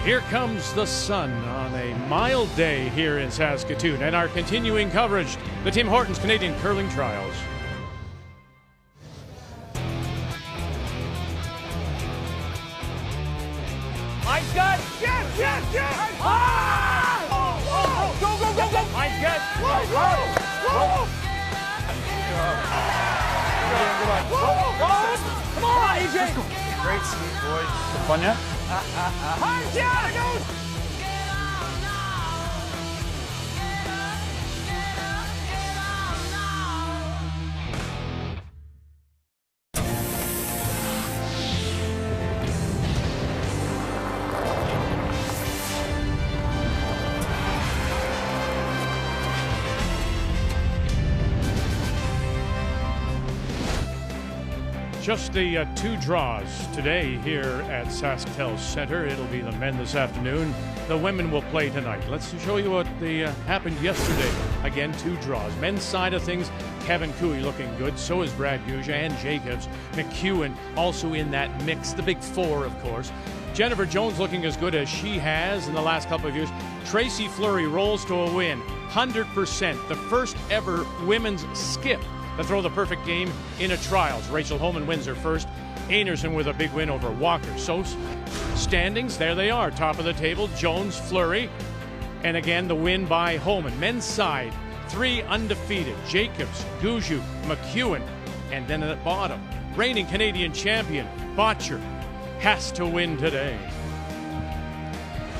Here comes the sun on a mild day here in Saskatoon, and our continuing coverage, the Tim Hortons Canadian Curling Trials. Ice gut! Yes, yes, yes! Ah! Oh, go, go, go, go! Ice gut! Whoa, whoa, whoa! Come on, AJ! Great speed, boy. Fun yet? Ice, yeah, go! Just the two draws today here at SaskTel Center. It'll be the men this afternoon. The women will play tonight. Let's show you what happened yesterday. Again, two draws. Men's side of things, Kevin Cooey looking good. So is Brad Gushue and Jacobs. McEwen also in that mix. The big four, of course. Jennifer Jones looking as good as she has in the last couple of years. Tracy Fleury rolls to a win. 100%. The first ever women's skip to throw the perfect game in a trials. Rachel Holman wins her first. Einarson with a big win over Walker. So standings, there they are. Top of the table, Jones, Fleury. And again, the win by Holman. Men's side, 3 undefeated. Jacobs, Gushue, McEwen. And then at the bottom, reigning Canadian champion, Botcher, has to win today.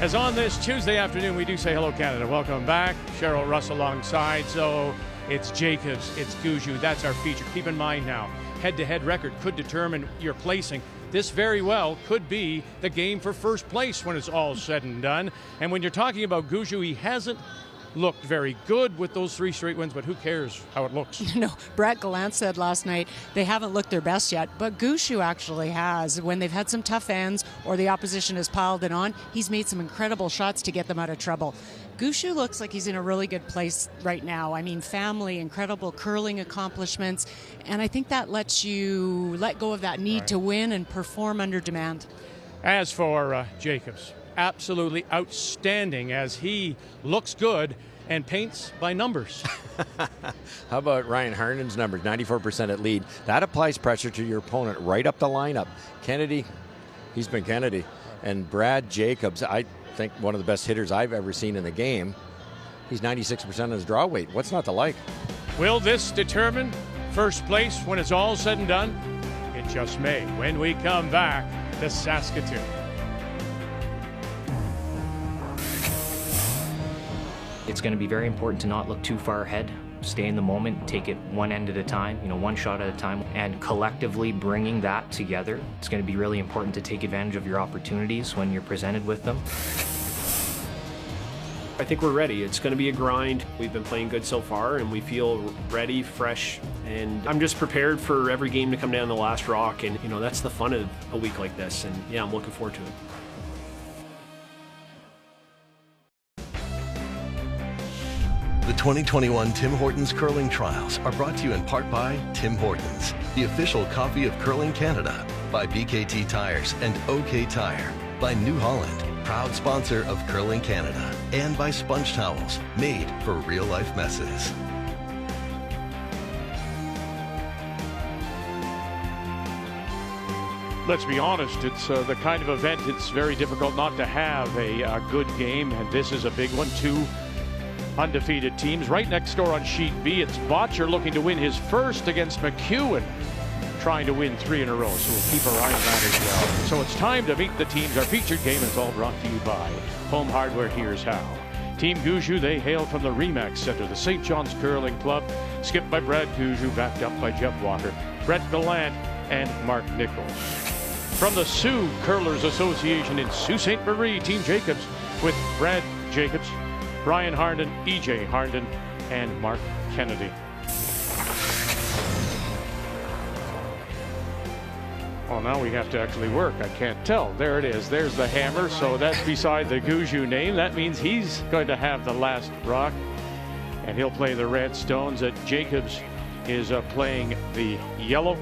As on this Tuesday afternoon, we do say hello, Canada. Welcome back. Cheryl Russ alongside. So it's Jacobs, it's Gushue. That's our feature. Keep in mind now, head-to-head record could determine your placing. This very well could be the game for first place when it's all said and done. And when you're talking about Gushue, he hasn't looked very good with those 3 straight wins, but who cares how it looks? No, Brett Gallant said last night they haven't looked their best yet, but Gushue actually has. When they've had some tough ends or the opposition has piled it on, he's made some incredible shots to get them out of trouble. Gushue looks like he's in a really good place right now. I mean, family, incredible curling accomplishments, and I think that lets you let go of that need to win and perform under demand. As for Jacobs, absolutely outstanding as he looks good and paints by numbers. How about Ryan Harnden's numbers? 94% at lead. That applies pressure to your opponent right up the lineup. Kennedy, he's been Kennedy. And Brad Jacobs, I think one of the best hitters I've ever seen in the game. He's 96% of his draw weight. What's not to like? Will this determine first place when it's all said and done? It just may when we come back to Saskatoon. It's going to be very important to not look too far ahead. Stay in the moment, take it one end at a time, one shot at a time, and collectively bringing that together. It's going to be really important to take advantage of your opportunities when you're presented with them. I think we're ready. It's going to be a grind. We've been playing good so far, and we feel ready, fresh, and I'm just prepared for every game to come down the last rock, and that's the fun of a week like this, and yeah, I'm looking forward to it. The 2021 Tim Hortons Curling Trials are brought to you in part by Tim Hortons, the official coffee of Curling Canada, by BKT Tires and OK Tire, by New Holland, proud sponsor of Curling Canada, and by Sponge Towels, made for real-life messes. Let's be honest, it's the kind of event it's very difficult not to have a good game, and this is a big one too. Undefeated teams. Right next door on sheet B, it's Botcher looking to win his first against McEwen, trying to win 3 in a row. So we'll keep our eye on that as well. So it's time to meet the teams. Our featured game is all brought to you by Home Hardware. Here's how. Team Gushue, they hail from the Remax Center, the St. John's Curling Club, skipped by Brad Gushue, backed up by Jeff Walker, Brett Gallant, and Mark Nichols. From the Sioux Curlers Association in Sault Ste. Marie, Team Jacobs with Brad Jacobs, Brian Harnden, EJ Harnden, and Mark Kennedy. Well, now we have to actually work. I can't tell. There it is. There's the hammer. So that's beside the Gushue name. That means he's going to have the last rock, and he'll play the red stones. Jacobs is playing the yellow.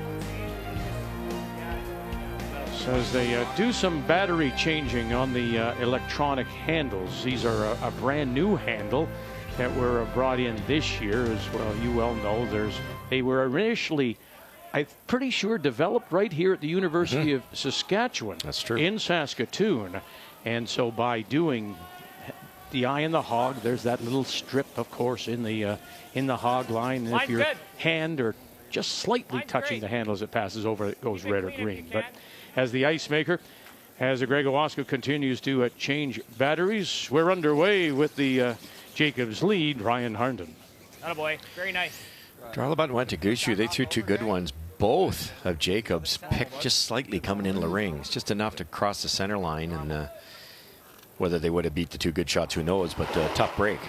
as they do some battery changing on the electronic handles. These are a brand new handle that were brought in this year. As well, you well know, they were initially, I'm pretty sure, developed right here at the University of Saskatchewan. That's true. In Saskatoon. And so by doing the eye and the hog, there's that little strip, of course, in the hog line. And if your hand or just slightly touching the handle as it passes over, it goes red or green. But as the ice maker, as Greg Owasco continues to change batteries, we're underway with the Jacobs lead, Ryan Harnden. Attaboy. Very nice. Darlabut went to Gushue. They threw two good ones. Both of Jacobs picked just slightly coming in the rings, just enough to cross the center line. And whether they would have beat the two good shots, who knows, but tough break.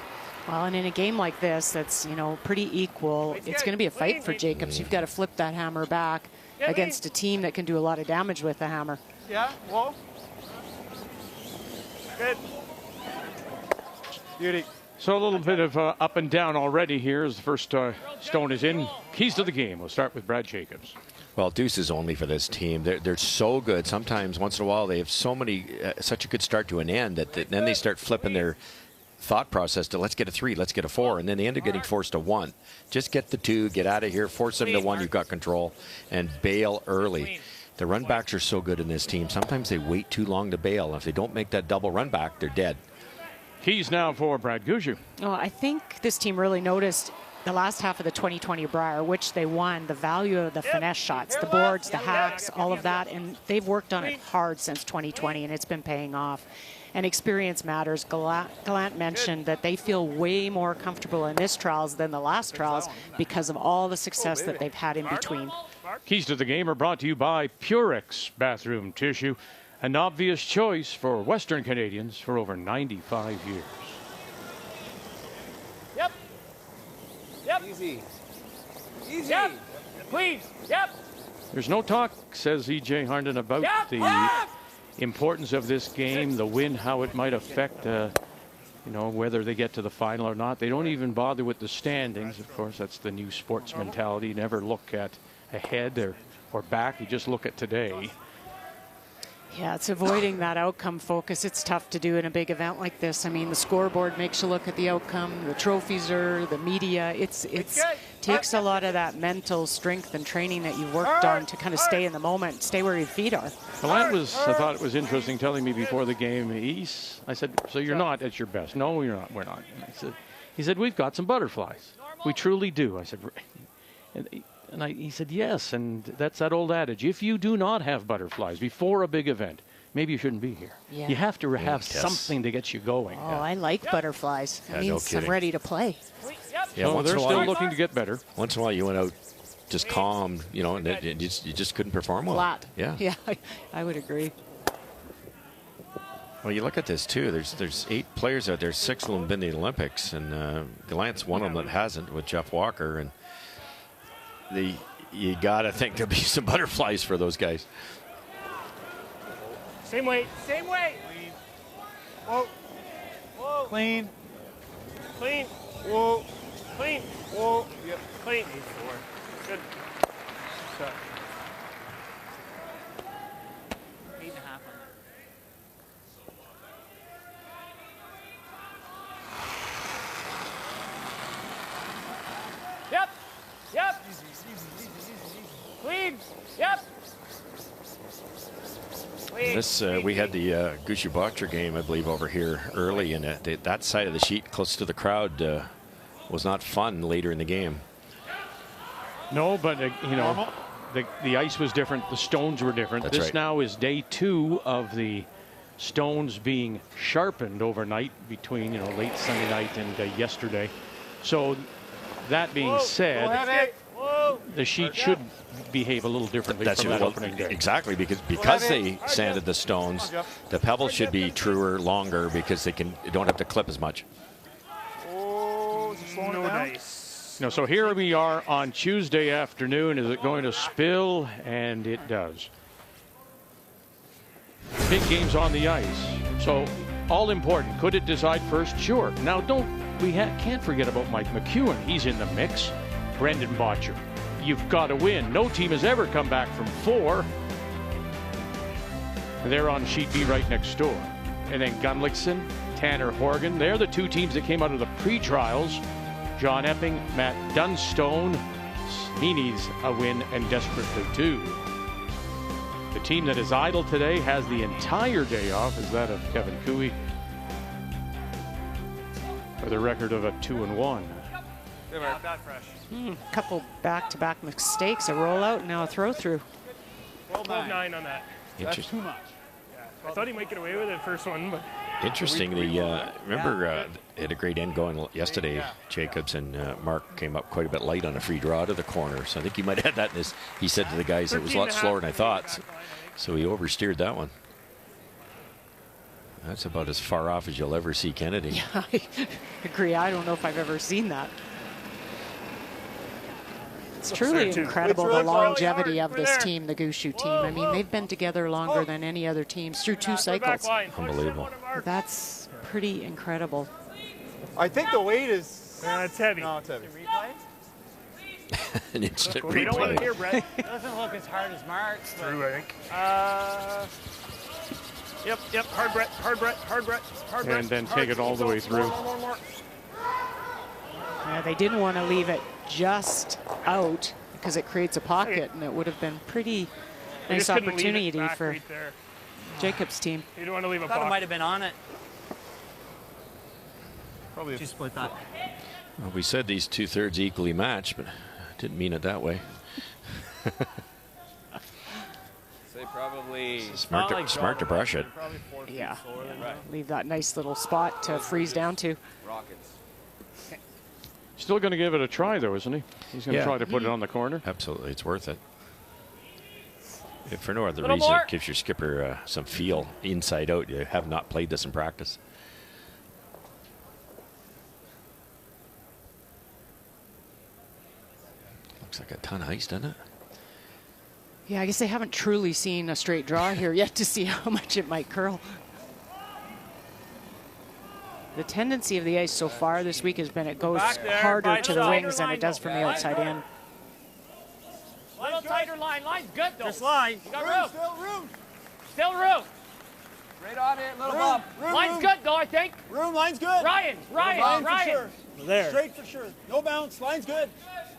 Well, and in a game like this that's, you know, pretty equal, it's going to be a fight for Jacobs. You've got to flip that hammer back against a team that can do a lot of damage with the hammer. Yeah, whoa. Good. Beauty. So a little bit of up and down already here as the first stone is in. Keys to the game. We'll start with Brad Jacobs. Well, deuce is only for this team. They're so good. Sometimes, once in a while, they have such a good start to an end that then they start flipping their thought process to let's get a 3, let's get a 4, and then they end up getting forced to 1. Just get the 2, get out of here, force them to 1, you've got control, and bail early. The run backs are so good in this team. Sometimes they wait too long to bail. If they don't make that double run back, they're dead. Keys now for Brad Gushue. Oh, I think this team really noticed the last half of the 2020 Brier, which they won, the value of the finesse shots, the boards, the hacks, all of that, and they've worked on it hard since 2020, and it's been paying off. And experience matters. Gallant mentioned that they feel way more comfortable in this trials than the last trials because of all the success that they've had in between. Keys to the game are brought to you by Purex Bathroom Tissue, an obvious choice for Western Canadians for over 95 years. Yep. Yep. Easy. Easy. Yep. Please. Yep. There's no talk, says E.J. Harnden, about the importance of this game, the win, how it might affect, you know, whether they get to the final or not. They don't even bother with the standings. Of course, that's the new sports mentality. You never look at ahead or back. You just look at today. Yeah, it's avoiding that outcome focus. It's tough to do in a big event like this. I mean, the scoreboard makes you look at the outcome. The trophies are, the media. It takes a lot of that mental strength and training that you've worked on to kind of stay in the moment, stay where your feet are. Well, I thought it was interesting telling me before the game. I said, so you're not at your best? No, you're not. We're not. And he said, we've got some butterflies. We truly do. I said, he said, yes, and that's that old adage. If you do not have butterflies before a big event, maybe you shouldn't be here. Yeah. You have to have something to get you going. Oh, I like butterflies. That means I'm ready to play. Yeah, so they're still looking to get better. Once in a while, you went out just calm, you know, and you just couldn't perform well. Flat. Yeah. Yeah, I would agree. Well, you look at this, too. There's 8 players out there. 6 of them have been in the Olympics, and Gallant's one of them that hasn't with Jeff Walker. And you got to think there'll be some butterflies for those guys. Same weight. Same weight. Clean. Whoa. Whoa. Clean. Clean. Whoa. Clean. Whoa. Yep. Clean. Good. Shot. 8.5. Yep. Yep. Clean. Yep. Clean. This we had the Gushue Boxer game, I believe, over here early, and that side of the sheet close to the crowd was not fun later in the game. No, but you know, the ice was different. The stones were different. That's this right. now is day 2 of the stones being sharpened overnight between, you know, late Sunday night and yesterday. So that being said, the sheet should behave a little differently from that opening day. Exactly, because they sanded the stones, the pebbles should be truer, longer, because they don't have to clip as much. Oh, No dice. No, so here we are on Tuesday afternoon. Is it going to spill? And it does. Big games on the ice. So all important. Could it decide first? Sure. Now can't forget about Mike McEwen. He's in the mix. Brendan Bottcher. You've got to win. No team has ever come back from 4. They're on sheet B right next door. And then Gunlickson, Tanner Horgan. They're the two teams that came out of the pre-trials. John Epping, Matt Dunstone. He needs a win and desperately too. The team that is idle today has the entire day off is that of Kevin Cooey with a record of a 2-1. Couple back-to-back mistakes, a rollout, now a throw-through. 12-9 on that. That's too much. I thought he might get away with it first one, but Interestingly, remember they had a great end going yesterday. Jacobs and Mark came up quite a bit light on a free draw to the corner, so I think he might have had that in his. He said to the guys it was a lot slower than I thought, so he oversteered that one. That's about as far off as you'll ever see Kennedy. Yeah, I agree. I don't know if I've ever seen that. It's truly incredible, the longevity of this team, the Gushue team. I mean, they've been together longer than any other teams through 2 cycles. Unbelievable. That's pretty incredible. I think the weight is. it's heavy. No, it's heavy. An instant We don't want replay. to hear, Brett. It doesn't look as hard as Mark's. Through, I think. Yep. Hard Brett. And then take it all the way through. More. Yeah, they didn't want to leave it just out because it creates a pocket, and it would have been pretty They nice just couldn't leave it opportunity back for right there. Jacob's team. You don't want to leave a I thought it pocket. might have been on it. Probably. She split that. Well, we said these 2/3 equally matched, but didn't mean it that way. Say probably. Smart to brush it. Probably 4 feet Yeah. slower than that. Leave that nice little spot to freeze down to. Rockets. Still going to give it a try, though, isn't he? He's going to Yeah. try to put it on the corner. Absolutely, it's worth it. If for no other Little reason, more. it gives your skipper some feel inside out. You have not played this in practice. Looks like a ton of ice, doesn't it? Yeah, I guess they haven't truly seen a straight draw here yet to see how much it might curl. The tendency of the ice so far this week has been it goes Back there, harder by to the the line. wings than it does from the outside in. Little tighter line. Line's good, though. Just line. You got room. Still room. Right on it, little Bob. Line's good, though, I think. Room, line's good. Ryan. Line for sure. There. Straight for sure. No bounce. Line's good.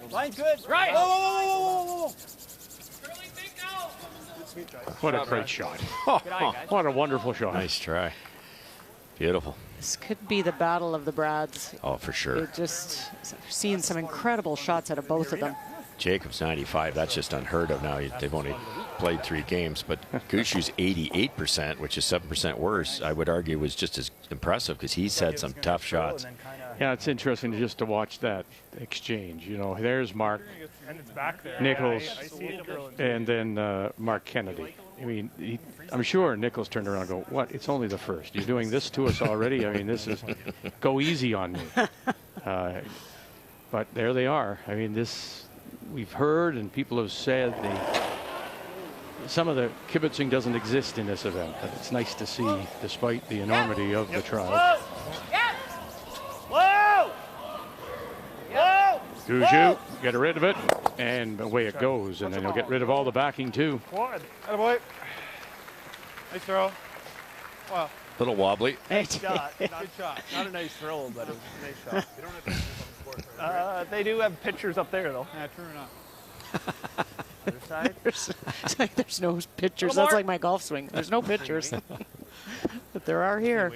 Line's good. Ryan. Whoa. What a great shot. What a wonderful shot. Nice try. Beautiful. This could be the battle of the Brads. Oh, for sure. It just seen some incredible shots out of both of them. Jacobs 95, that's just unheard of now. They've only played 3 games, but Gushue's 88%, which is 7% worse, I would argue was just as impressive because he's had some tough shots. Yeah, it's interesting just to watch that exchange. You know, there's Mark And it's back there. Nichols, I see it curling. and then Mark Kennedy. I mean, I'm sure Nichols turned around and go, what, it's only the first. You're doing this to us already? I mean, this is, go easy on me. But there they are. I mean, this, we've heard and people have said some of the kibitzing doesn't exist in this event, but it's nice to see despite the enormity of the trial. Gushue, get rid of it, and away it goes, and then he'll get rid of all the backing too. Attaboy. Nice throw. Wow. Little wobbly. Good shot. Good shot. Not a nice throw, but it was a nice shot. You don't have pictures on the board. They do have pictures up there, though. Yeah, true enough. Other side. It's like there's no pictures. Little That's more. like my golf swing. There's no pictures. But there are here.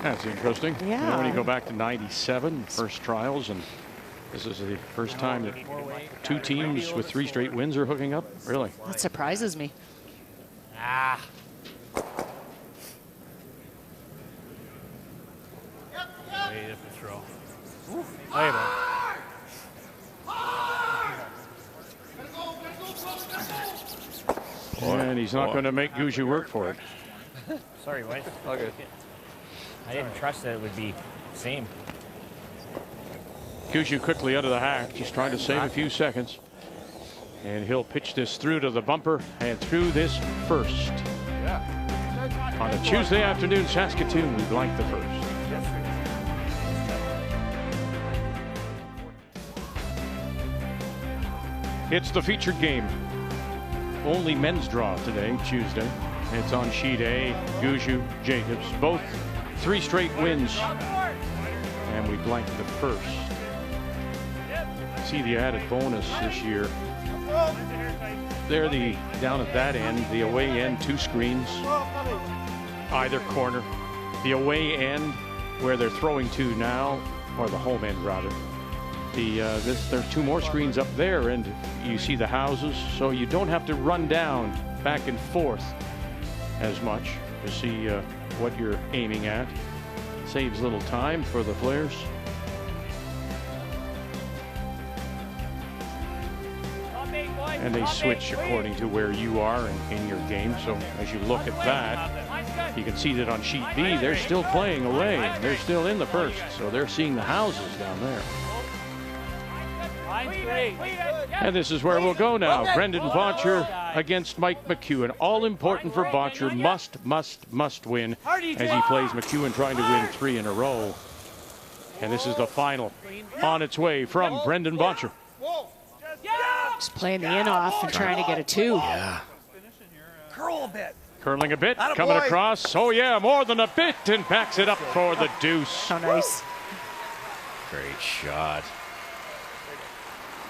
That's interesting. Yeah. You know, when you go back to 97, first trials, and this is the first time that 2 teams with 3 straight wins are hooking up. Really? That surprises me. Way up the throw. And he's not going to make Gushue work for it. Sorry, Wayne. All good. I didn't trust that it would be same. Gushue quickly under the hack. He's trying to save a few seconds. And he'll pitch this through to the bumper and through this first. On a Tuesday afternoon, Saskatoon, we blank the first. It's the featured game. Only men's draw today, Tuesday. It's on sheet A. Gushue, Jacobs, both 3 straight wins. And we blank the first. See the added bonus this year. They're down at that end, the away end, 2 screens, either corner. The away end where they're throwing to now, or the home end rather. There's 2 more screens up there, and you see the houses, so you don't have to run down back and forth as much to see what you're aiming at. Saves a little time for the players. And they switch according to where you are in your game. So as you look at that, you can see that on sheet B, they're still playing away. They're still in the first, so they're seeing the houses down there. And this is where we'll go now. Brendan Botcher against Mike McEwen. All important for Botcher. Must win as he plays McEwen, trying to win 3 in a row. And this is the final on its way from Brendan Botcher. Just playing the in off and trying to get a 2. Yeah. Curl a bit. Curling a bit, coming across. Oh yeah, more than a bit, and backs it up for the deuce. So nice. Great shot.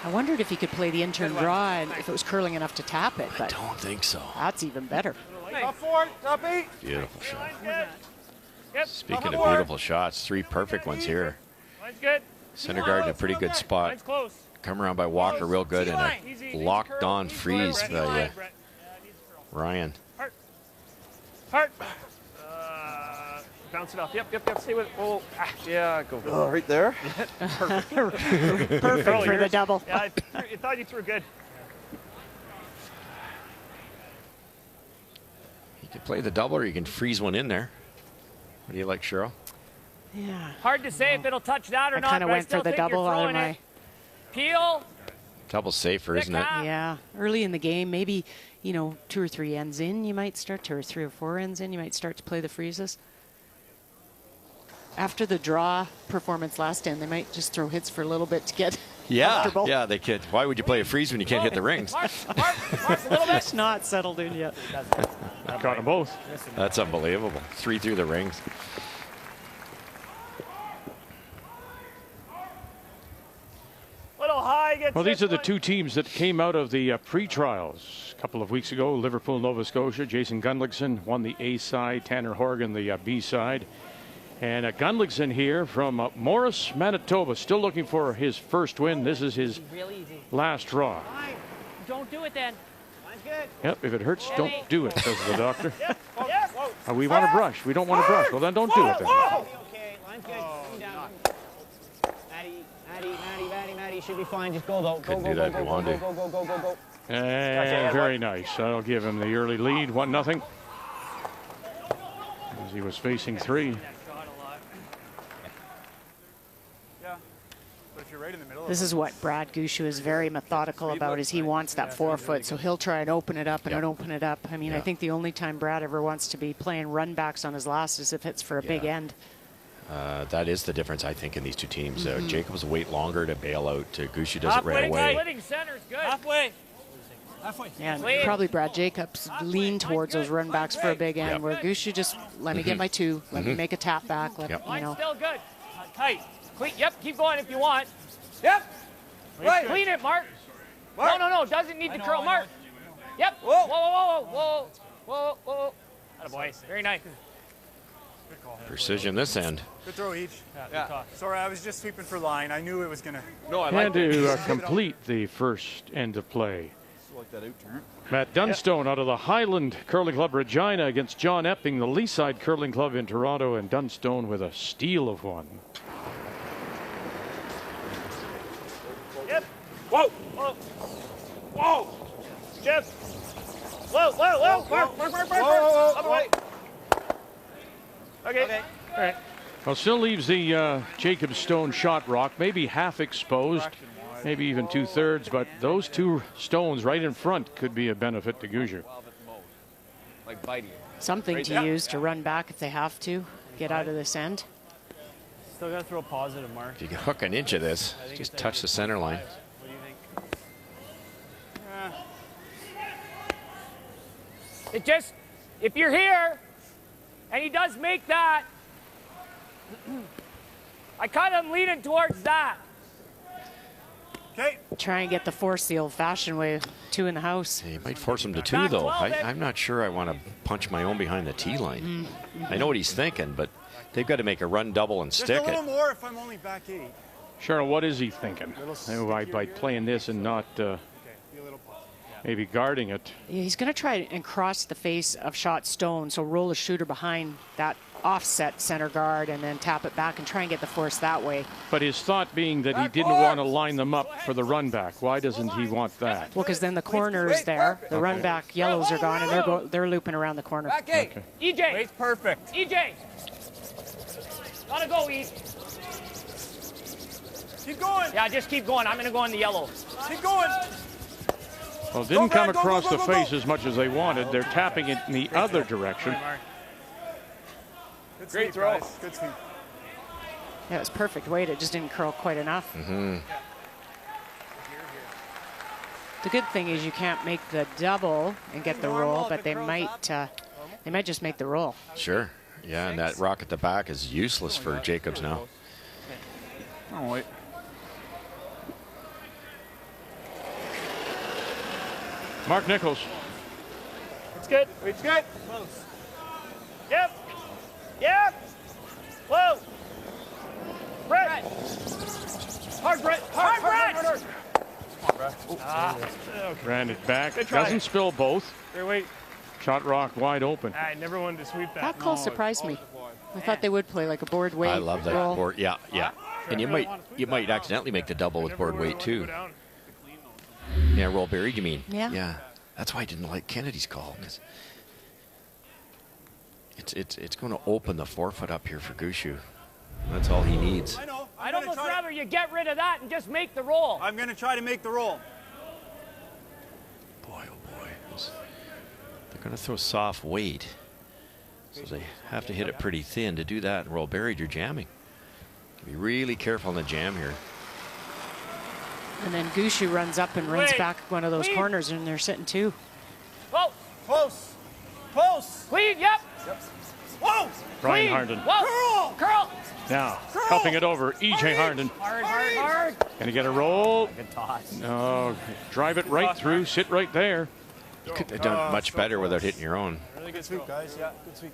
I wondered if he could play the in-turn draw and if it was curling enough to tap it. But I don't think so. That's even better. Top 4, top 8. Beautiful shot. Speaking of beautiful shots, 3 perfect ones here. Syndergaard in a pretty good spot. Come around by Walker real good, and a locked on freeze by Ryan. Heart. Bounce it off. Yep. Stay with it. Oh, yeah, go. Oh, right there. Perfect for the double. Yeah, I thought you threw good. You can play the double, or you can freeze one in there. What do you like, Cheryl? Yeah. Hard to say if it'll touch that or not. I kind of went for the double out of my... Peel. Double's safer, isn't it? Yeah. Early in the game, maybe, 2 or 3 ends in, you might start to, or 3 or 4 ends in, you might start to play the freezes. After the draw performance last end, they might just throw hits for a little bit to get comfortable. Yeah, they could. Why would you play a freeze when you can't hit the rings? Mark, a little bit. It's not settled in yet. Got them both. That's unbelievable. 3 through the rings. Little high. Well, these are the 2 teams that came out of the pre-trials a couple of weeks ago. Liverpool, Nova Scotia. Jason Gunlickson won the A side. Tanner Horgan the B side. And Gunlickson here from Morris, Manitoba, still looking for his first win. This is his last draw. Don't do it then. Yep, if it hurts, don't do it, says the doctor. We want to brush. We don't want to brush. Well, then don't do it then. Okay, line's good. Maddie should be fine. Just go though. Couldn't do that if you wanted to. Go. And very nice. That'll give him the early lead, 1-0. As he was facing 3. This is what Brad Gushue is very methodical about, is he wants that 4-foot, so he'll try and open it up and open it up. I mean, I think the only time Brad ever wants to be playing run backs on his last is if it's for a big end. That is the difference, I think, in these 2 teams. Jacobs wait longer to bail out. Gushue does it right away. Splitting center's good. Halfway. Yeah, and probably Brad Jacobs lean towards those run backs for a big end, where Gushue just, let me get my 2, let me make a tap back. Line's still good. Tight. Clean. Yep, keep going if you want. Yep. Right. Clean it, Mark. No. Doesn't need to curl, Mark. Yep. Whoa. Attaboy. Very nice. Precision this end. Good throw each. Yeah. Sorry, I was just sweeping for line. I knew it was going to... No, I And to complete the first end of play. like that out turn. Matt Dunstone out of the Highland Curling Club Regina against John Epping, the Leaside Curling Club in Toronto, and Dunstone with a steal of one. Yep. Whoa. Whoa. Whoa. Skip. Whoa, whoa, whoa. Mark. Up the way. Okay. All right. Well, still leaves the Jacob Stone shot rock maybe half exposed, maybe even 2/3, but those two stones right in front could be a benefit to Gushue. Like biting. Something to use to run back if they have to get out of this end. Still got to throw a positive, Mark. If you can hook an inch of this, just touch the center line. What do you think? It just, if you're here, and he does make that, I kind of am leaning towards that. Okay. Try and get the force the old-fashioned way, 2 in the house. You might force him to 2, though. I'm not sure I want to punch my own behind the tee line. I know what he's thinking, but they've got to make a run double and stick Just a it. little more if I'm only back 8. Cheryl, what is he thinking? By playing this and not maybe guarding it? Yeah, he's going to try and cross the face of shot stone, so roll the shooter behind that offset center guard and then tap it back and try and get the force that way. But his thought being that he didn't want to line them up for the run back. Why doesn't he want that? Well, because then the corner is there. The run back yellows are gone, and they're looping around the corner. Back 8. Okay. EJ. Wait's perfect. EJ. Gotta go, E. Keep going. Yeah, just keep going. I'm going to go in the yellow. Keep going. Well, it didn't come Brad, go, across go, the go, face go. as much as they wanted. They're tapping it in the other direction. Good Great sweep, throw. guys. Good sweep. Yeah, it was perfect weight. It just didn't curl quite enough. The good thing is you can't make the double and get the roll, but they might just make the roll. Sure. Yeah, and that rock at the back is useless for Jacobs now. Oh, wait. Mark Nichols. It's good. Wait's good. Yep. Yep. Whoa. Brett. Hard, Brett. Hard, Brett. Ran it back. try. Doesn't spill both. Here, wait. Shot rock wide open. I never wanted to sweep that. That call surprised me. I thought they would play like a board weight. I love that roll. board. Yeah, yeah. And you might accidentally make the double with board weight too. Yeah, roll buried, you mean? Yeah. Yeah. That's why I didn't like Kennedy's call, because it's going to open the forefoot up here for Gushue. That's all he needs. I know. I'd almost rather you get rid of that and just make the roll. I'm going to try to make the roll. Boy, oh boy. They're going to throw soft weight. So they have to hit it pretty thin. To do that and roll buried, you're jamming. Be really careful on the jam here. And then Gushue runs up and runs Wait. back one of those Wait. corners, and they're sitting 2. Whoa. Close. Close. Clean, yep. Whoa. Ryan Clean. Harden. Whoa. Curl. Now, helping it over, EJ Harden. Hard, hard, hard. Gonna get a roll. Good toss. No, drive it right through, sit right there. You couldn't have done much better without hitting your own. Really good sweep, guys. Yeah, good sweep.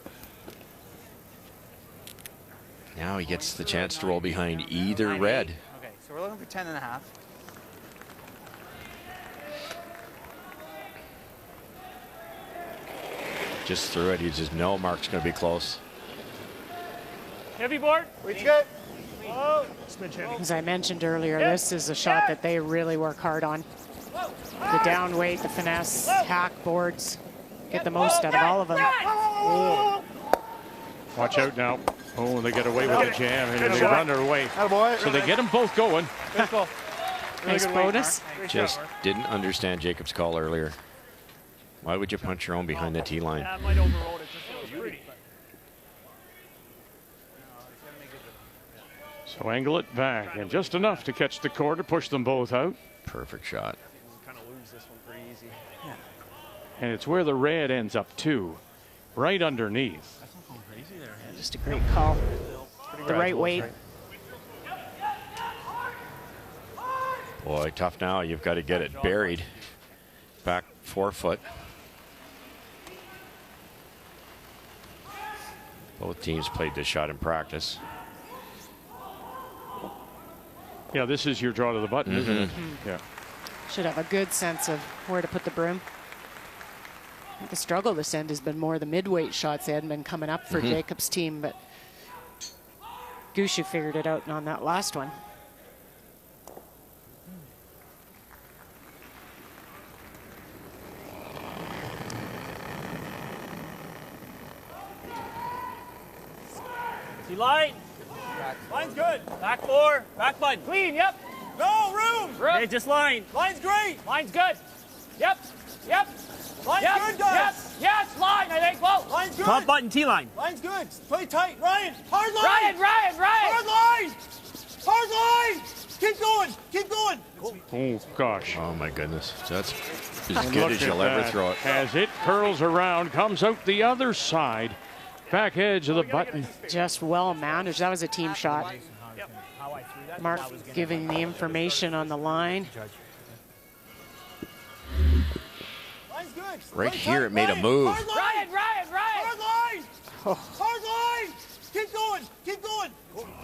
Now he gets the chance to roll behind either red. Okay, so we're looking for 10.5. Just threw it. You just know Mark's going to be close. Heavy board. Wait's good. Whoa. As I mentioned earlier, this is a shot that they really work hard on. The down weight, the finesse, hack boards, get the most out of all of them. Watch out now. Oh, they get away with the jam and they run their way. So they get them both going. Nice bonus. Just didn't understand Jacob's call earlier. Why would you punch your own behind the tee line? That might overrode it just a little pretty. So angle it back, and just enough to catch the core to push them both out. Perfect shot. Kind of lose this one pretty easy. And it's where the red ends up too, right underneath. Just a great call. The right weight. Boy, tough now. You've got to get it buried. Back forefoot. Both teams played this shot in practice. Yeah, this is your draw to the button, isn't it? Yeah. Should have a good sense of where to put the broom. I think the struggle this end has been more the mid-weight shots. They hadn't been coming up for Jacob's team, but Gushue figured it out on that last one. See line. Line's good. Back 4. Back button. Clean, yep. No, room. Hey, just line. Line's great. Line's good. Yep. Yep. Line's Yep. good, guys. Yes, line, I think. Whoa. Line's good. Top button, T-line. Line's good. Play tight. Ryan, hard line. Ryan. Hard line. Hard line. Keep going. Keep going. Oh, gosh. Oh, my goodness. That's as And good look as at you'll ever that. throw it. As it curls around, comes out the other side. Back edge of the button. Just well managed. That was a team shot. Mark giving the information on the line. Line's good. Right Play here, tight, it made a Ryan. move. Hard line. Ryan. Hard line. Hard line. Keep going. Keep going.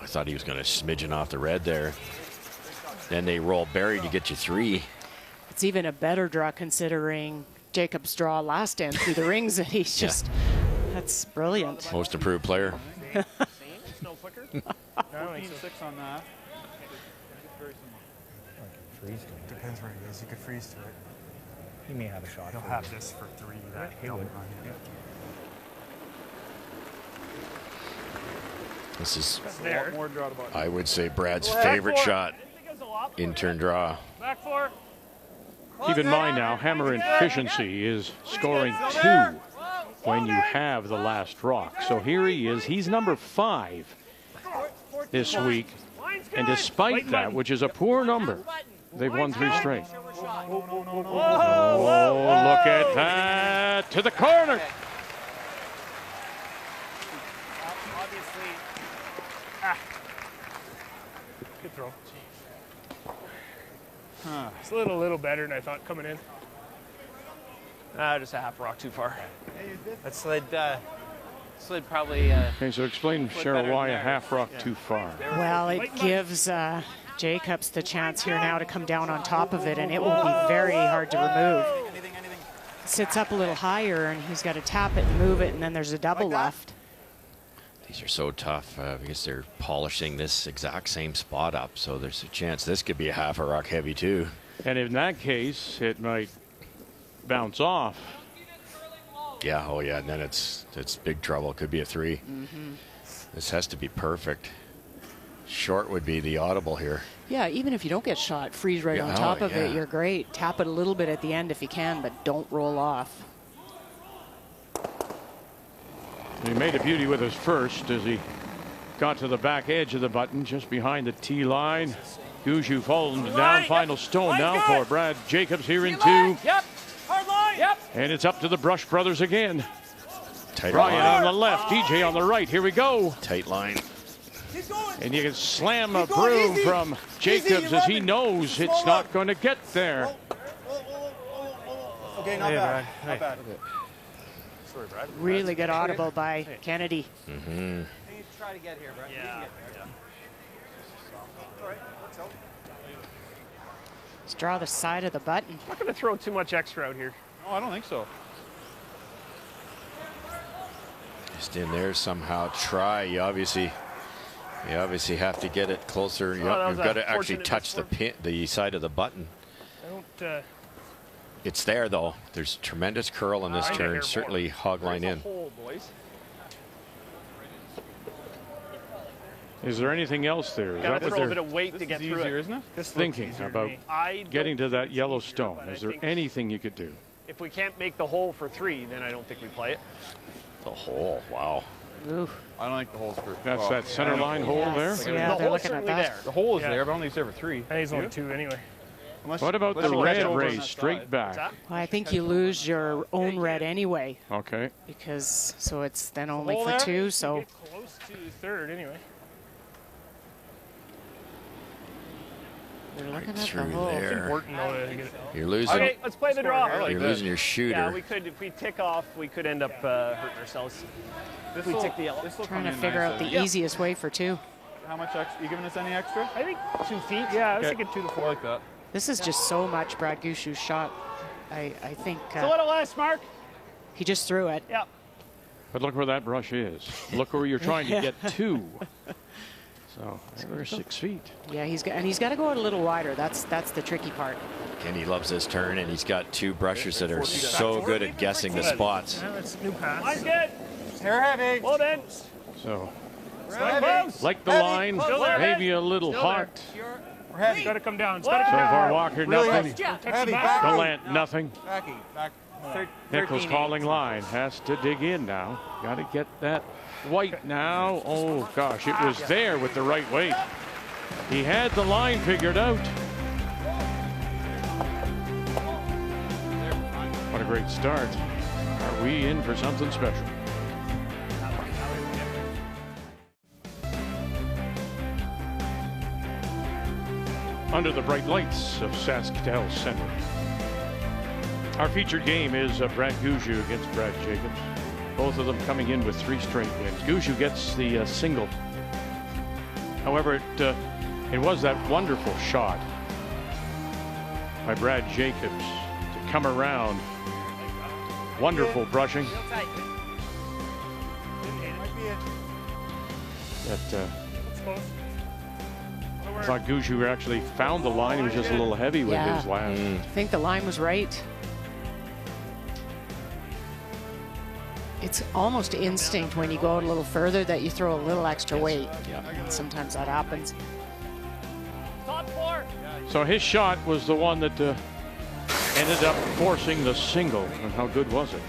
I thought he was going to smidgen off the red there. Then they roll Barry to get you 3. It's even a better draw considering Jacob's draw last end through the rings, and he's just, that's brilliant. Most improved player. No quicker? 14-6 on that. Depends where he is. He could freeze to it. He may have a shot. He'll have this for 3. That He would. This is, There. I would say, Brad's favorite shot. In-turn draw. Back 4. Keep in mind now, hammer efficiency is scoring 2 when you have the last rock. So here he is. He's number 5 this week. And despite that, which is a poor number, they've won 3 straight. Oh, look at that. To the corner. Obviously. Good throw. It's a little better than I thought coming in. Just a half rock too far. That slid probably. Okay, so explain, Cheryl, why a half rock too far. Well, it gives Jacobs the chance here now to come down on top of it, and it will be very hard to remove. Sits up a little higher, and he's got to tap it and move it, and then there's a double left. These are so tough because they're polishing this exact same spot up. So there's a chance this could be a half a rock heavy too. And in that case, it might bounce off. Yeah, oh yeah, and then it's big trouble. Could be a 3. This has to be perfect. Short would be the audible here. Yeah, even if you don't get shot, freeze right on top of it, you're great. Tap it a little bit at the end if you can, but don't roll off. He made a beauty with his first as he got to the back edge of the button, just behind the tee line. Gushue falling down, final stone now for Brad Jacobs here in 2. Yep. Hard line. Yep. And it's up to the Brush brothers again. Tight Ryan line. on the left, DJ on the right. Here we go. Tight line. Keep going. And you can slam a Keep going, broom easy. from Jacobs as he knows it's not going to get there. Okay, not bad. Not bad. Sorry, Brad. Really good audible by Kennedy. You try to get here, Brad. Yeah. Let's draw the side of the button. I'm not going to throw too much extra out here. No, I don't think so. Just in there somehow. Try. You obviously have to get it closer. that You've was got a to actually fortunate touch the side of the button. I don't. It's there though. There's tremendous curl in this I get turn. here Certainly more. hog line There's in. a hole, boys. Is there anything else there? Is Got that to what throw a bit they're of weight to get through it. Isn't it? thinking about getting to that yellow stone? Is there anything you could do? If we can't make the hole for 3, then I don't think we play it. The hole. Wow. Ooh. I don't think the hole's for. That's that center line hole there. Yes, The yeah, they're hole's looking at certainly that. there. The hole is Yeah. there, but I don't think it's there for 3. I think it's only 2 anyway. What about the red race straight back? Well, I think you lose your own red anyway, Okay. because so it's then only hole for there? 2. So Get close to 3rd anyway. they're looking at the Through hole. It's there. important though to get it. You're losing. Okay, let's play the draw. You're losing your shooter. Yeah, we could. If we tick off, we could end up hurting ourselves. If we tick the yellow. Trying to figure out the easiest way for 2. How much extra? You giving us any extra? I think 2 feet. Yeah, I was thinking 2 to 4. I like that. This is just so much Brad Gushue's shot. I think It's a little less, Mark. he just threw it. Yeah. But look where that brush is. Look where you're trying to get to. So we're 6 feet. Yeah, he's got to go out a little wider. That's the tricky part. Kenny loves this turn, and he's got 2 brushers that are so good at guessing the spots. Yeah, that's a new pass. Mine's good. Hair heavy. Well then. So Like the line, maybe a little hot. It's got to come down. So far, Walker, nothing. Heavy. Gallant, nothing. Back. Nichols calling line. Has to dig in now. Got to get that white now. Oh, gosh, it was there with the right weight. He had the line figured out. What a great start. Are we in for something special? Under the bright lights of SaskTel Center. Our featured game is Brad Gushue against Brad Jacobs. Both of them coming in with 3 straight wins. Gushue gets the single. However, it was that wonderful shot by Brad Jacobs to come around. Wonderful brushing. I thought Gushue actually found the line. He was just a little heavy with his last. I think the line was right. It's almost instinct when you go out a little further that you throw a little extra weight. Yeah. Sometimes that happens. Top 4. So his shot was the one that ended up forcing the single. And how good was it?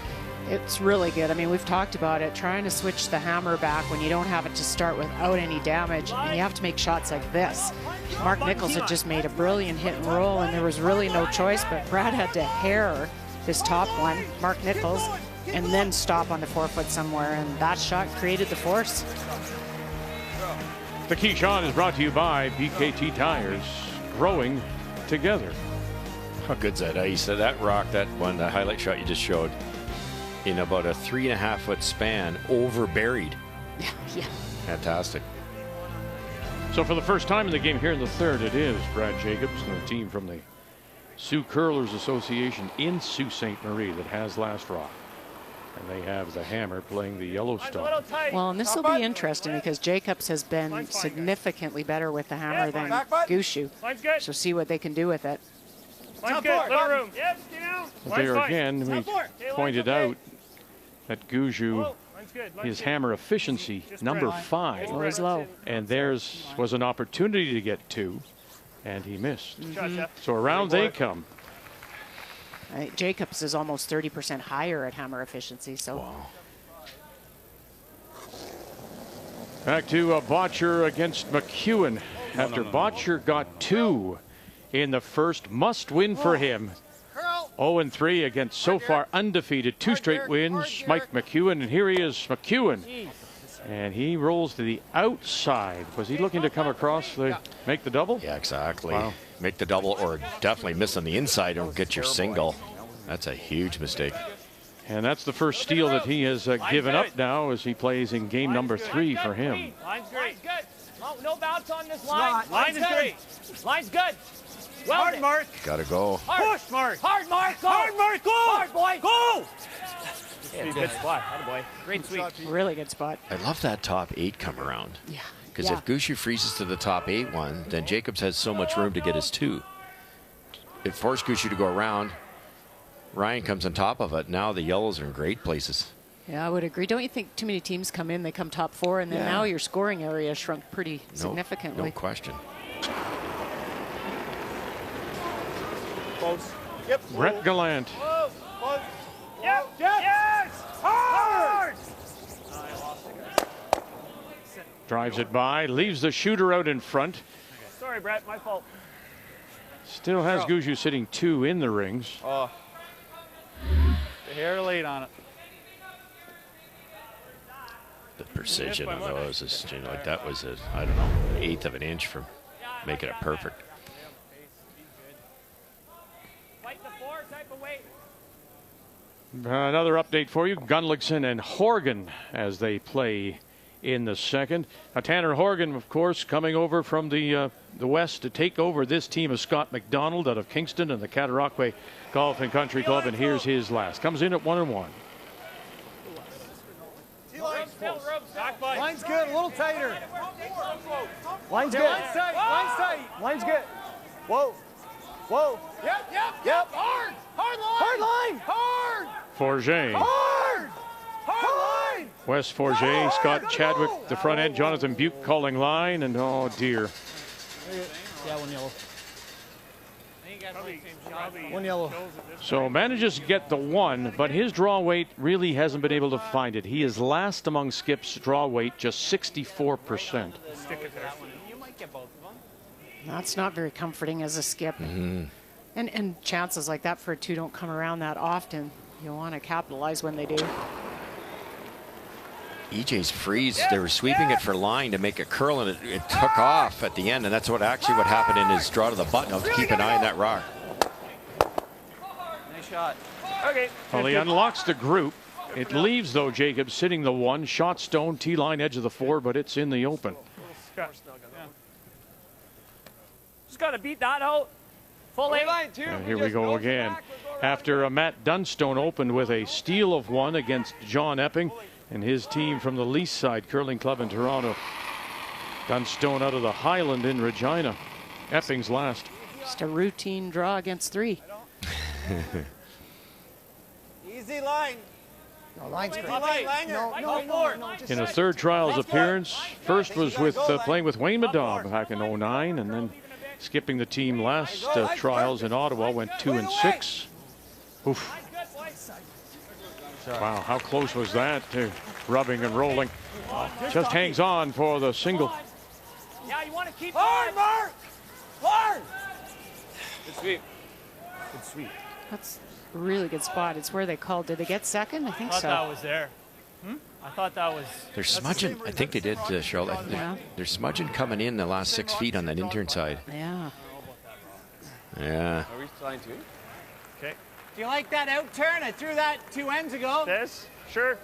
It's really good. I mean, we've talked about it, trying to switch the hammer back when you don't have it to start without any damage, and you have to make shots like this. Mark Nichols had just made a brilliant hit and roll, and there was really no choice, but Brad had to hair this top one, Mark Nichols, and then stop on the 4-foot somewhere, and that shot created the force. The Key Shot is brought to you by BKT Tires, growing together. How good's that ice? That rock, that one, the highlight shot you just showed, in about a 3.5-foot span, over buried. Yeah. Fantastic. So for the first time in the game here in the third, it is Brad Jacobs and the team from the Sioux Curlers Association in Sault Ste. Marie that has last rock. And they have the hammer playing the Yellowstone. Well, and this will be interesting because Jacobs has been significantly better with the hammer than Gushue. So see what they can do with it. Line's good. Little room. Yep, There again, we pointed out that Gushue, his hammer efficiency, number 5. Always low. And theirs was an opportunity to get 2, and he missed. So around they come. Jacobs is almost 30% higher at hammer efficiency. So. Wow. Back to Botcher against McEwen. After Botcher got 2 in the first, must win for him. 0-3 against so far undefeated 2 straight wins. Mike McEwen, and here he is, McEwen. And he rolls to the outside. Was he looking to come across the make the double? Yeah, exactly. Wow. Make the double, or definitely miss on the inside and get your single. That's a huge mistake. And that's the first steal that he has given up now as he plays in game number 3 for him. Line's good. No bounce on this line. Line's good. Line's good. Well, hard, Mark. Gotta go. Push, Mark. Hard, Mark. Go. Hard, Mark. Go. Hard, boy. Go. Yeah, good spot. Attaboy. Great sweep. Really good spot. I love that top 8 come around. Yeah. Because if Gushue freezes to the top 8 one, then Jacobs has so much room to get his 2. It forced Gushue to go around. Ryan comes on top of it. Now the yellows are in great places. Yeah, I would agree. Don't you think too many teams come in, they come top 4, and then now your scoring area shrunk pretty significantly. No question. Close. Yep. Brett Gallant. Close. Yep. Yes. Hard. Drives it by, leaves the shooter out in front. Sorry, Brett. My fault. Still has Gushue sitting 2 in the rings. Oh. Hair late on it. The precision of those is, you know, like that was a, I don't know, 1/8 of an inch from making it perfect. Another update for you, Gunlickson and Horgan as they play in the second. Tanner Horgan, of course, coming over from the west to take over this team of Scott McDonald out of Kingston and the Cataraqui Golf and Country Club, and here's his last. Comes in at 1-1. Line's good, a little tighter. Line's good. Line's tight, line's tight. Line's good. Whoa. Whoa. Yep. Hard line. Forget Hard line. Wes Forget, Scott Chadwick, the front end, Jonathan Buke calling line, and oh dear. Yeah, 1 yellow. 1 yellow. So manages to get the 1, but his draw weight really hasn't been able to find it. He is last among skips draw weight, just 64%. You might get both of them. That's not very comforting as a skip. And chances like that for a 2 don't come around that often. You want to capitalize when they do. EJ's freeze, they were sweeping it for line to make it curl, and it took off at the end, and that's what happened in his draw to the button. I'll keep an eye on that rock. Nice shot. Okay. Well, he unlocks the group. It leaves, though, Jacob sitting the 1, shot stone, T-line, edge of the 4, but it's in the open. Just got to beat that out. Full A. And here we go again. After Matt Dunstone opened with a steal of 1 against John Epping and his team from the Least Side Curling Club in Toronto. Dunstone out of the Highland in Regina. Epping's last. Just a routine draw against 3. Easy line. No, line's great. No. In a third trials appearance, first was with playing with Wayne Madog back in '09, and then skipping the team last trials in Ottawa, went 2 and 6. Oof. Wow, how close was that to rubbing and rolling? Just hangs on for the single. Yeah, you want to keep Hard, Mark! Hard! Good sweep. Good sweep. That's a really good spot. It's where they called. Did they get second? I think so. that was there. I thought that was. They're smudging. I think they did, Charlotte. They're smudging coming in the last 6 feet on that intern side. Yeah. Yeah. Are we flying 2? Okay. Do you like that out turn? I threw that 2 ends ago. This? Sure.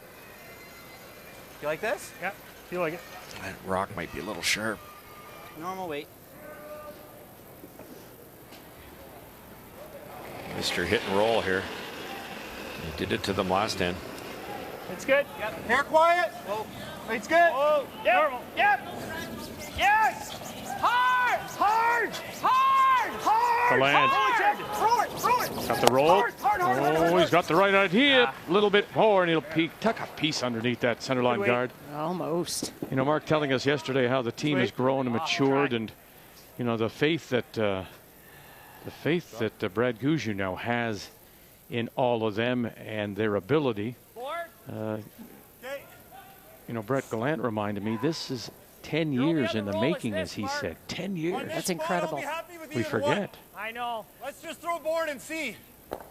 You like this? Yeah. You like it? That rock might be a little sharp. Normal weight. Mr. Hit and Roll here. He did it to them last end. It's good. Yep. Hair quiet. It's good. Oh, yep. Normal. Yep. Yes. Hard. Hard. Hard. Hard. The land. Throw it. Got the roll. Hard. Oh, he's got the right idea. A little bit more, and he'll tuck a piece underneath that center line guard. Almost. You know, Mark telling us yesterday how the team has grown and matured, and you know the faith that Brad Gushue now has in all of them and their ability. You know, Brett Gallant reminded me this is 10 years in the making, as he said. 10 years. That's incredible. We forget. I know. Let's just throw board and see.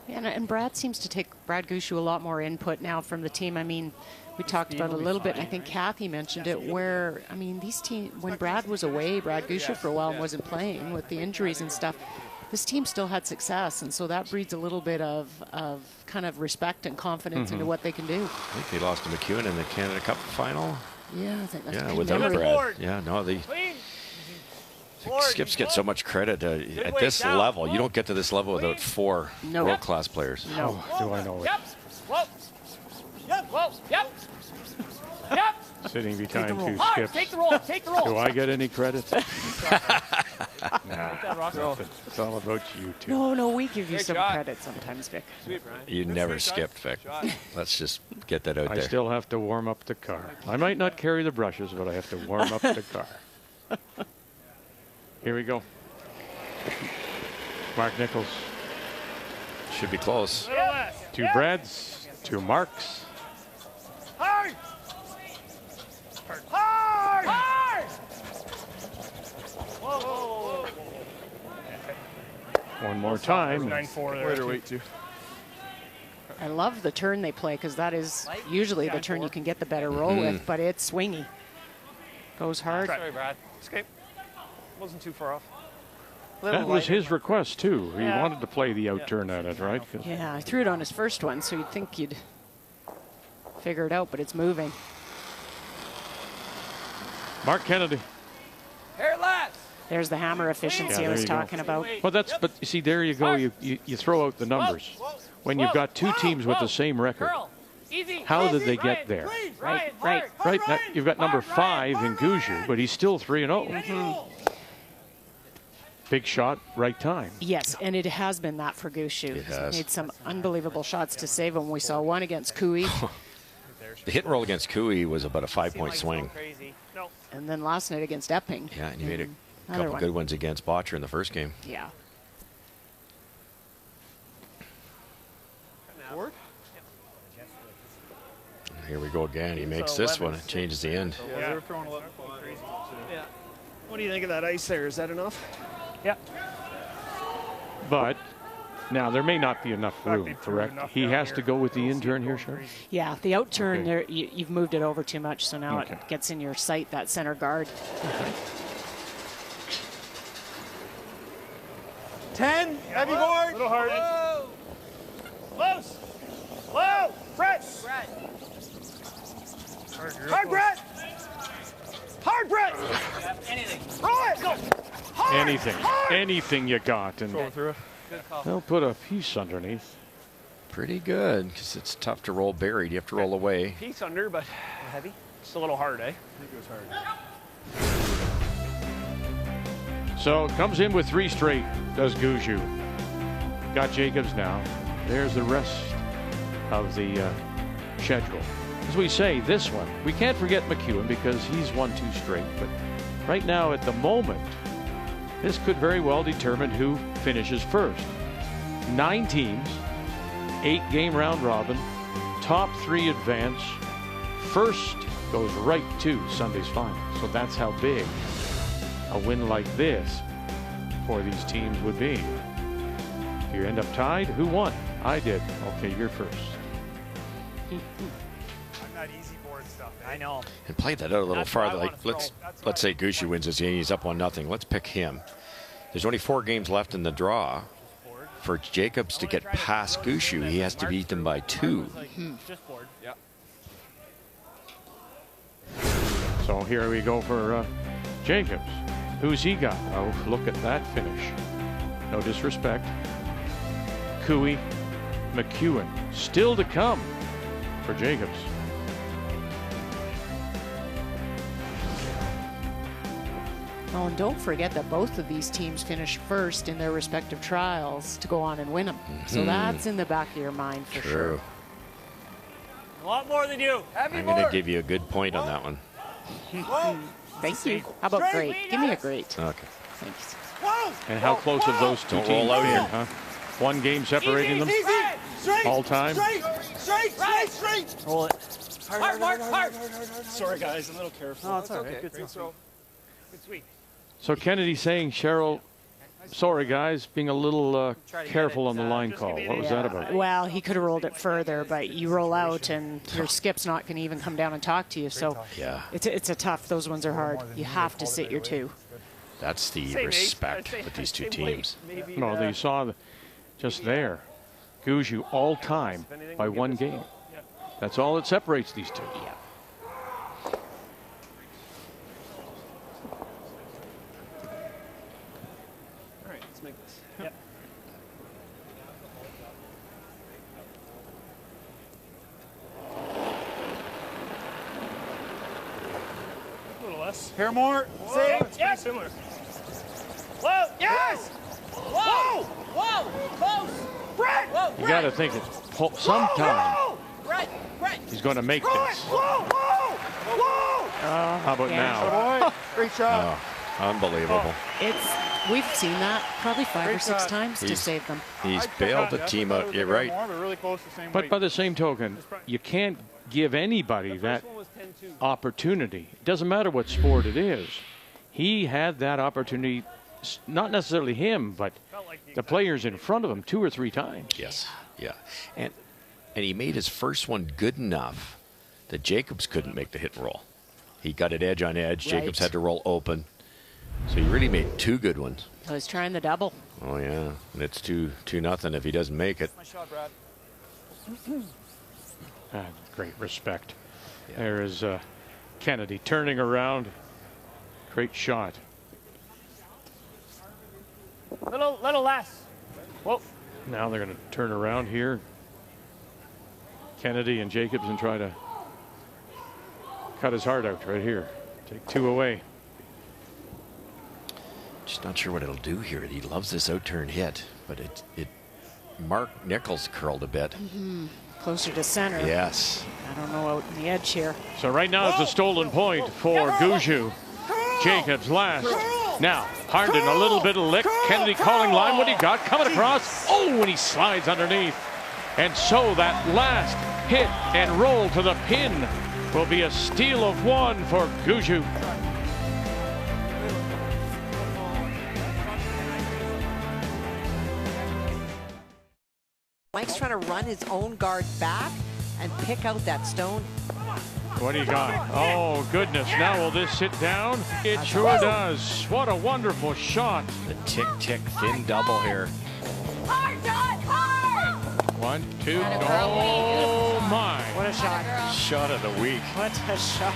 And Brad seems to take Brad Gushue a lot more input now from the team. I mean, we talked about it a little bit, and I think Kathy mentioned it, where, I mean, these teams, when Brad was away, Brad Gushue for a while and wasn't playing with the injuries and stuff, this team still had success, and so that breeds a little bit of kind of respect and confidence into what they can do. I think they lost to McEwen in the Canada Cup final. Yeah, I think that's Yeah, good without memory. Brad. Yeah, no, the skips get so much credit at this level. You don't get to this level without 4 world-class players. No. Do I know it? Yep. Whoa. Yep. Whoa. Yep. Yep. Sitting behind 2 Hard. skips. Take the roll. Take the roll. Do I get any credit? Nah, nothing. It's all about you two. No, we give you Great some shot. credit sometimes, Vic. Sweep, Ryan. You never skipped, Vic. Let's just get that out I there. still have to warm up the car. I might not carry the brushes, but I have to warm up the car. Here we go. Mark Nichols. Should be close. 2 Brads, 2 Marks. Hard. Hard. Hard. Whoa, whoa, whoa. One more time. 9-4 there. Weight too. I love the turn they play because that is usually the turn you can get the better roll with, but it's swingy. Goes hard. Sorry, Brad. Escape. Wasn't too far off. That was his request, too. He wanted to play the out turn at it, right? Yeah, I threw it on his first one, so you'd think you'd figure it out, but it's moving. Mark Kennedy. Hair last. There's the hammer efficiency I was talking about. Well, but you see, there you go. You throw out the numbers. When you've got 2 teams with the same record, how did they get there? Right. Now, you've got number 5 in Gushue, but he's still 3-0. Big shot, right time. Yes, and it has been that for Gushue. He's made some unbelievable shots to save him. We saw one against Kui. The hit and roll against Gushue was about a 5-point swing. No. And then last night against Epping. Yeah, and he made a Another couple one. good ones against Botcher in the first game. Yeah. Forward? Here we go again. He makes this one. It changes the end. Yeah, they were throwing 11. Yeah. What do you think of that ice there? Is that enough? Yeah. But now there may not be enough room, correct? He has to go with the in-turn here, sure? Yeah, the out-turn, Okay. there, you've moved it over too much, so now Okay. it gets in your sight, that center guard. 10, heavy board. Little hard. Whoa. Close. Whoa. Brett. Hard, Brett. Hard, Brett. Anything. Roll it. Go. Hard. Anything you got. And Going through. they'll put a piece underneath. Pretty good, because it's tough to roll buried. You have to roll away. Piece under, but Heavy? it's a little hard, eh? I think it was hard. So comes in with 3 straight, does Gushue. Got Jacobs now. There's the rest of the schedule. As we say, this one, we can't forget McEwen because he's won 2 straight. But right now, at the moment, this could very well determine who finishes first. 9 teams, 8-game round robin, top 3 advance. First goes right to Sunday's final. So that's how big a win like this for these teams would be. If you end up tied, who won? I did. Okay, you're first. I'm not easy board stuff. I know. And play that out a little That's what I farther. wanna Like throw. let's say Gushue wins this game. He's up 1-0. Let's pick him. There's only 4 games left in the draw. For Jacobs to get past Gushue, he has to beat them by 2. Just board. Yeah. So here we go for Jacobs. Who's he got? Oh, look at that finish. No disrespect. Gushue, McEwen. Still to come for Jacobs. Oh, and don't forget that both of these teams finished first in their respective trials to go on and win them. So that's in the back of your mind for sure. True. A lot more than you. Heavy I'm going to board. give you a good point on that one. Whoa. Thank you. How about Straight. great? Give me a great. Okay. Thanks. Whoa. And how close have those 2 Don't teams roll out been, here. huh? 1 game separating them Easy. Straight. all time. Straight. Straight. Roll it. Hard, Mark, hard. Sorry, guys, a little careful. No, it's all right. Okay. Good Great throw. throw. Good sweep. So Kennedy saying, Cheryl, sorry guys, being a little careful on the line call. What was that about? Well, he could have rolled it further, but you roll out and your skip's not going to even come down and talk to you. So Yeah. it's a tough. Those ones are hard. You have to sit your 2. That's the Same age. respect Same- with these 2 same weight. teams. Maybe, No, they saw just there. Gushue all time by 1 game. That's all that separates these 2. Yeah. All right, let's make this. Yep. A little less. Paramore. Same. Save. Yes. Similar. Whoa. Yes. Whoa! Whoa! Close! Brett. Whoa! You got to think it's sometime Whoa. Brett! Brett! he's going to make Throw it. this. Whoa. Whoa. How about Yeah. now? Great shot. Oh, unbelievable. We've seen that probably 5 or 6 times to He's- save them. He's bailed the team out. You're right. More, but really close to the same But weight. by the same token, you can't give anybody that opportunity. It doesn't matter what sport it is. He had that opportunity, not necessarily him, but the players in front of him 2 or 3 times. Yes. Yeah. And he made his first one good enough that Jacobs couldn't make the hit and roll. He got it edge on edge. Jacobs Right. had to roll open. So he really made 2 good ones. I was trying the double. Oh yeah. And it's 2-0 if he doesn't make it. My shot, Brad. Great respect. There is Kennedy turning around. Great shot. Little less. Whoa. Now they're going to turn around here. Kennedy and Jacobs and try to cut his heart out right here. Take 2 away. Just not sure what it'll do here. He loves this out turn hit, but it Mark Nichols curled a bit. closer to center. Yes. I don't know out in the edge here. So right now it's a stolen point for Gushue. Jacobs last. Now, Harden, a little bit of lick. Kennedy calling line. What do you got? Coming across. Oh, and he slides underneath. And so that last hit and roll to the pin will be a steal of 1 for Gushue. Mike's trying to run his own guard back and pick out that stone. What do you got? Oh, goodness. Now will this sit down? It sure does. What a wonderful shot. The tick-tick thin double here. Hard, John, hard! 1, 2, oh my. What a shot. Shot of the week. What a shot.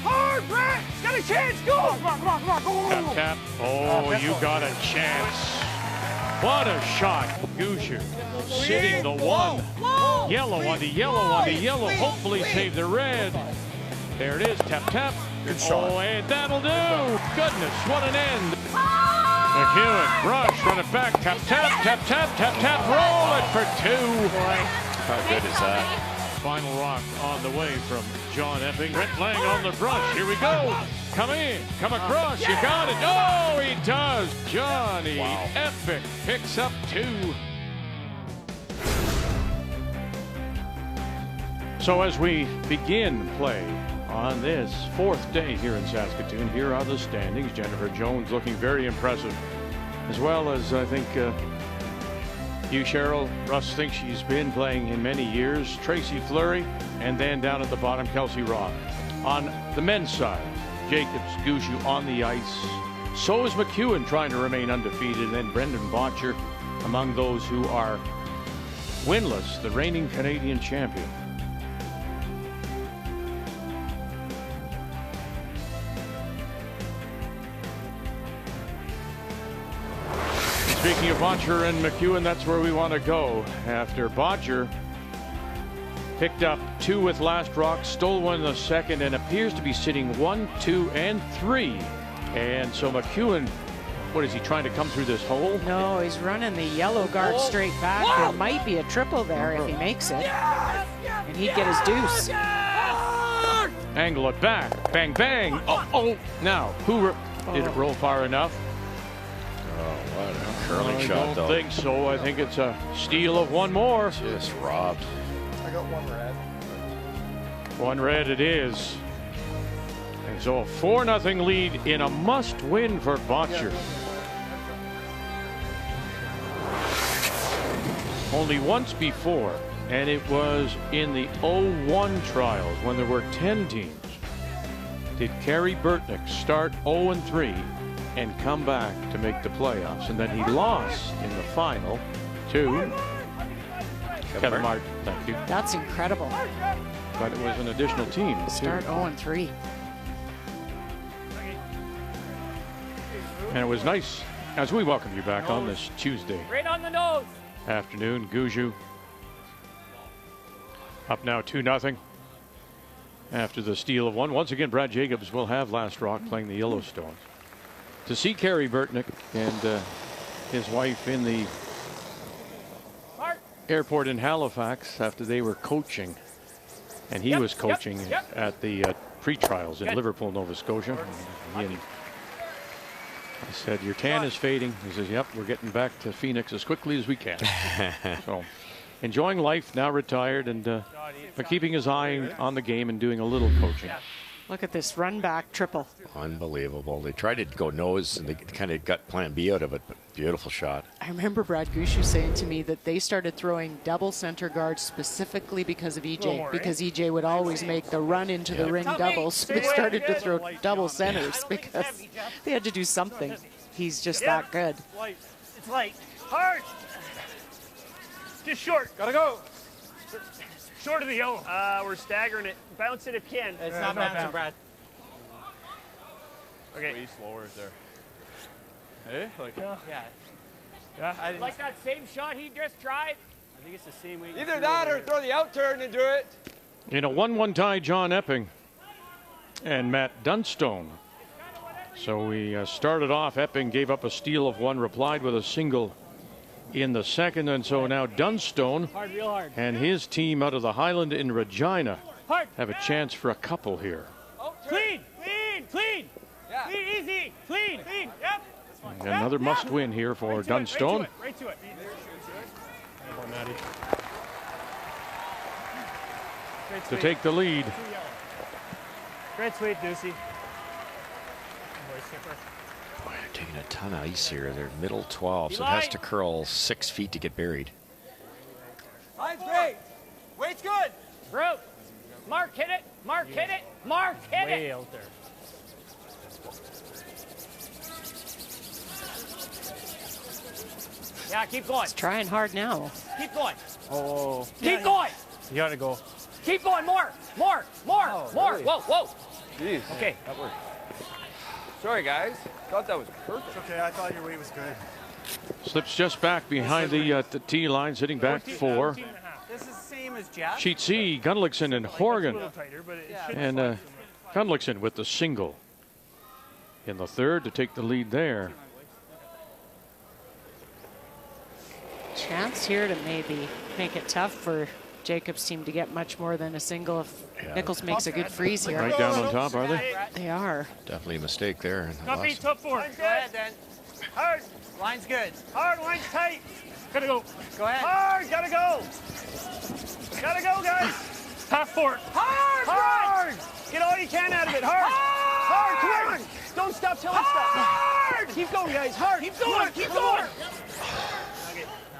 Hard, Brett! Got a chance, go! Tap, tap. Oh, you got a chance. What a shot. Gushue sitting the 1. Yellow on the yellow on the yellow. Hopefully save the red. There it is. Tap, tap. Good shot. Oh, and that'll do. Goodness, what an end. McEwen, rush, run it back. Tap, tap, tap, tap, tap, tap. Roll it for 2. How good is that? Final rock on the way from John Epping. Brent Lang on the brush. Here we go. Come in. Come across. You got it. Oh, he does. Johnny Epic picks up 2. So as we begin play on this 4th day here in Saskatoon, here are the standings. Jennifer Jones looking very impressive, as well as I think you, Cheryl. Russ thinks she's been playing in many years. Tracy Fleury, and then down at the bottom, Kelsey Rock. On the men's side, Jacobs, Gushue on the ice. So is McEwen trying to remain undefeated, and then Brendan Botcher among those who are winless, the reigning Canadian champion. Speaking of Botcher and McEwen, that's where we want to go. After Botcher picked up 2 with last rock, stole 1 in the second, and appears to be sitting 1, 2, and 3. And so McEwen, what is he trying to come through this hole? No, he's running the yellow guard straight back. There might be a triple there if he makes it. And he'd get his deuce. Angle it back. Bang, bang. Oh. Now, did it roll far enough? Oh, what a curling shot, I don't though. think so. I think it's a steal of 1 more. Just robbed. I got 1 red. 1 red it is. And so a 4-0 lead in a must-win for Botcher. Only once before, and it was in the 01 trials when there were 10 teams, did Kerry Burtnick start 0-3 and come back to make the playoffs. And then he lost in the final to Kevin Martin. Thank you. That's incredible. But it was an additional team. Start 0-3. And it was nice as we welcome you back on this Tuesday Right on the nose. afternoon. Gushue up now 2-0 after the steal of 1. Once again, Brad Jacobs will have last rock playing the Yellowstone. To see Kerry Burtnick and his wife in the airport in Halifax after they were coaching, and he was coaching at the pre-trials in Liverpool, Nova Scotia. I said, your tan is fading. He says, yep, we're getting back to Phoenix as quickly as we can. So enjoying life, now retired, and but keeping his eye on the game and doing a little coaching. Look at this run back triple. Unbelievable. They tried to go nose and they kind of got plan B out of it, but beautiful shot. I remember Brad Gushue saying to me that they started throwing double center guards specifically because of EJ, because EJ would always make the run into the ring doubles. So they started to throw double centers because they had to do something. He's just that good. It's light. Hard. Just short. Gotta go. Short of the yellow. We're staggering it. Bounce it if you can. It's not bouncing, Brad. Okay. Way slower there. Hey? Like, Yeah. Like that same shot he just tried? I think it's the same way. Either that or throw the out turn and do it. In a 1-1 tie, John Epping and Matt Dunstone. So we started off, Epping gave up a steal of 1, replied with a single in the second. And so now Dunstone Hard, real hard. and his team out of the Highland in Regina Hard. have a chance for a couple here. Clean, clean, clean. Yeah. Clean, easy, clean, clean. Yep. And another must win here for Dunstone. Right to it. To take the lead. Great sweep, Deucey. Boy, they're taking a ton of ice here. They're middle 12, so it has to curl 6 feet to get buried. Line's great. Weight's good. Root. Mark, hit it. Mark, hit it. Mark, hit Way it. out there. Yeah, keep going. He's trying hard now. Keep going. Oh. Keep going. You gotta go. Keep going. More. More. More. More. really? Whoa, whoa. Jeez. Okay. That worked. Sorry, guys. Thought that was perfect. It's okay. I thought your weight was good. Slips just back behind the tee line, sitting back 4. This is the same as Jeff. Sheet C, Gunlickson and Horgan. A little tighter, but it should And Gunlickson with the single in the third to take the lead there. Chance here to maybe make it tough for Jacob's team to get much more than a single if Nichols makes a good freeze here. Right down on top, are they? They are. Definitely a mistake there. in the Copy, last- top 4. Go ahead, then. Hard, Line's good. hard, line's tight. Gotta go. Go ahead. Hard, gotta go. Gotta go, guys. Half 4. Hard! Hard! Get all you can out of it. Hard! Hard! Come on! Don't stop till it's stopped. Hard! Keep going, guys. Hard! Keep going! Keep going!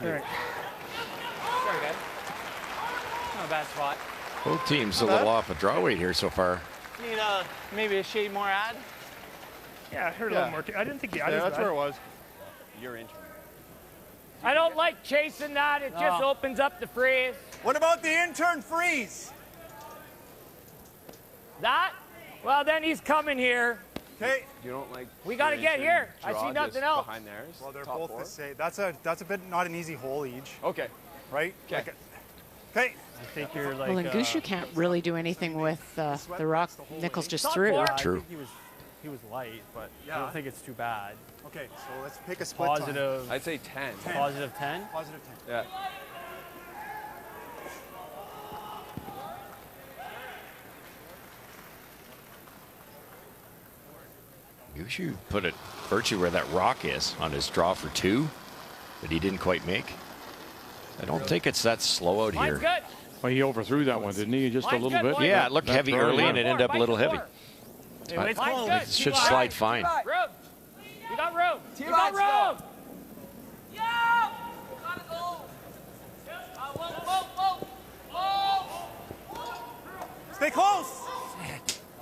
All right. Sorry, guys. Not a bad spot. Both teams a little off a draw weight here so far. Need maybe a shade more ad. Yeah, I heard a little more. I didn't think the others That's where it was. You're injured. I don't like chasing that. It just opens up the freeze. What about the intern freeze? That? Well, then he's coming here. Okay. You don't like. We got to your get intern here. I draw see just nothing else. Behind theirs. Well, they're top both 4? the same. That's a bit not an easy hole each, Okay. right? Okay. Okay. I think you're like. Well, and Gushue can't really do anything with the rock Nichols just Top threw. 4. True. He was light, but I Yeah. don't think it's too bad. Okay, so let's pick a split time. Positive. I'd say 10. Positive 10. Positive 10. Yeah. Gushue put it virtually where that rock is on his draw for 2 that he didn't quite make. I don't think it's that slow out Mine's here. good. Well, he overthrew that one, didn't he? Just a Mine's little good, bit. boys. Yeah, it looked That's heavy very early good. and it ended up a little heavy. Hey, But it's Mine's close. good. it should slide fine. Room. You got room. You T-Line's got room. Stay close.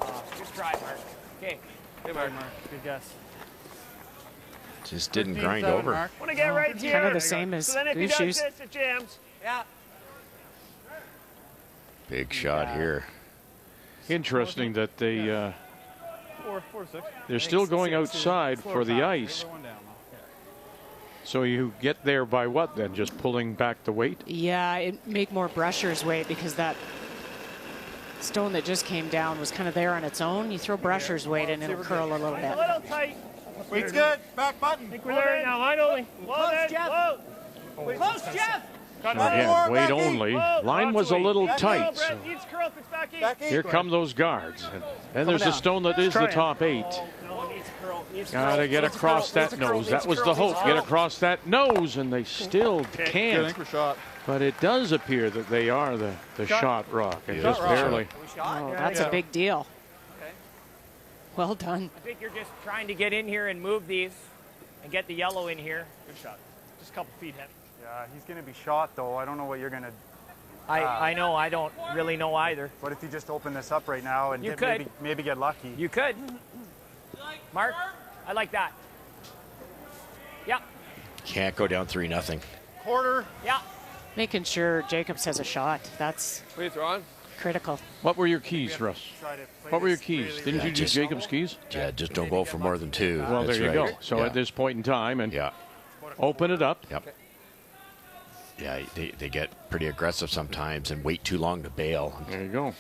Good try, Mark. Okay. Hey, Mark. Good guess. Just didn't grind over. Want to get right here. Kind of the same as So then if he does Gushue's. this, it jams. Yeah. Big shot here. Interesting that they 4, 6. they're still going outside for the ice. So you get there by what then? Just pulling back the weight? Yeah, it make more brushers weight because that stone that just came down was kind of there on its own. You throw brushers weight and it'll curl a little A bit. little tight. Weight's good. Back button. I think we're there now. Line only. Whoa, Close, Jeff. Jeff. Whoa. Close, Jeff. Got So again, more, weight back in. only. Whoa, Line lots was of a weight. little Back tight. in, So Brett. Needs curl if it's back in. Back in. here come those guards. And then there's the stone that is the top 8. No, it needs curl. Needs Got to curl. get Needs across curl. that Needs curl. nose. That Needs was curl. the hope. Needs Get curl. across that nose, and they still Good can't. anchor shot. But it does appear that they are the shot rock, and Yeah, just shot rock. barely. Oh, that's a big deal. Well done. I think you're just trying to get in here and move these and get the yellow in here. Good shot. Just a couple feet heavy. Yeah, he's going to be shot though. I don't know what you're going to. I know. I don't really know either. What if you just open this up right now and You get, could. maybe get lucky? You could. Mark, I like that. Yeah. Can't go down 3-0. Quarter. Yeah. Making sure Jacobs has a shot. That's What are you throwing? critical. What were your keys, Russ? Try to play What were your this keys? really Didn't you Yeah, use just- Jacob's keys? Yeah, just don't go for more than 2. Well, That's there you right. go. So yeah. at this point in time, and Yeah. open it up. Yep. Yeah, they get pretty aggressive sometimes and wait too long to bail. There you go.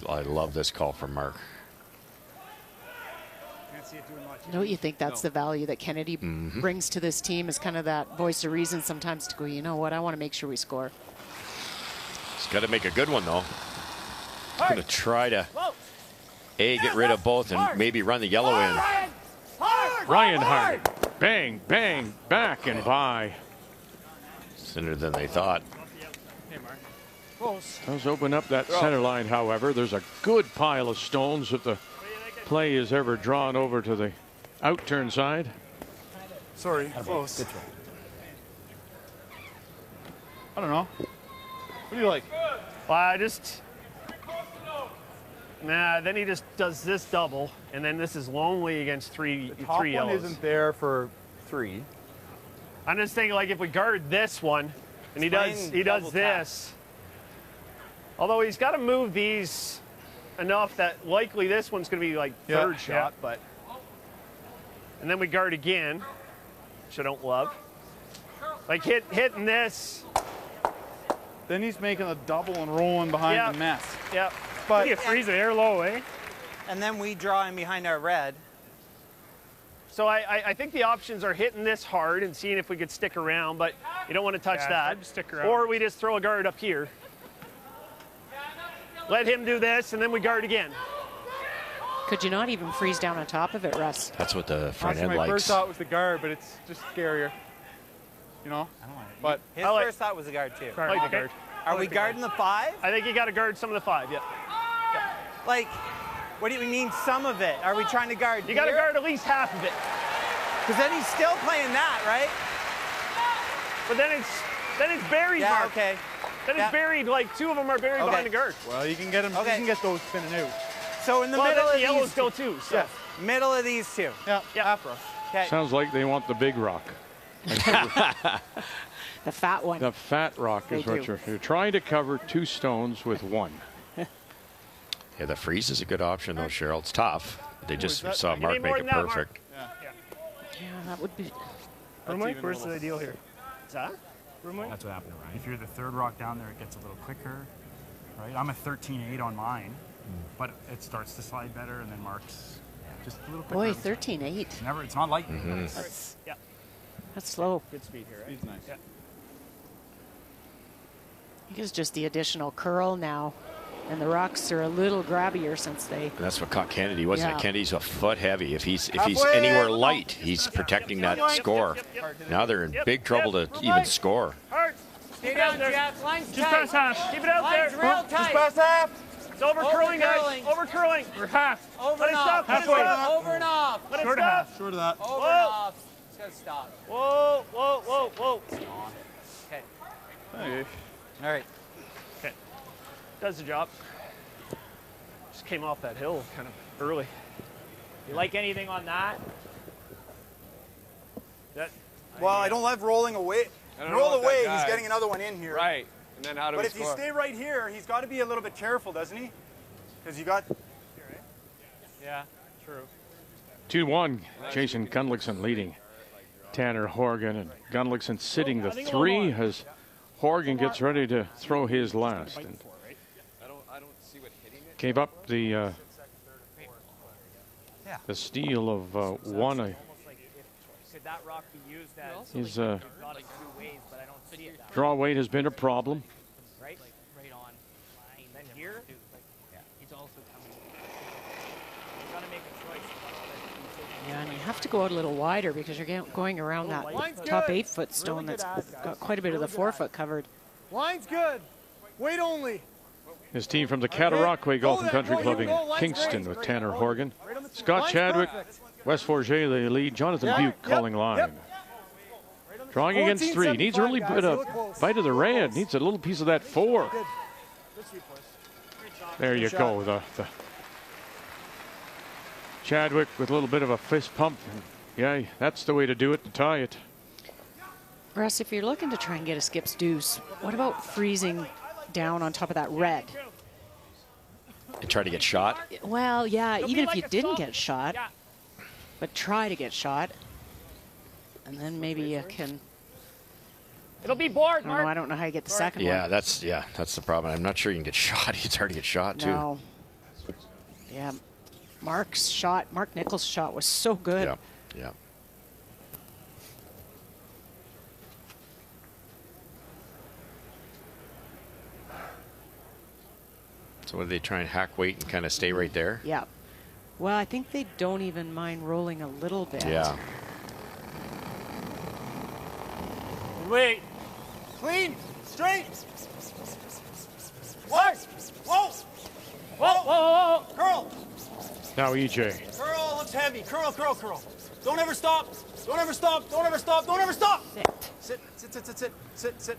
I love this call from Mark. Can't Don't you think that's the value that Kennedy brings to this team, is kind of that voice of reason sometimes to go, you know what, I want to make sure we score. He's got to make a good one, though. He's going to try to, get rid of both and maybe run the yellow in. Ryan Hart. Bang, bang, back and by. Sooner than they thought. Does open up that center line, however. There's a good pile of stones that the play is ever drawn over to the out-turn side. Sorry, close. I don't know. What do you like? Well, I just... Nah, then he just does this double, and then this is lonely against three Top yellows. one isn't there for 3. I'm just thinking, like, if we guard this one, and he does this. Although he's got to move these enough that likely this one's going to be like third shot, but. And then we guard again, which I don't love. Like hitting this. Then he's making a double and rolling behind the mess. Yeah. But you freeze the air low, eh? And then we draw in behind our red. So I think the options are hitting this hard and seeing if we could stick around, but you don't want to touch that. Stick around. Or we just throw a guard up here. Let him do this, and then we guard again. Could you not even freeze down on top of it, Russ? That's what the front end my likes. first thought was the guard, but it's just scarier. You know? I don't like it. But his first thought was a guard, too. I like the guard. Are we guarding the 5? I think you got to guard some of the 5, yeah. Like, what do you mean some of it? Are we trying to guard You got to guard at least half of it. Because then he's still playing that, right? But then it's buried, Mark. Okay. Then it's buried, like 2 of them are buried behind the guard. Well, you can get them. You can get those spinning out. So in the middle of the yellows these, go too. So. Yeah. Middle of these 2. Yeah. After us. Okay. Sounds like they want the big rock. The fat one. The fat rock is what you're trying to cover 2 stones with 1. Yeah, the freeze is a good option, though, Cheryl. It's tough. They just saw Mark make it perfect. Yeah, that would be. Where's the deal here? Is that? That's what happened, right? If you're the third rock down there, it gets a little quicker, right? I'm a 13.8 on mine, but it starts to slide better, and then Mark's just a little quicker. Boy, 13.8. It's not light. That's slow. Good speed here, right? Speed's nice. Yeah. I think it's just the additional curl now. And the rocks are a little grabbier since they. That's what caught Kennedy, wasn't it? Kennedy's a foot heavy. If he's anywhere light, he's protecting that score. Now they're in big trouble to even score. Stay down, Jeff. Line's Just past half. Keep it out there. Line's real tight. Just past half. It's over curling, guys. Over curling. We're half. Over and off. Over and off. Let it stop. Short of that. Over and off. It's got to stop. Whoa, whoa, whoa, whoa. Okay. Okay. All right. Okay. Does the job. Just came off that hill kind of early. You like anything on that? Well, I don't love rolling away. Roll away, he's getting another one in here. Right. And then how do we But if you score? stay right here, he's got to be a little bit careful, doesn't he? Because you got... Yeah, true. 2-1, Jason Gunlickson leading Tanner Horgan, and Gunlickson sitting the 3 as Horgan gets ready to throw his last. And gave up the steal of 1. Could that rock be used as His got it 2 ways, but I don't see it that way. draw weight has been a problem. Right? Like right on. And then here, he's also coming. You gotta make a choice. Yeah, and you have to go out a little wider because you're going around that top 8-foot stone that's got quite a bit of the 4-foot covered. Line's good. Wait only. His team from the Cataraqui Golf and Country Club in Kingston with Tanner Horgan. Scott Chadwick, West Forget the lead. Jonathan Buke calling line. Drawing against 3. Needs a really bit of bite of the red. Needs a little piece of that 4. There you go. The Chadwick with a little bit of a fist pump. Yeah, that's the way to do it, to tie it. Russ, if you're looking to try and get a skip's deuce, what about freezing down on top of that red? And try to get shot? Well, yeah, even if you didn't get shot, but try to get shot. And then maybe you can... It'll be bored, Mark. I don't know how you get the second one. Yeah, that's the problem. I'm not sure you can get shot. It's hard to get shot, too. No. Yeah. Mark Nichols' shot was so good. Yeah, yeah. So what, do they try and hack weight and kind of stay right there? Yeah. Well, I think they don't even mind rolling a little bit. Yeah. Wait. Clean. Straight. Whoa. Whoa. Whoa, whoa, whoa. Curl. Now EJ. Curl looks heavy. Curl, curl, curl. Don't ever stop. Don't ever stop. Don't ever stop. Don't ever stop. Sit. Sit, sit, sit, sit. Sit, sit.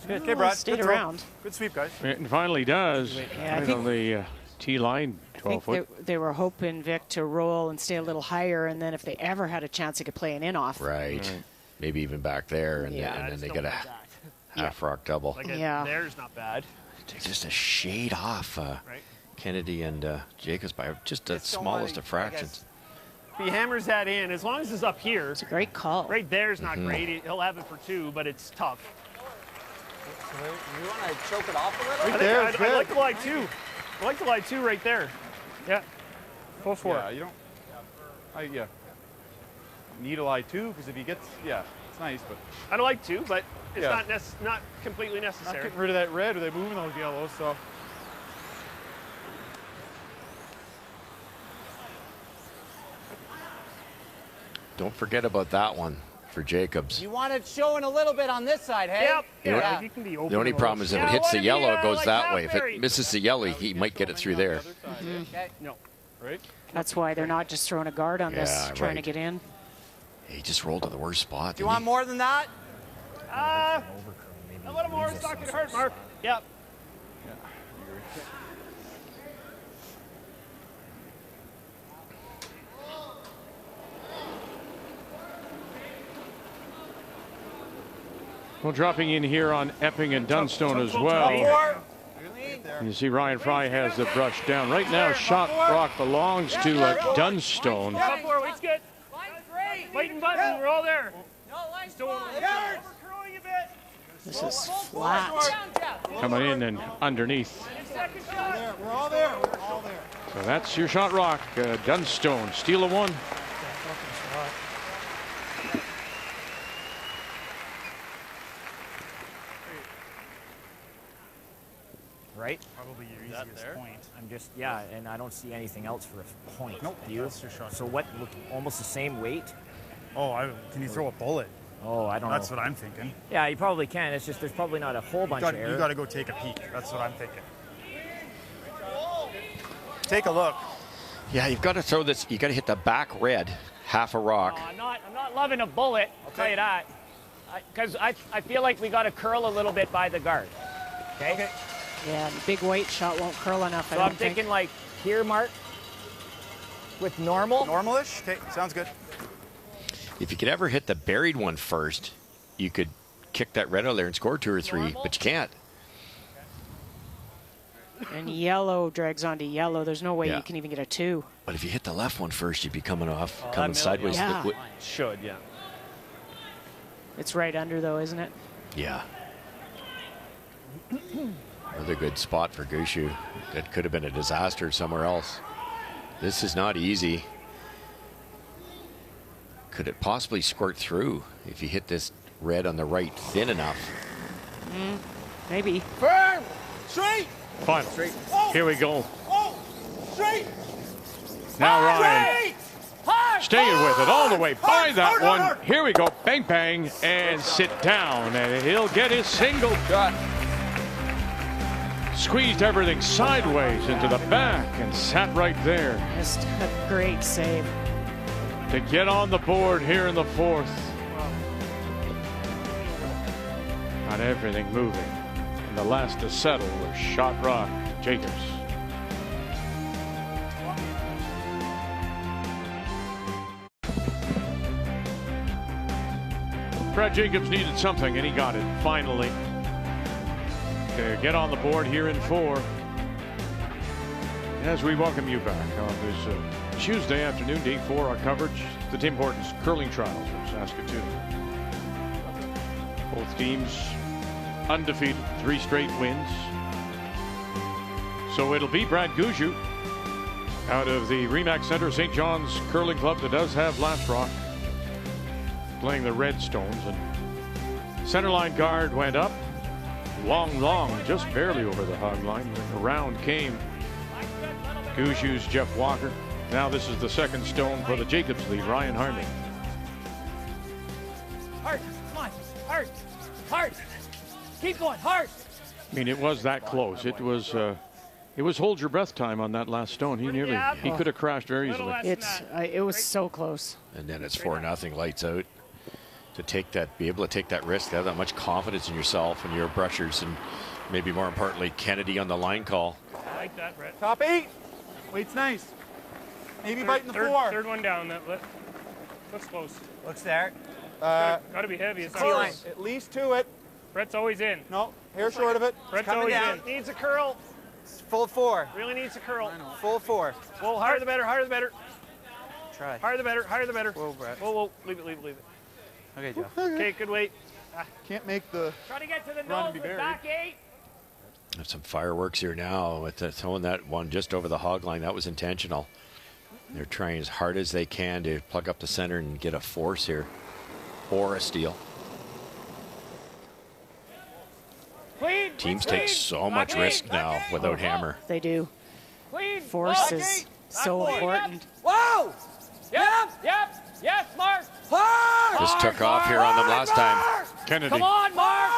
Good. Okay, Brad. Stayed Good around. throw. Good sweep, guys. It finally does. Yeah, Right on the tee line, I 12 think foot. they were hoping Vic to roll and stay a little higher, and then if they ever had a chance, they could play an in-off. Right. Maybe even back there, and, then they get a half rock double. Like there's not bad. Just a shade off Kennedy and Jacobs by just the smallest of fractions. If he hammers that in, as long as it's up here. It's a great call. Right there's not great. He'll have it for 2, but it's tough. You want to choke it off a little? I like the lie 2. I like the lie 2 right there. Yeah. Go for it. You don't. Yeah. Need a lie 2 because if he gets, it's nice, but. I'd like to, but it's not completely Not necessary. getting rid of that red, or they're moving those yellows, so. Don't forget about that one for Jacobs. You want it showing a little bit on this side, hey? Yep. Yeah. You can be open. The only problem is if it hits the yellow, it goes that way. If it misses the yellow, he might get it through there. Okay. No. Right? That's why they're not just throwing a guard on this, trying to get in. He just rolled to the worst spot. Do you want more than that? A little more is not going to hurt, Mark. Yep. Well, dropping in here on Epping and Dunstone as well. You see Ryan Fry has the brush down. Right now, shot rock belongs to Dunstone. Top 4, weight's good. Weight and button, we're all there. This is flat. Coming in and underneath. We're all there. We're all there. So that's your shot rock. Dunstone, steal of 1. Right? Probably your easiest point. I'm just, and I don't see anything else for a point. Nope, Do you? that's your shot. So what, almost the same weight? Oh, can you throw a bullet? Oh, I don't know. That's what I'm thinking. Yeah, you probably can. It's just there's probably not a whole bunch of air. You got to go take a peek. That's what I'm thinking. Take a look. Yeah, you've got to throw this. You got to hit the back red, half a rock. I'm not loving a bullet, I'll tell you that. Because I feel like we got to curl a little bit by the guard. Okay? Yeah, the big weight shot won't curl enough. So I'm thinking like here, Mark, with normal. Normal-ish? Okay, sounds good. If you could ever hit the buried one first, you could kick that red out there and score 2 or 3, but you can't. And yellow drags onto yellow. There's no way you can even get a 2. But if you hit the left one first, you'd be coming sideways. Yeah. Should, yeah. It's right under though, isn't it? Yeah. Another good spot for Gushue. That could have been a disaster somewhere else. This is not easy. Could it possibly squirt through if you hit this red on the right thin enough? Maybe. Firm. Straight. Final. Here we go. Oh. Straight. Now Ryan staying with it all the way by that one. Here we go. Bang, bang, and sit down. And he'll get his single shot. Squeezed everything sideways into the back and sat right there. Just a great save. To get on the board here in the 4th. Got everything moving. And the last to settle was shot rock Jacobs. Brad Jacobs needed something, and he got it, finally. To get on the board here in 4. As we welcome you back on this Tuesday afternoon, day 4, our coverage, the Tim Hortons curling trials from Saskatoon. Both teams undefeated, 3 straight wins. So it'll be Brad Gushue Out of the Remax Center, St. John's Curling Club that does have Last Rock playing the Redstones. And centerline guard went up. Long, just barely over the hog line. Around came Gushue's Jeff Walker. Now this is the second stone for the Jacobs lead, Ryan Harney. Hard, come on, hard. Keep going, hard. I mean, it was that close. It was hold your breath time on that last stone. He could have crashed very easily. It was so close. And then it's 4-0, lights out. To be able to take that risk, to have that much confidence in yourself and your brushers, and maybe more importantly, Kennedy on the line call. I like that, Brett. Top 8. Weight's nice. Maybe biting the 4. Third one down. That looks close. Looks there. Got to be heavy. It's Close. At least to it. Brett's always in. No, hair short of it. Brett's coming always down. in. Needs a curl. Full 4. Really needs a curl. Full 4. Whoa, higher the better, higher the better. Try. Higher the better, higher the better. Whoa, Brett. Whoa, leave it. Okay, Joe. Okay, good weight. Can't make the Try to get to the run nose to be with buried. back 8. Have some fireworks here now with throwing that one just over the hog line. That was intentional. They're trying as hard as they can to plug up the center and get a force here or a steal. Clean. Teams clean. take so much Clean. risk now without hammer. They do. Clean. Force Whoa. is so important. Whoa! Yep. Yes, Mark. Just took off here on them last time. Kennedy. Come on, Mark.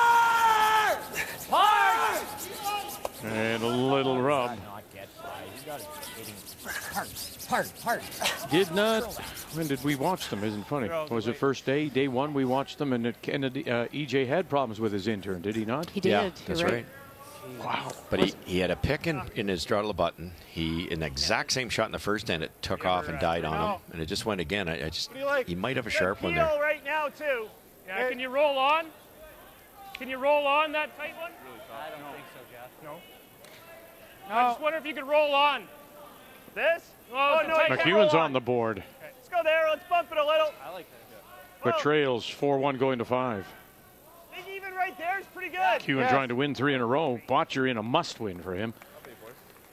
Hard. And a little rub. Not get by. You got to be hitting hard. Did not. When did we watch them? Isn't funny. Was it first day? Day 1 we watched them, and Kennedy, EJ had problems with his intern, did he not? He did. Yeah, that's right. Wow. But he had a pick in his throttle button. An exact same shot in the first end. It took off and died on him, and it just went again. He might have a sharp one there. Right now too. Yeah. Can you roll on? Can you roll on that tight one? I don't think so, Jeff. No. I just wonder if you could roll on. This? Oh no. McEwen's on the board. Okay, let's go there. Let's bump it a little. I like that. But trails 4-1 going to 5. I think even right there is pretty good. McEwen trying to win 3 in a row. Botcher in a must-win for him.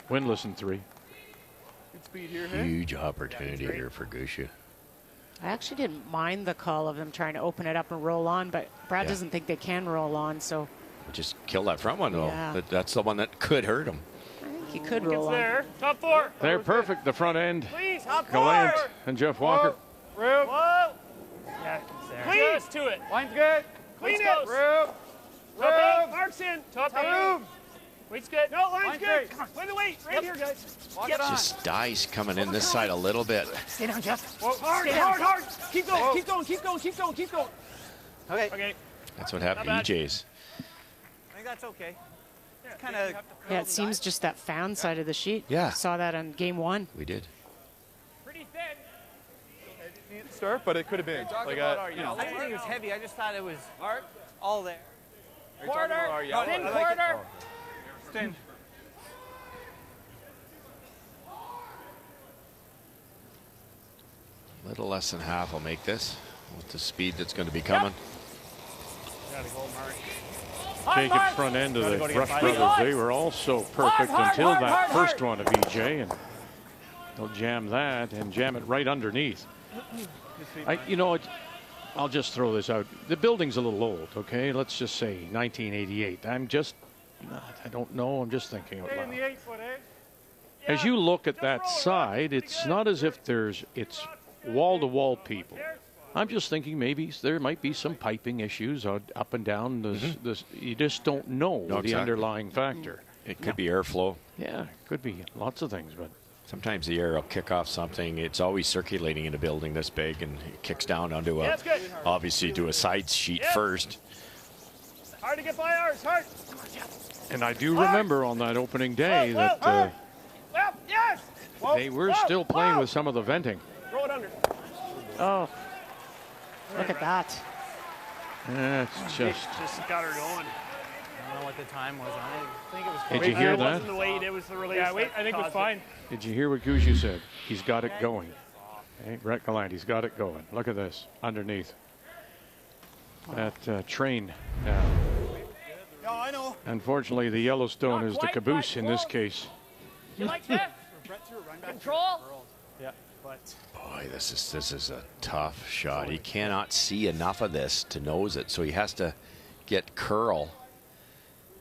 Winless in 3. Good speed here. Huge opportunity here for Gushue. I actually didn't mind the call of them trying to open it up and roll on, but Brad doesn't think they can roll on, so. Just kill that front one, though. Yeah. That's the one that could hurt him. I think he could roll on. There. Top 4. They're perfect, the front end. Please, top 4. Gallant and Jeff Walker. Rube. Whoa. Yeah, it's there. Clean. Just to it. Line's good. Clean it. Rube. Top 8. Mark's in. Top 8. Rube. Weight's good. No, line's Line's good. great. Come on. Play the weight. Right here, guys. Walk it on. Just dice coming in this side a little bit. Stay down, Jeff. Whoa, hard. Keep going. Keep going. Okay. That's what happened to Not bad. EJ's. I think that's okay. It's kind of. Yeah, it seems just that fan side of the sheet. Yeah. Saw that on game 1. We did. Pretty thin. Didn't start, but it could have been. Like I didn't think it was heavy. I just thought it was all there. Quarter. Thin quarter. Thin. Little less than half will make this with the speed that's going to be coming. Jacob's front end of the Brush Brothers, they were also perfect until that first one of EJ, and they'll jam that and jam it right underneath. I'll just throw this out. The building's a little old, okay? Let's just say 1988. I don't know. I'm just thinking out loud. As you look at that side, it's not as if it's wall-to-wall people. I'm just thinking maybe there might be some piping issues up and down. You just don't know the underlying factor. It could be airflow. Yeah, could be lots of things, but sometimes the air will kick off something. It's always circulating in a building this big, and it kicks down onto obviously to a side sheet first. Hard to get by ours. Hard. And I do remember on that opening day that they were still playing with some of the venting. Throw it under. Oh, look at that. That's just got her going. I don't know what the time was on it. I think it was. Did you hear It that? wasn't the weight, it was the release. Yeah, wait, I think it was fine. Did you hear what Gushue said? He's got it going. Okay, Brett Gallant, he's got it going. Look at this underneath. That train now. No, I know. Unfortunately, the Yellowstone is the caboose in this case. You like this? Control. Yeah, but Boy, this is a tough shot. He cannot see enough of this to nose it, so he has to get curl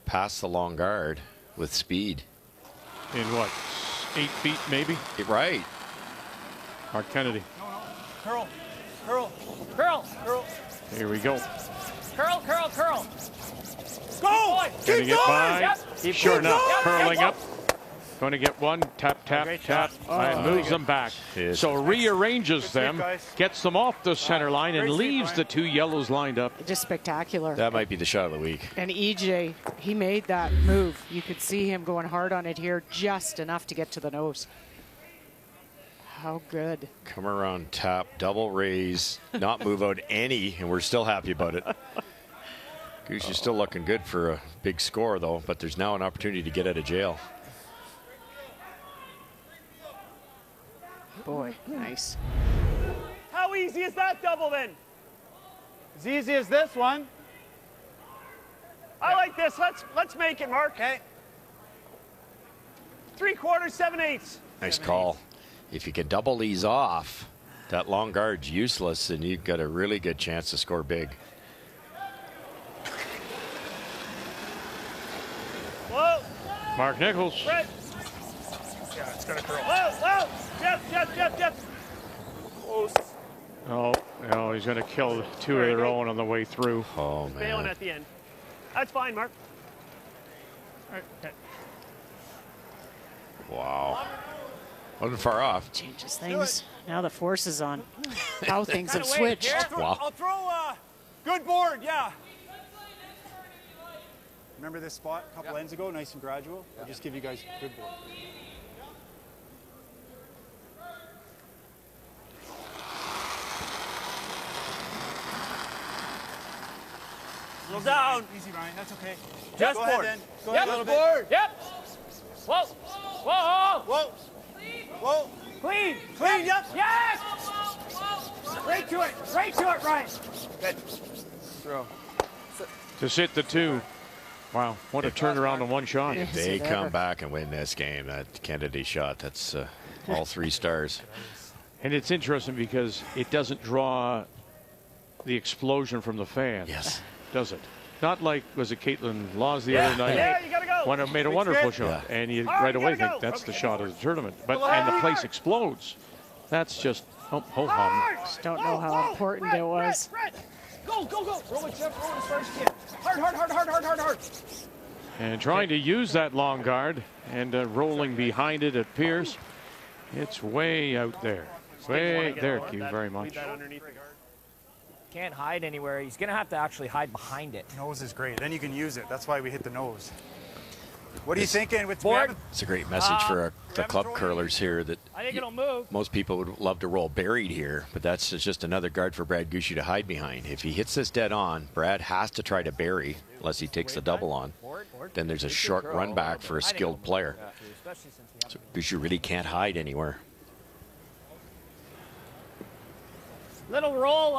past the long guard with speed. In what, 8 feet maybe? Right. Mark Kennedy. curl, curl, Curl. curl. Here we go. Curl, curl, curl. Go! Going to Keep get going! by. Yep. Sure enough, going! curling Yep. up. Going to get one. Tap, tap, Great tap. shot. And moves them back. Yes. So rearranges Good them, sweep, guys. gets them off the center line, and Great sweep, leaves Ryan. the 2 yellows lined up. Just spectacular. That might be the shot of the week. And EJ, he made that move. You could see him going hard on it here, just enough to get to the nose. How good. Come around, tap, double raise, not move out any, and we're still happy about it. Goose is still looking good for a big score, though, but there's now an opportunity to get out of jail. Boy, nice. How easy is that double then? As easy as this one. I like this. Let's make it, Mark. Okay. 3/4, 7/8. Nice call. If you can double these off, that long guard's useless, and you've got a really good chance to score big. Whoa, Mark Nichols. Brett. Yeah, it's gonna curl. Whoa, whoa. Jeff. Close. Oh, no, he's going to kill 2 of their own on the way through. Oh, Failing man. at the end. That's fine, Mark. All right, okay. Wow. Wasn't far off. Changes things. Now the force is on. How things have Away, switched. Jared. Wow. I'll throw a good board, yeah. Remember this spot a couple ends ago, nice and gradual? I'll just give you guys a good board. Little down. Easy, Ryan, that's okay. Just Go board. ahead then. Go Yep. ahead a little bit. Yep. Whoa. Whoa. Whoa. Whoa. Clean. Clean, yep. Yes. Right to it. Right to it, Ryan. Good. Throw. To sit the 2. Wow, what a turnaround in one shot. If they come back and win this game, that Kennedy shot, that's all 3 stars. And it's interesting because it doesn't draw the explosion from the fans. Yes. Does it? Not like, was it Caitlin Laws the other night? Yeah, you gotta go. When it made a wonderful shot, and you right away think that's the shot of the tournament. But and the place explodes. That's just ho hum. Just don't know how important it was. Brett. Go. Roll it, Jeff. Roll it as far as you can. Hard. And trying to use that long guard and rolling behind it appears. It's way out there. Way there. Thank you very much. Leave that underneath the guard. Can't hide anywhere. He's going to have to actually hide behind it. Nose is great. Then you can use it. That's why we hit the nose. What are you thinking? With Board? It's a great message for the club curlers here that I think it'll move. most people would love to roll buried here, but that's just another guard for Brad Gushue to hide behind. If he hits this dead on, Brad has to try to bury unless he takes the double on. Then there's a short run back for a skilled player. So Gushue really can't hide anywhere. Little roll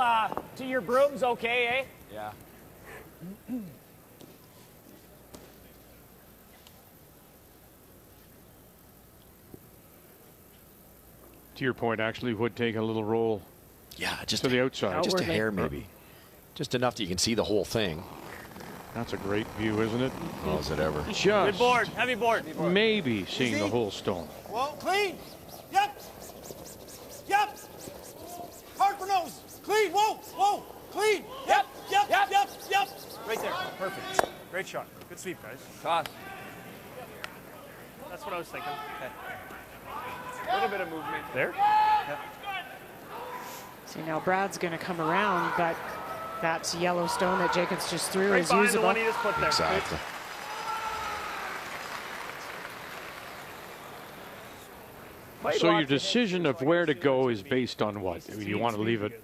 to your brooms, okay, eh? Yeah. To your point, actually would take a little roll. Yeah, just to the outside. Just a hair, maybe. Just enough that you can see the whole thing. That's a great view, isn't it? Well, is it ever? Just Good board. Heavy board. maybe seeing the whole stone. Well, clean. Yep. Hard for nose. Clean. Whoa. Clean. Yep. Right there. Perfect. Great shot. Good sweep, guys. Toss. That's what I was thinking. A little bit of movement there. See, now Brad's going to come around, but that's yellow stone that Jacobs just threw Right is behind the usable. one he just put there. Exactly. So your decision of where to go is based on what? Do you want to leave it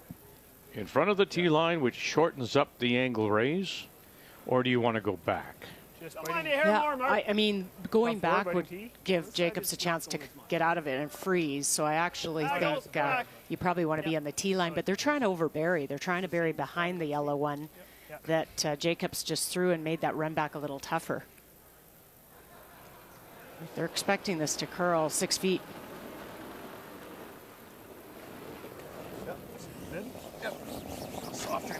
in front of the tee line, which shortens up the angle raise, or do you want to go back? I mean, going back would give Jacobs a chance to get out of it and freeze. So I actually think you probably want to be on the tee line, but they're trying to overbury. They're trying to bury behind the yellow one that Jacobs just threw and made that run back a little tougher. They're expecting this to curl 6 feet.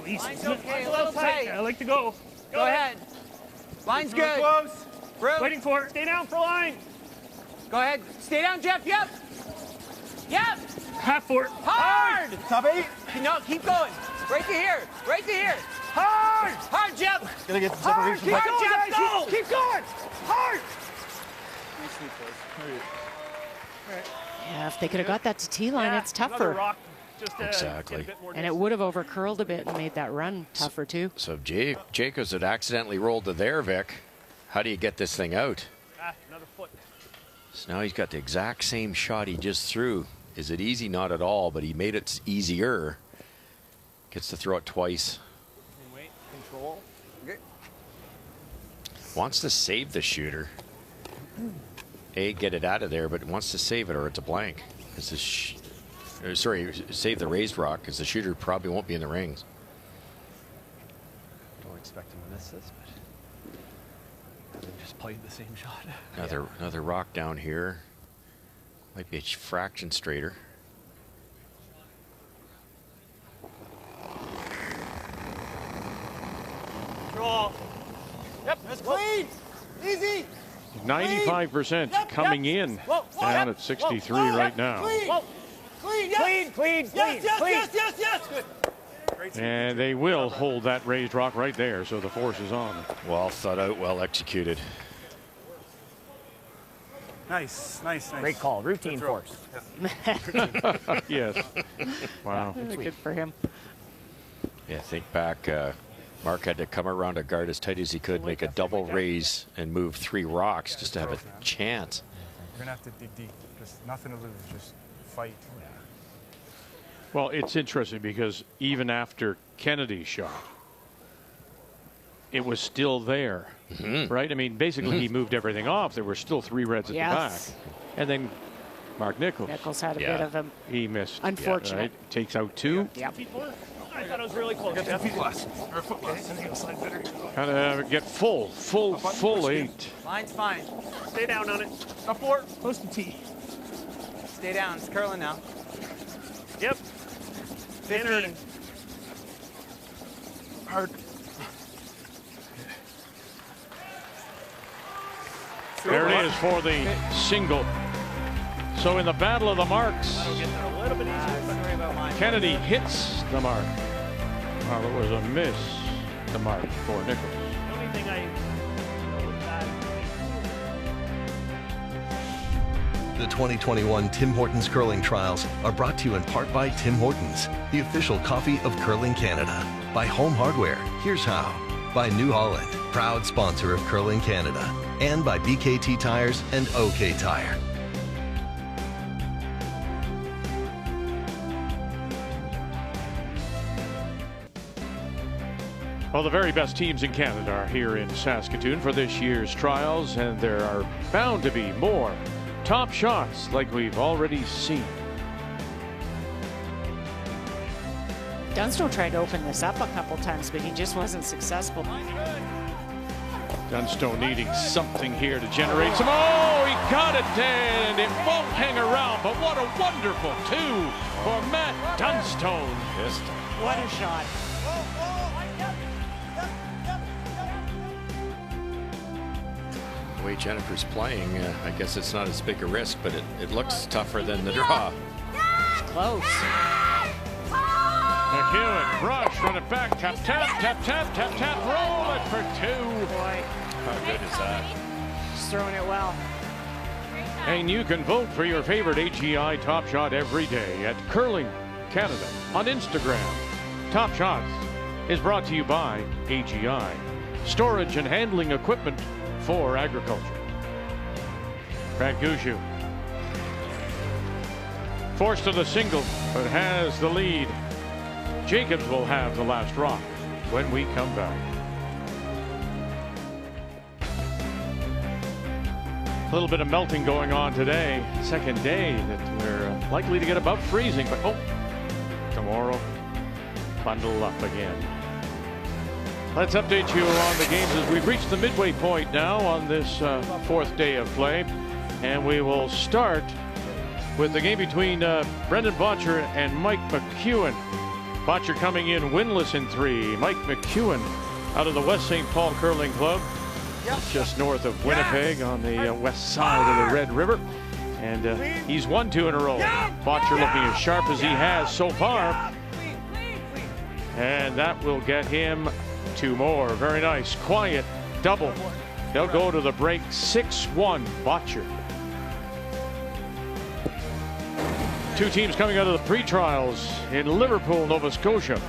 Please. Line's okay, A little tight. I like to go. Go ahead. Line's Really good. close. Root. Waiting for it. Stay down for line. Go ahead. Stay down, Jeff. Yep. Yep. Half for it. Hard. Top 8. No, keep going. Right to here. Right to here. Hard. Hard, Jeff. Gonna get some Hard. separation. Keep going, Jeff, guys. go. Keep going. Hard. Yeah, if they could have got that to T-line, it's Another tougher. rock. Just to Exactly. get a bit more And it would have overcurled a bit and made that run tougher too. So if Jacobs had accidentally rolled to there, Vic, how do you get this thing out? Another foot. So now he's got the exact same shot he just threw. Is it easy? Not at all, but he made it easier. Gets to throw it twice. Wait. Control. Okay. Wants to save the shooter. Get it out of there, but wants to save it or it's a blank. Sorry, save the raised rock because the shooter probably won't be in the rings. Don't expect him to miss this, but they just played the same shot. Another rock down here. Might be a fraction straighter. Control. Yep. That's clean. Easy. 95% coming in, down at 63 right now. Clean. Clean. Yes. Clean. Yes. Good. And they will hold that raised rock right there, so the force is on. Well thought out, well executed. Nice. Great call. Routine force. Yes. Wow. Good for him. Yeah, think back. Mark had to come around a guard as tight as he could, make a double raise, and move 3 rocks just to have a chance. You're going to have to dig deep. Just nothing to lose. Just fight. Well, it's interesting because even after Kennedy's shot, it was still there, right? I mean, basically he moved everything off. There were still 3 reds at the back. And then Mark Nichols. Nichols had a bit of a He missed. unfortunate. Right? Takes out 2. Yep. I thought it was really close. Kind of get full 8. Line's fine. Stay down on it. Top 4. Close to T. Stay down. It's curling now. Yep. 15. Hard. There it is for the single. So in the battle of the marks, That'll get there a little bit easier. Kennedy hits the mark. Well, it was a miss, the mark for Nichols. The only thing I know with that. The 2021 Tim Hortons Curling Trials are brought to you in part by Tim Hortons, the official coffee of Curling Canada. By Home Hardware, here's how. By New Holland, proud sponsor of Curling Canada. And by BKT Tires and OK Tire. Well, the very best teams in Canada are here in Saskatoon for this year's trials, and there are bound to be more top shots like we've already seen. Dunstone tried to open this up a couple times, but he just wasn't successful. Dunstone needing something here to generate some. Oh, he got it, and it won't hang around, but what a wonderful 2 for Matt Dunstone. What a shot. The way Jennifer's playing, I guess it's not as big a risk, but it looks tougher than the draw. Close. McEwen, rush, run it back, tap, roll it for 2. Boy. How good is that? He's throwing it well. And you can vote for your favorite AGI Top Shot every day at Curling Canada on Instagram. Top Shots is brought to you by AGI, storage and handling equipment for agriculture. Brad Gushue forced to the single, but has the lead. Jacobs will have the last rock when we come back. A little bit of melting going on today. Second day that we're likely to get above freezing, but tomorrow, bundle up again. Let's update you on the games as we've reached the midway point now on this 4th day of play. And we will start with the game between Brendan Botcher and Mike McEwen. Botcher coming in winless in 3. Mike McEwen out of the West St. Paul Curling Club, just north of Winnipeg on the west side of the Red River. And he's won 2 in a row. Botcher looking as sharp as he has so far. And that will get him 2 more. Very nice, quiet double. They'll go to the break 6-1 Botcher. 2 teams coming out of the pre-trials in Liverpool, Nova Scotia.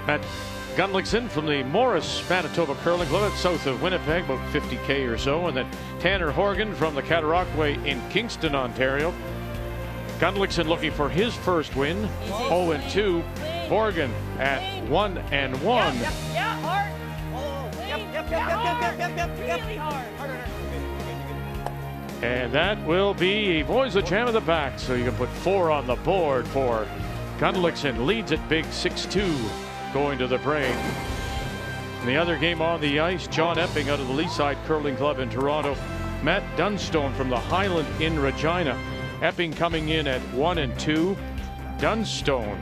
Matt Gunlickson from the Morris Manitoba Curling Club south of Winnipeg, about 50K or so. And then Tanner Horgan from the Cataraqui in Kingston, Ontario. Gunlickson looking for his first win, 0-2. Horgan at 1-1. And that will be boys the jam of the back, so you can put 4 on the board for Gunlickson. Leads it big 6-2 going to the break. In the other game on the ice, John Epping out of the Leaside Curling Club in Toronto. Matt Dunstone from the Highland in Regina. Epping coming in at 1-2. Dunstone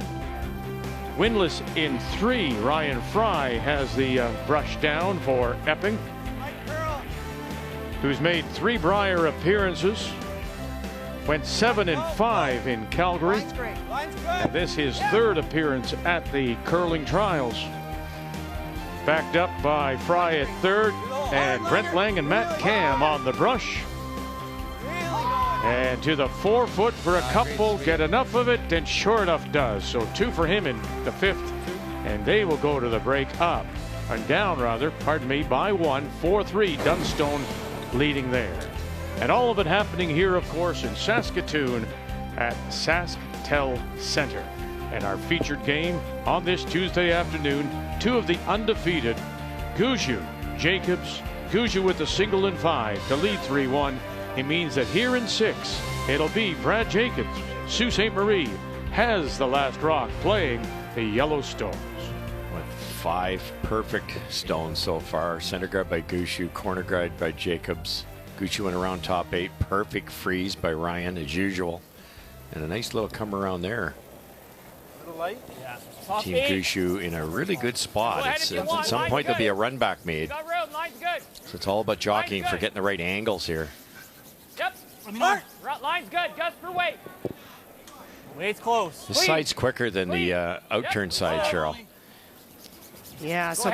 winless in 3. Ryan Fry has the brush down for Epping, who's made 3 Brier appearances. Went 7-5 in Calgary. And this his 3rd appearance at the curling trials. Backed up by Fry at 3rd, and Brent Lang and Matt Cam on the brush. And to the 4-foot for a couple, get enough of it, and sure enough does. So 2 for him in the 5th, and they will go to the break up, and down rather, pardon me, by 1, 4-3, Dunstone leading there. And all of it happening here, of course, in Saskatoon at SaskTel Center. And our featured game on this Tuesday afternoon, 2 of the undefeated, Gushue, Jacobs. Gushue with the single in 5 to lead 3-1. It means that here in 6, it'll be Brad Jacobs. Sault Ste. Marie has the last rock playing the Yellowstones. With 5 perfect stones so far. Center guard by Gushue, corner guard by Jacobs. Gushue went around top 8. Perfect freeze by Ryan as usual. And a nice little come around there. Little light? Yeah. Team Gushue in a really good spot. At some point there'll be a run back made. Got room, line's good. So it's all about jockeying for getting the right angles here. Yep. Mark. Line's good. Gus for weight. Weight's close. This side's quicker than the out-turn side, Cheryl. Yeah, so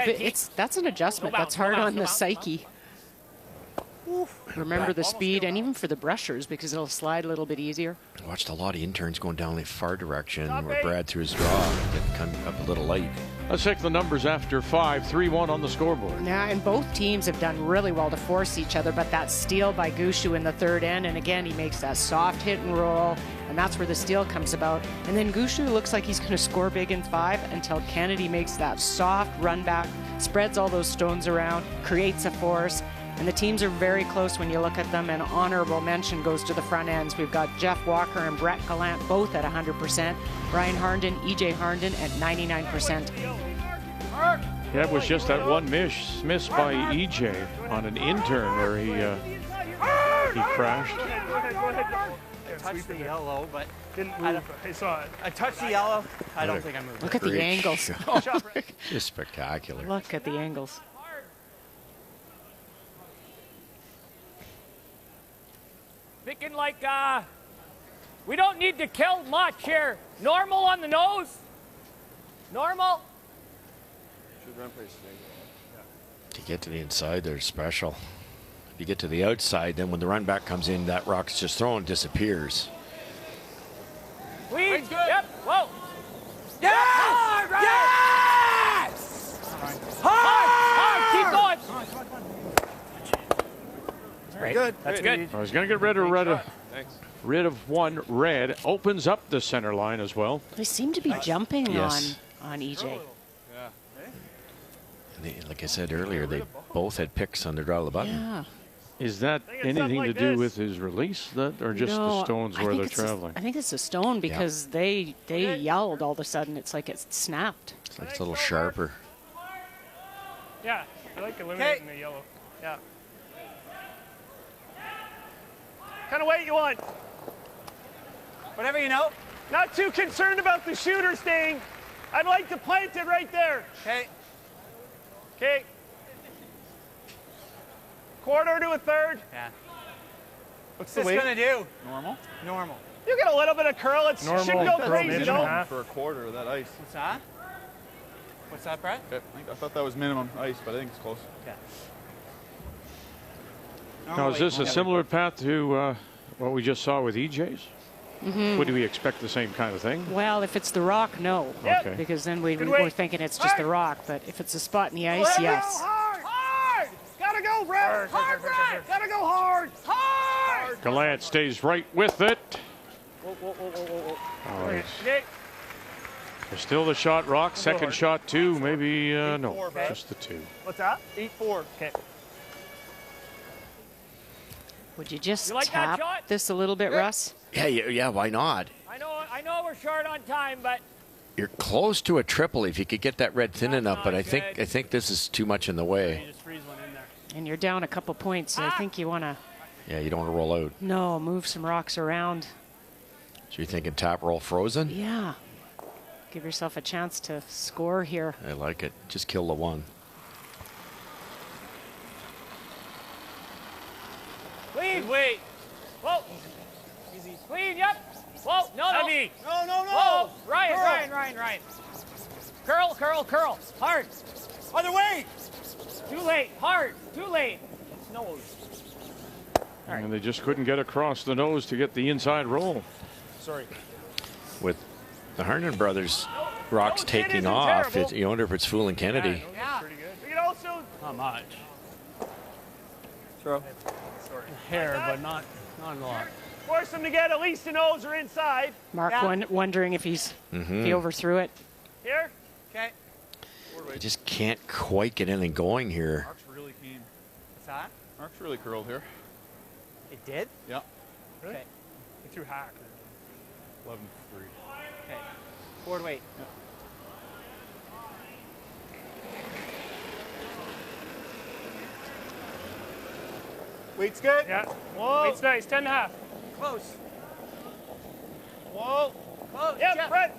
that's an adjustment. That's hard on the psyche. Remember the speed, and even for the brushers, because it'll slide a little bit easier. I watched a lot of interns going down the far direction where Brad threw his draw didn't come up a little late. Let's check the numbers after 5, 3-1 on the scoreboard. Yeah, and both teams have done really well to force each other, but that steal by Gushue in the 3rd end, and again, he makes that soft hit and roll, and that's where the steal comes about. And then Gushue looks like he's going to score big in 5 until Kennedy makes that soft run back, spreads all those stones around, creates a force. And the teams are very close when you look at them, and honorable mention goes to the front ends. We've got Jeff Walker and Brett Gallant both at 100%. Brian Harnden, EJ Harnden at 99%. Yeah, it was just that one miss by EJ on an intern where he crashed. I touched the yellow, but didn't move. I saw it. I touched the yellow. I don't think I moved. Look at the angles. Just spectacular. Look at the angles. Thinking like, we don't need to kill much here. Normal on the nose. Normal. Should run pretty straight. To get to the inside, they're special. If you get to the outside, then when the run back comes in, that rock's just thrown, disappears. Please. Yep. Whoa. Yes! Hard, right. Yes! Hard. Keep going. Very good. That's good. I was going to get rid of one red. Opens up the center line as well. They seem to be jumping Yes. on EJ. Like I said earlier, they both had picks on their draw of the button. Yeah. Is that anything to do with his release, or just the stones where they're traveling? I think it's a stone because they yelled all of a sudden. It's like it snapped. It's like it's a little sharper. Yeah, I like eliminating the yellow. Yeah. What kind of weight you want? Whatever you know. Not too concerned about the shooter staying I'd like to plant it right there. Okay. Okay. Quarter to a third. Yeah. What's What's this gonna do? Normal. Normal. You get a little bit of curl. It shouldn't go crazy, though. For a quarter of that ice. What's that? What's that, Brett? Okay. I thought that was minimum ice, but I think it's close. Yeah. Now, is this a similar path to what we just saw with EJ's? Would we expect the same kind of thing? Well, if it's the rock, no. Okay. Because then we're thinking it's just the rock. But if it's a spot in the ice, yes. Hard! Gotta go, Brett! Hard, Brett! Gotta go hard! Hard! Gallant stays right with it. Oh, there's still the shot rock. Second shot, two. Maybe, no, just the two. What's that? 8-4. Okay. Would you just You like that tap shot? this a little bit, Russ? Yeah, why not? I know we're short on time, but You're close to a triple if you could get that red thin enough, but I think this is too much in the way. And you're down a couple points, so I think you want to, Yeah, you don't want to roll out. no, move some rocks around. So you're thinking tap roll frozen? Yeah. Give yourself a chance to score here. I like it. Just kill the one. clean. Wait. Whoa. Easy. Clean. Yep. Whoa. No. Heavy. No. Whoa. Ryan. Curl. Ryan. Curl. Hard. Other way. Too late. Hard. Too late. Nose. And they just couldn't get across the nose to get the inside roll. Sorry. With the Harnden brothers rocks taking off, you wonder if it's fooling Kennedy. Yeah. Pretty good. We can also. Not much. Throw. Hair, but not a lot. Force him to get at least a nose or inside. Mark wondering if if he overthrew it. Here. Okay. I just can't quite get anything going here. Mark's really keen. What's that? Mark's really curled here. It did? Yeah. Okay. He threw hack. 11-3. Okay. Forward weight. Yeah. Weight's good? Yeah. Whoa. Weight's nice. 10.5. Close. Whoa. Close. Yeah, Brett.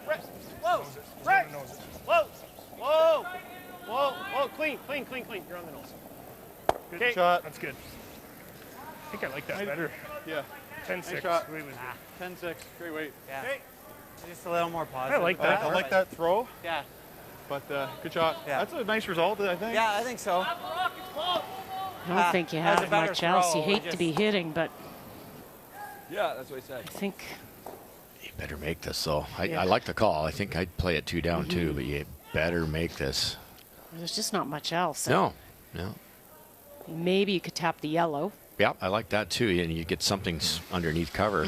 Whoa. Brett. Whoa. Clean. You're on the nose. Good shot. That's good. I think I like that better. Yeah. 10-6. Nice shot. Weight was good. 10-6. Great weight. Yeah. Okay. Just a little more positive. I like that. I like that throw. Yeah. But good shot. Yeah. That's a nice result, I think. Yeah, I think so. I don't think you that was have a better much else. throw. You hate to be hitting, but Yeah, that's what he said. I think You better make this, though. Yeah. I like the call. I think I'd play it 2 down, too, but you better make this. there's just not much else. No. Maybe you could tap the yellow. Yeah, I like that, too. And you get something underneath cover.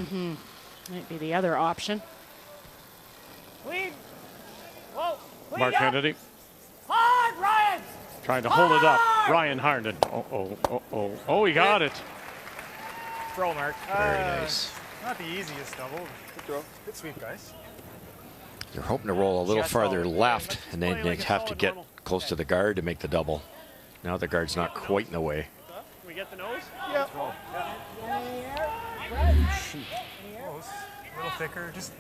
Might be the other option. Clean. Whoa. Clean Mark up. Kennedy Hard, Ryan. trying to hold it up. Ryan Harnden. Oh, he got it. Throw, Mark. Very nice. Not the easiest double. Good throw. Good sweep, guys. You're hoping to roll a little Just farther all- left, and then playing you like a have to solid get normal. close to the guard to make the double. Now the guard's not quite in the way. Can we get the nose? Yeah. Close. A little thicker. Just.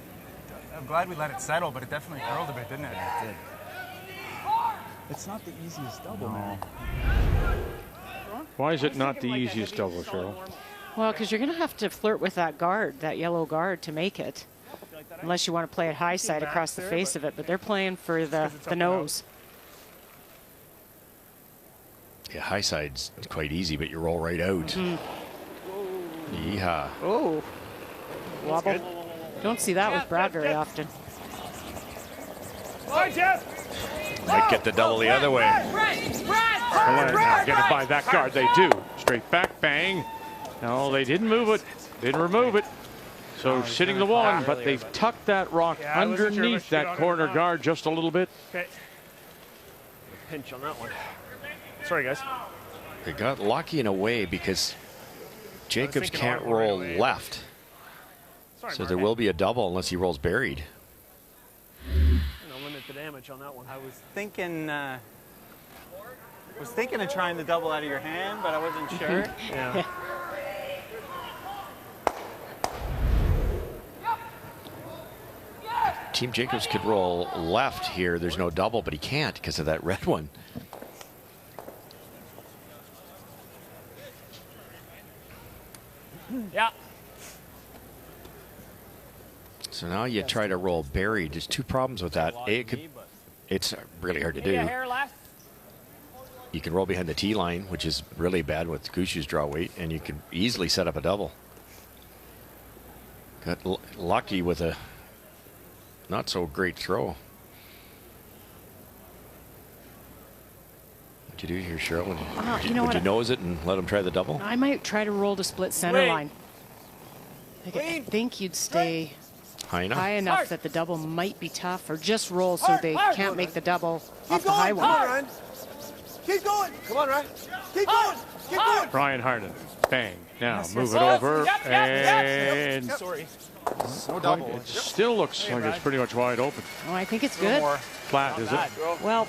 I'm glad we let it settle, but it definitely curled a bit, didn't it? It did. It's not the easiest double, man. Why is it not the easiest double, Cheryl? Well, because you're going to have to flirt with that guard, that yellow guard, to make it. Unless you want to play it high side across the face of it, but they're playing for the nose. Yeah, high side's quite easy, but you roll right out. Yeehaw. Oh. Wobble. Don't see that with Brad very often. All right, Jeff. Might get the double the other way. Now get it by that guard. They do. Straight back, bang. No, they didn't move it. Didn't remove it. So sitting the one, but they've tucked that rock Yeah, I wasn't sure if I underneath should get that on it or corner not. guard just a little bit. Okay. Pinch on that one. Sorry, guys. They got lucky in a way because Jacobs thinking can't all the way roll away. left. Sorry, So Mark. there will be a double unless he rolls buried. I'll limit the damage on that one. I was thinking of trying the double out of your hand, but I wasn't sure. Yeah. Team Jacobs could roll left here. There's no double, but he can't because of that red one. Yeah. So now you try to roll buried. There's two problems with that. A, it's really hard to do. You can roll behind the tee line, which is really bad with Gushue's draw weight, and you can easily set up a double. Got lucky with a not so great throw. What'd you do here, Cheryl? Would you nose it and let him try the double? I might try to roll to split center line. I think you'd stay high enough that the double might be tough, or just roll so they can't make the double off the high one. Keep going. Come on, Ryan. Keep going. Keep going. Ryan Harden. Bang. Now move it over. And sorry. No double. It still looks like it's pretty much wide open. Oh, I think it's good. Flat, is it? Well,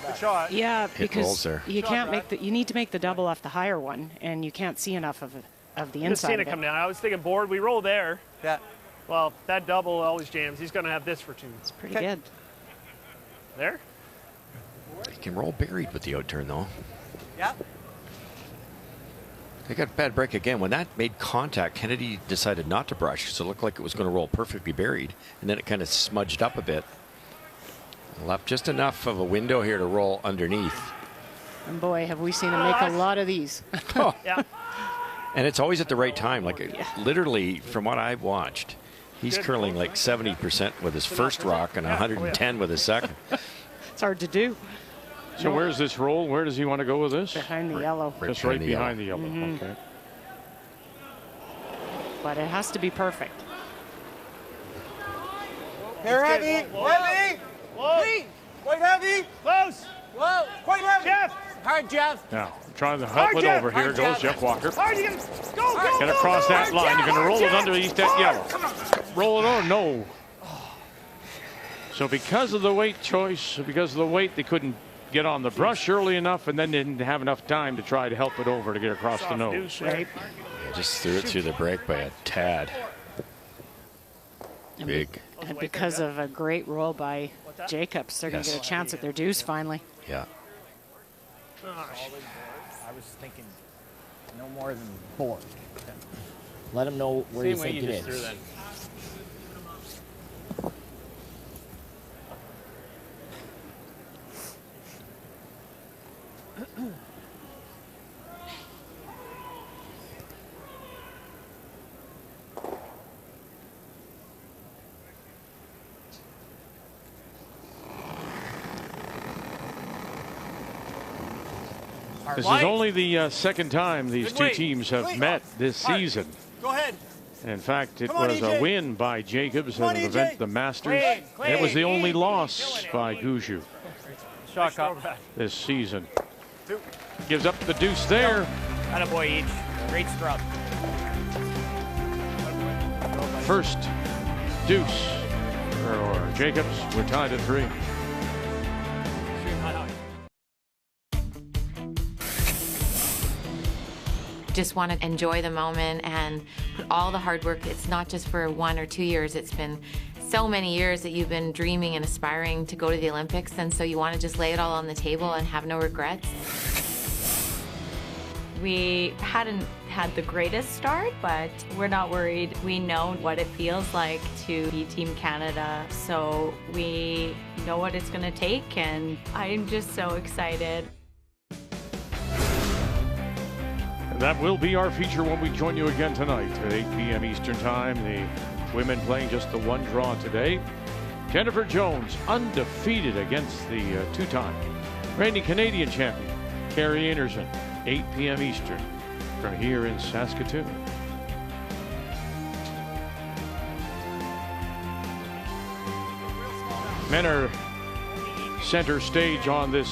yeah, because you can't make the. You need to make the double off the higher one, and you can't see enough of the inside. Just seen of it it. come down. I was thinking board. We roll there. Yeah. Well, that double always jams. He's going to have this for 2. It's pretty good. There. He can roll buried with the out turn, though. Yeah. They got a bad break again. When that made contact, Kennedy decided not to brush, so it looked like it was going to roll perfectly buried, and then it kind of smudged up a bit. Left just enough of a window here to roll underneath. And boy, have we seen him make a lot of these. Oh. Yeah. And it's always at the right time. Like literally, from what I've watched, he's curling like 70% with his first rock and 110 with his second. It's hard to do. So where's this roll? Where does he want to go with this? Behind the yellow. Just right behind the yellow. Okay. But it has to be perfect. Here, heavy. Heavy. Whoa. Quite heavy. Close. Whoa. Quite heavy. Jeff. Hard, Jeff. Now, trying to help it over. Here goes Jeff Walker. Hard, you go. Gonna cross that line. You're gonna roll it underneath that yellow. Roll it on. No. So because of the weight choice, because of the weight, they couldn't get on the brush early enough, and then didn't have enough time to try to help it over to get across the nose. Right. Just threw it through the break by a tad. Big. And because of a great roll by Jacobs, they're going to get a chance at their deuce finally. Yeah. I was thinking no more than 4. Let them know where you think it is. This is only the second time these two teams have met this season. Go ahead. In fact, it was a win by Jacobs at an event, the Masters. And it was the only loss by Gushue this season. Gives up the deuce there. Attaboy each. Great scrub. First deuce for Jacobs. We're tied at 3. Just want to enjoy the moment and put all the hard work. It's not just for 1 or 2 years. It's been so many years that you've been dreaming and aspiring to go to the Olympics, and so you want to just lay it all on the table and have no regrets. We hadn't had the greatest start, but we're not worried. We know what it feels like to be Team Canada, so we know what it's going to take, and I'm just so excited. That will be our feature when we join you again tonight at 8 p.m. Eastern Time. The women playing just the 1 draw today. Jennifer Jones undefeated against the 2-time reigning Canadian champion, Carrie Anderson, 8 p.m. Eastern from here in Saskatoon. Men are center stage on this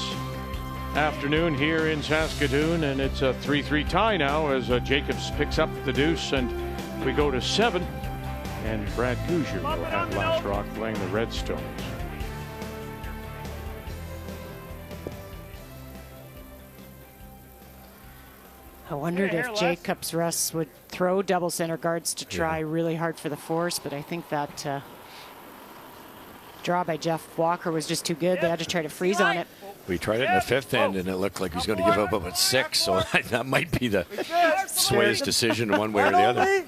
afternoon here in Saskatoon, and it's a 3-3 tie now as Jacobs picks up the deuce, and we go to 7, and Brad Gushue will have last rock playing the Redstones. I wondered if Jacobs Russ would throw double center guards to try really hard for the force, but I think that draw by Jeff Walker was just too good. They had to try to freeze on it. We tried it in the 5th end, and it looked like he was going to give up about 6, so that might be the Sway's decision one way or the other.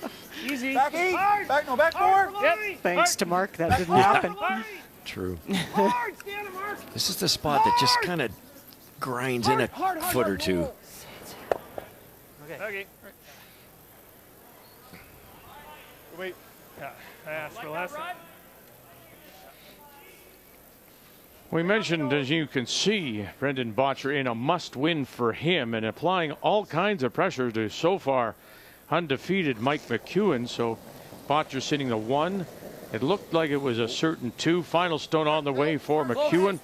Easy. Back 8. Back, no, back 4. Yep. Thanks to Mark, that didn't happen. True. This is the spot that just kind of grinds in a foot or two. Okay. Wait. Yeah, I asked for less. We mentioned, as you can see, Brendan Botcher in a must-win for him and applying all kinds of pressure to so far undefeated Mike McEwen. So Botcher sitting the 1. It looked like it was a certain 2. Final stone on the way for McEwen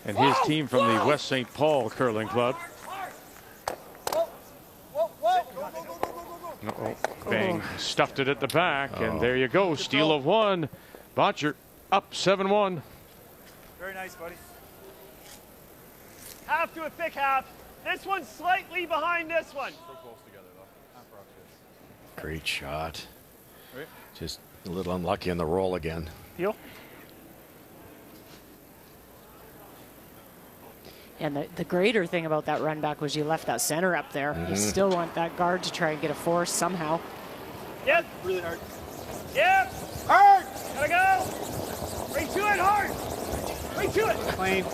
and his team from the West St. Paul Curling Club. Uh-oh. Bang. Stuffed it at the back, and there you go. Steal of 1. Botcher up 7-1. Very nice, buddy. Half to a thick half. This one's slightly behind this one. So close together, though. Great shot. Right. Just a little unlucky on the roll again. Heel. And the greater thing about that run back was you left that center up there. You still want that guard to try and get a force somehow. Yep. Really hard. Yep. Hard. Gotta go. Right to it, hard. Right to it. Clean.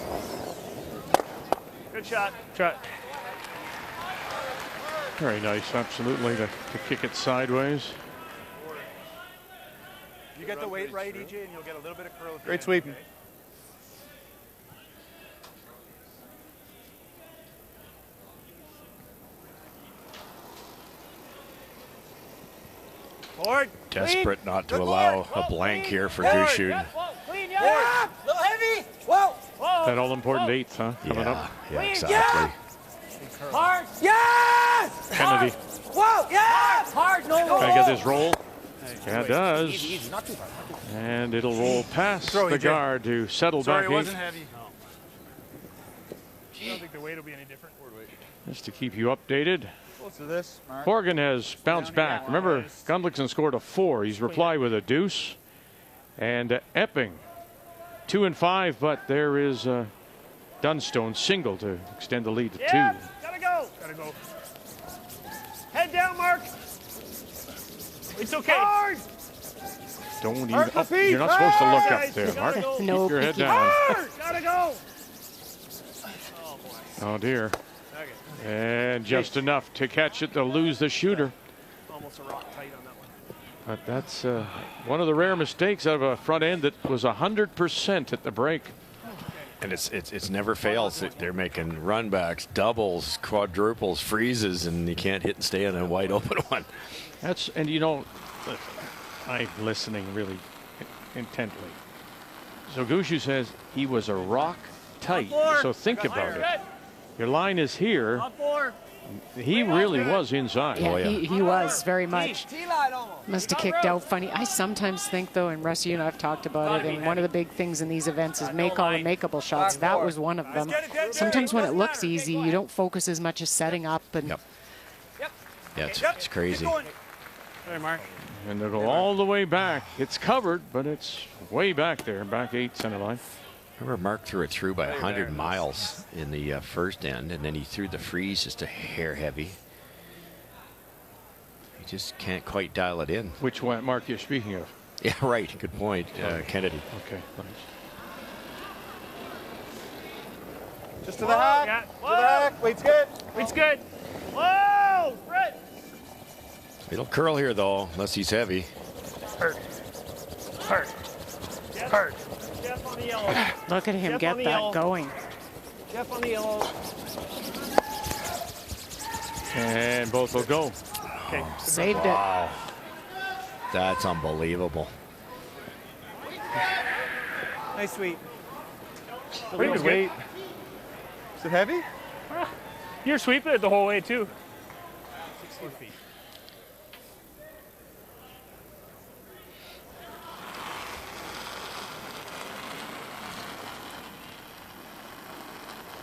Good shot. Very nice, absolutely, to kick it sideways. You get the weight right, EJ, and you'll get a little bit of curl. Great sweeping. Okay? Forward. Desperate not to allow a blank here for Gushue. Yeah. Little heavy. Whoa. That all-important 8th, huh? Coming up. Yeah, exactly. Hard. Yes. Kennedy. Whoa. Yes. Hard. No. Can I get this roll? Yeah, it does. Easy. Not too far. And it'll roll past the guard to settle Sorry, back it wasn't 8. heavy. I don't think the weight will be any different. Just to keep you updated. Close to this, Mark. Horgan has bounced back. Remember, Gundlickson scored a 4. He's replied with a deuce. And Epping, 2 and 5, but there is Dunstone single to extend the lead to 2. Gotta go. Head down, Mark. It's okay. Hard. Don't even up. You're not supposed to look up there, Mark. Go. Keep your head down. Hard. Gotta go. Oh, dear. And just enough to catch it to lose the shooter. Almost a rock tight on that one. But that's one of the rare mistakes out of a front end that was 100% at the break. And it's never fails. They're making run backs, doubles, quadruples, freezes, and you can't hit and stay on a wide open one. That's, and you know, I'm listening really intently. So Gushue says he was a rock tight. So think about it. Your line is here. He really was inside. Yeah, he was very much. Must have kicked out funny. I sometimes think, though, and Russ, you and I have talked about it, and one of the big things in these events is make all the makeable shots. That was one of them. Sometimes when it looks easy, you don't focus as much as setting up. And Yeah, it's crazy. Sorry, Mark. And they'll go all the way back. It's covered, but it's way back there, back 8 center line. Remember, Mark threw it through by 100 miles in the first end, and then he threw the freeze just a hair heavy. He just can't quite dial it in. Which one, Mark, you're speaking of? Yeah, right. Good point. Kennedy. Okay, thanks. Just to the hack. To the hack. Weight's good. Weight's good. Whoa, Brett. It'll curl here, though, unless he's heavy. Hurt. Jeff on the yellow. Look at him get that going. Jeff on the yellow. And both will go. Okay. Saved it. Wow. That's unbelievable. Nice sweep. Pretty good weight. Is it heavy? You're sweeping it the whole way, too. 16 feet.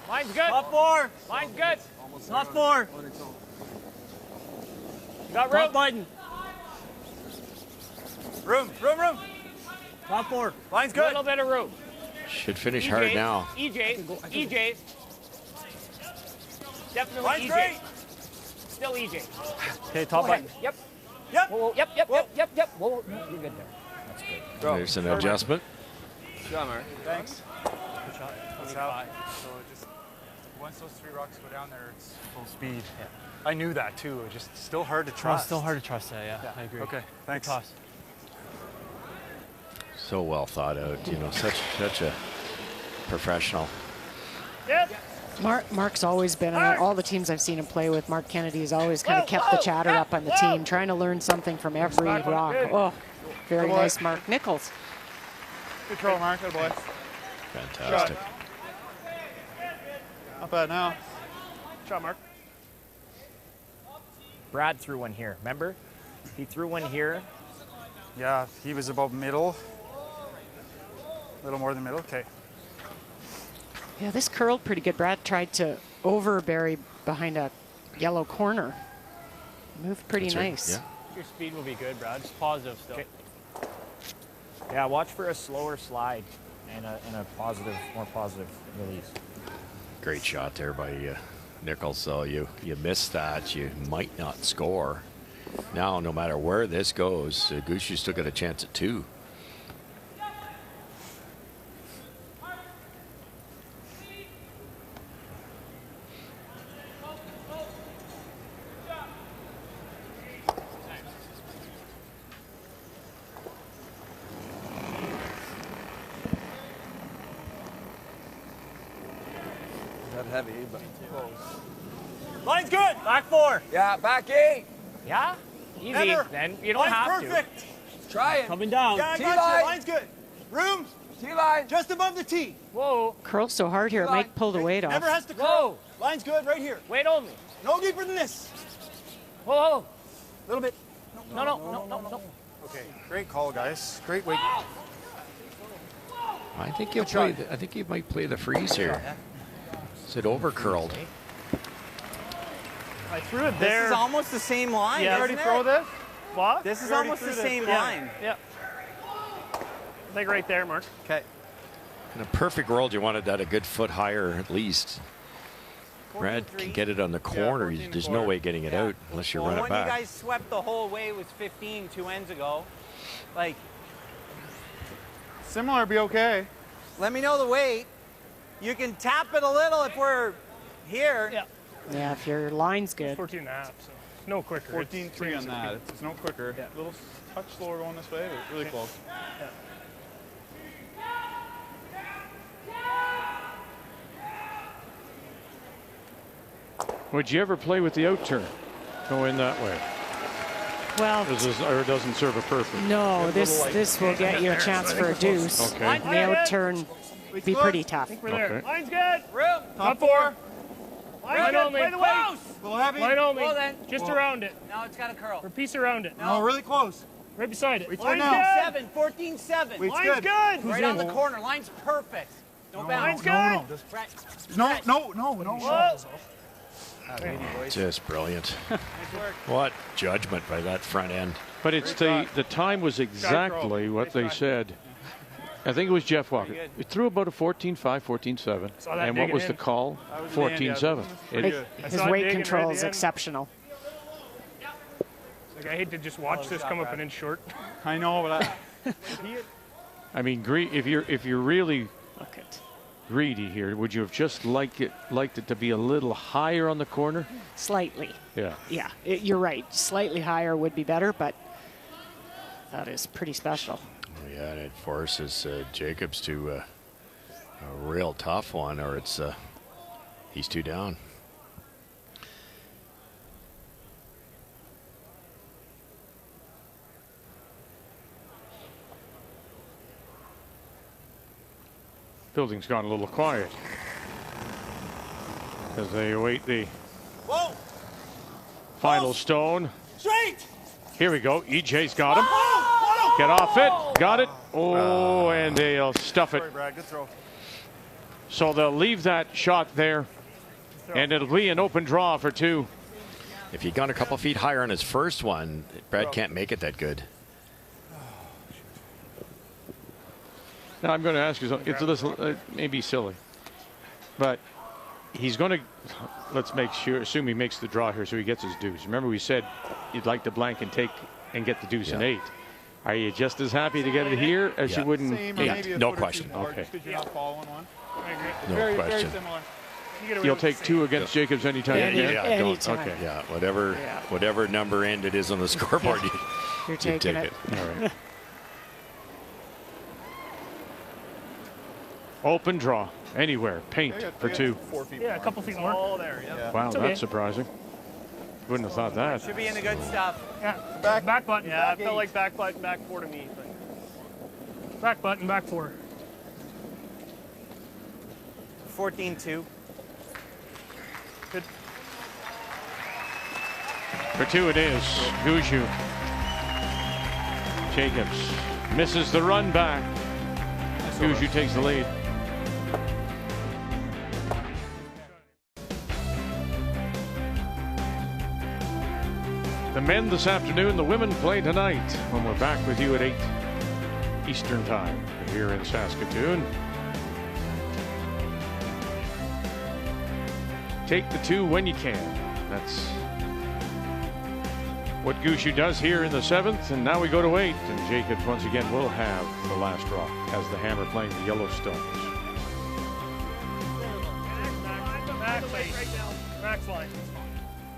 Mine's good. Top 4. Mine's good. Top 4. Got room. Top button. Room. Top 4. Line's A good. little bit of room. Should finish hard now. EJ. EJ. Definitely Line's EJ. great. Still EJ. Okay, top button. Yep. Yep. Whoa, whoa, yep, yep, yep, yep, yep. Whoa, whoa, no, you're good there. That's good. There's an adjustment. Summer. Thanks. Good shot. That's out. So it just, once those 3 rocks go down there, it's full speed. Yeah. I knew that too. It's just still hard to trust. Still hard to trust that, yeah. I agree. Okay, thanks. Good toss. So well thought out, you know, such a professional. Yep. Mark's always been on all the teams I've seen him play with. Mark Kennedy has always kind of kept the chatter up on the team, trying to learn something from every rock. Oh, very nice, Mark. Nichols. Good throw, Mark. Good boy. Fantastic. Not bad now. Shot, Mark. Brad threw one here, remember? He threw one here. Yeah, he was about middle. A little more than middle. Okay. Yeah, this curled pretty good. Brad tried to overbury behind a yellow corner. Moved pretty nice. Yeah. Your speed will be good, Brad. Just positive still. Okay. Yeah, watch for a slower slide and a positive, more positive release. Great shot there by Nichols. So you miss that, you might not score. Now, no matter where this goes, Gushue still got a chance at 2. Not heavy, but close. Line's good. Back 4. Yeah, back 8. Yeah? Easy. Never. Then you don't Line's have perfect. to. Try it. Coming down. Yeah, I got T-line. you. Line's good. Room. T-line. Just above the tee. Whoa. Curls so hard here, it might pull the weight off. Never has to curl. Whoa. Line's good right here. Wait only. No deeper than this. Whoa, whoa. A little bit. No. Okay, great call, guys. Great weight. I think you'll play. I think you might play the freeze here. Is it over curled? I threw it there. This is almost the same line. Yeah, isn't already throw it? this. What? This is You already almost the threw same this. line. Yeah. I think right there, Mark. Okay. In a perfect world, you wanted that a good foot higher at least. Brad can get it on the corner. There's no way getting it out unless you run it When back. you guys swept the whole way was 15 2 ends ago. Like, Similar, be okay. let me know the weight. You can tap it a little if we're here. Yeah. Yeah, if your line's good. 14 and a half, so no quicker. 14.3 on that. It's no quicker. Yeah. A little touch slower going this way, but really close. Yeah. Would you ever play with the out turn? Go in that way. Well, Or it doesn't serve a purpose. no, this will get you a chance for a deuce. Okay. The out turn be pretty tough. We're there. Okay. Line's good. Room. Top 4. Line's Line good. only. Play the weight. Little heavy. Line only. Well then. Just around it. Now it's got to curl. Or piece around it. No, really close. Right beside it. Line's Line's good. good. 14-7. Line's good. Right on the corner. Line's perfect. No bounce. Line's good. Brett. No. Whoa. Just brilliant. What judgment by that front end. But it's the time was exactly what they said. I think it was Jeff Walker. It threw about a 14.5, 14.7. And what was the call? 14.7. His weight control is exceptional. Like, I hate to just watch this come up an inch short. I know, but I mean, if you're really greedy here, would you have just liked it to be a little higher on the corner? Slightly. Yeah. Yeah, you're right. Slightly higher would be better, but that is pretty special. Oh, yeah, and it forces Jacobs to a real tough one, or it's he's 2 down. Building's gone a little quiet as they await the final stone. Straight. Here we go. EJ's got him. Get off it. Got it. Oh, and they'll stuff it. Sorry, Brad. Good throw. So they'll leave that shot there, and it'll be an open draw for 2. If he'd gone a couple feet higher on his first one, Brad can't make it that good. Now I'm going to ask you, it's a little, it may be silly, but he's going to, let's make sure, assume he makes the draw here so he gets his deuce. Remember we said you'd like to blank and take and get the deuce in 8. Are you just as happy to get it here as you would in 8? No question. Okay. Because you're not following one. No very, question. Very similar. You'll take 2 against Jacobs anytime. Anytime. Okay. Yeah, whatever number end it is on the scoreboard, You're taking it. All right. Open draw anywhere. Paint for 2. 4 feet. Yeah, a couple feet more. All there. Yeah. Wow, It's okay. that's surprising. Wouldn't have thought that. Should be in the good stuff. Yeah. Back button. Yeah, I felt like back button, back 4 to me. But. Back button, back 4. 14-2. Good. For 2 it is. Gushue. Jacobs misses the run back. Gushue takes the lead. The men this afternoon, the women play tonight when we're back with you at 8 Eastern Time here in Saskatoon. Take the 2 when you can. That's what Gushue does here in the 7th, and now we go to 8, and Jacobs once again will have the last drop as the Hammer playing the Yellowstones.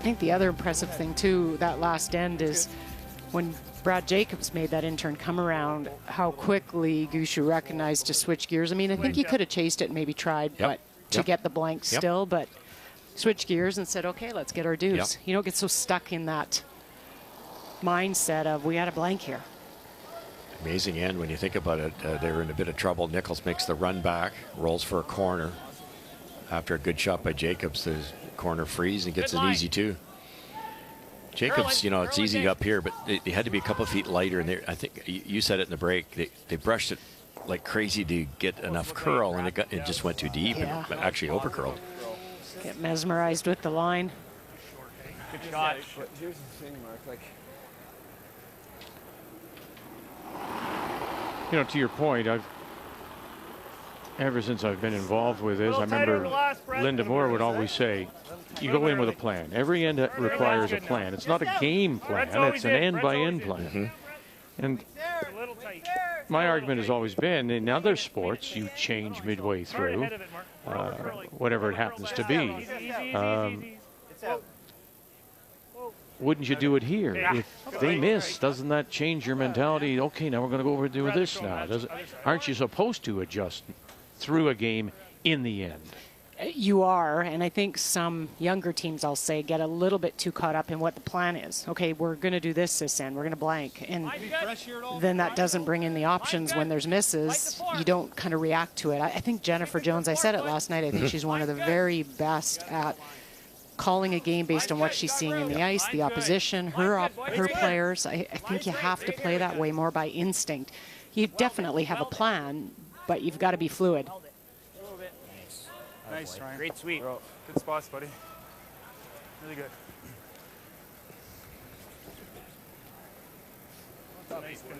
I think the other impressive thing too, that last end, is when Brad Jacobs made that intern come around, how quickly Gushue recognized to switch gears. I mean, I think he could have chased it and maybe tried, but to get the blank still, but switch gears and said, okay, let's get our deuce. You don't get so stuck in that mindset of we had a blank here. Amazing end when you think about it. They're in a bit of trouble. Nichols makes the run back, rolls for a corner. After a good shot by Jacobs, the corner frees and gets an easy 2. Jacobs, you know, it's easy up here, but they had to be a couple of feet lighter. And I think you said it in the break. They brushed it like crazy to get enough curl, and it just went too deep and actually overcurled. Get mesmerized with the line. Good shot. But here's the thing, Mark. Like, You know, to your point, ever since I've been involved with this, I remember Linda Moore would always say, you go in with a plan. Every end requires a plan. It's not a game plan, it's an end-by-end plan. And my argument has always been, in other sports, you change midway through, whatever it happens to be. Wouldn't you do it here? If they miss, doesn't that change your mentality? Okay, now we're going to go over and do this now. Aren't you supposed to adjust through a game in the end? You are, and I think some younger teams, I'll say, get a little bit too caught up in what the plan is. Okay, we're going to do this end, we're going to blank. And then that doesn't bring in the options when there's misses. You don't kind of react to it. I think Jennifer Jones, I said it last night, I think she's one of the very best at calling a game based on what she's seeing in the ice, the opposition, her players. I think you have to play that way more by instinct. You definitely have a plan, but you've got to be fluid. Nice, Ryan. Great sweep. Good spots, buddy. Really good.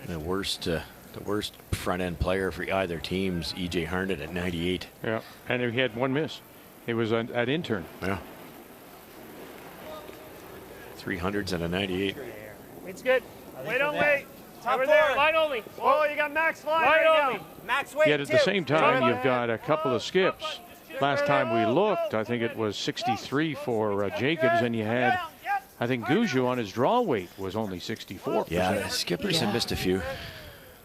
The worst front end player for either teams, E.J. Harnett at 98. Yeah, and he had 1 miss. He was at intern. Yeah. 300s and a 98. It's good. Wait on wait. Top Over 4. there, line only. Oh, you got Max flying right only. now. Max weight. Yet at the same time, you've got a couple of skips. Last time we looked, I think it was 63 for Jacobs, and you had, I think Gushue on his draw weight was only 64%. Yeah, the skippers have missed a few.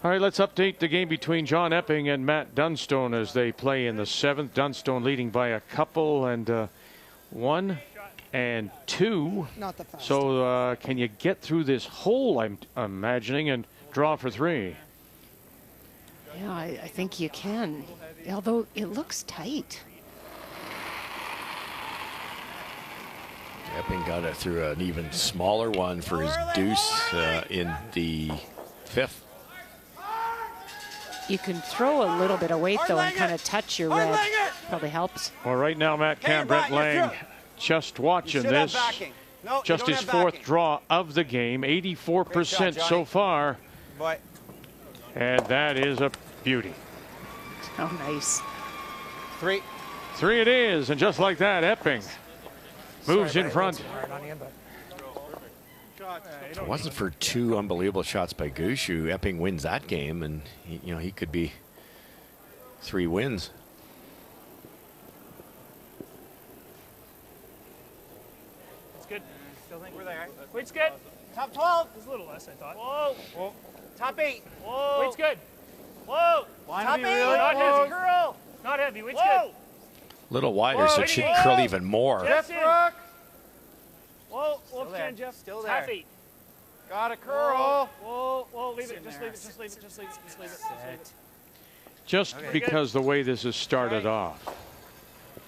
All right, let's update the game between John Epping and Matt Dunstone as they play in the 7th. Dunstone leading by a couple, and 1 and 2. Not the fastest. So can you get through this hole, I'm imagining, and draw for 3? Yeah, I think you can, although it looks tight. Epping got it through an even smaller one for his deuce in the 5th. You can throw a little bit of weight, though, and kind of touch your red. Probably helps. Well, right now, Matt Cam, Brett Lang just watching this. Just his 4th draw of the game, 84% so far. And that is a beauty. Oh, nice. 3. 3 it is, and just like that, Epping moves in front. If it wasn't for 2 unbelievable shots by Gushue, Epping wins that game, and he could be 3 wins. It's good. Still think we're there. Weight's good. Top 12. It's a little less, I thought. Whoa. Whoa. Top 8. Whoa. Weight's good. Whoa. Top 8. Not heavy. Curl. Not heavy. Weight's good. A little wider, so it should curl even more. Jeff Rock. Whoa. Whoa, Jen, Jeff. Still there. Half 8. Got a curl. Whoa. Whoa. Leave it. Just leave it. Just leave it. Just leave it. Just leave it. Just leave it. Just because the way this has started off.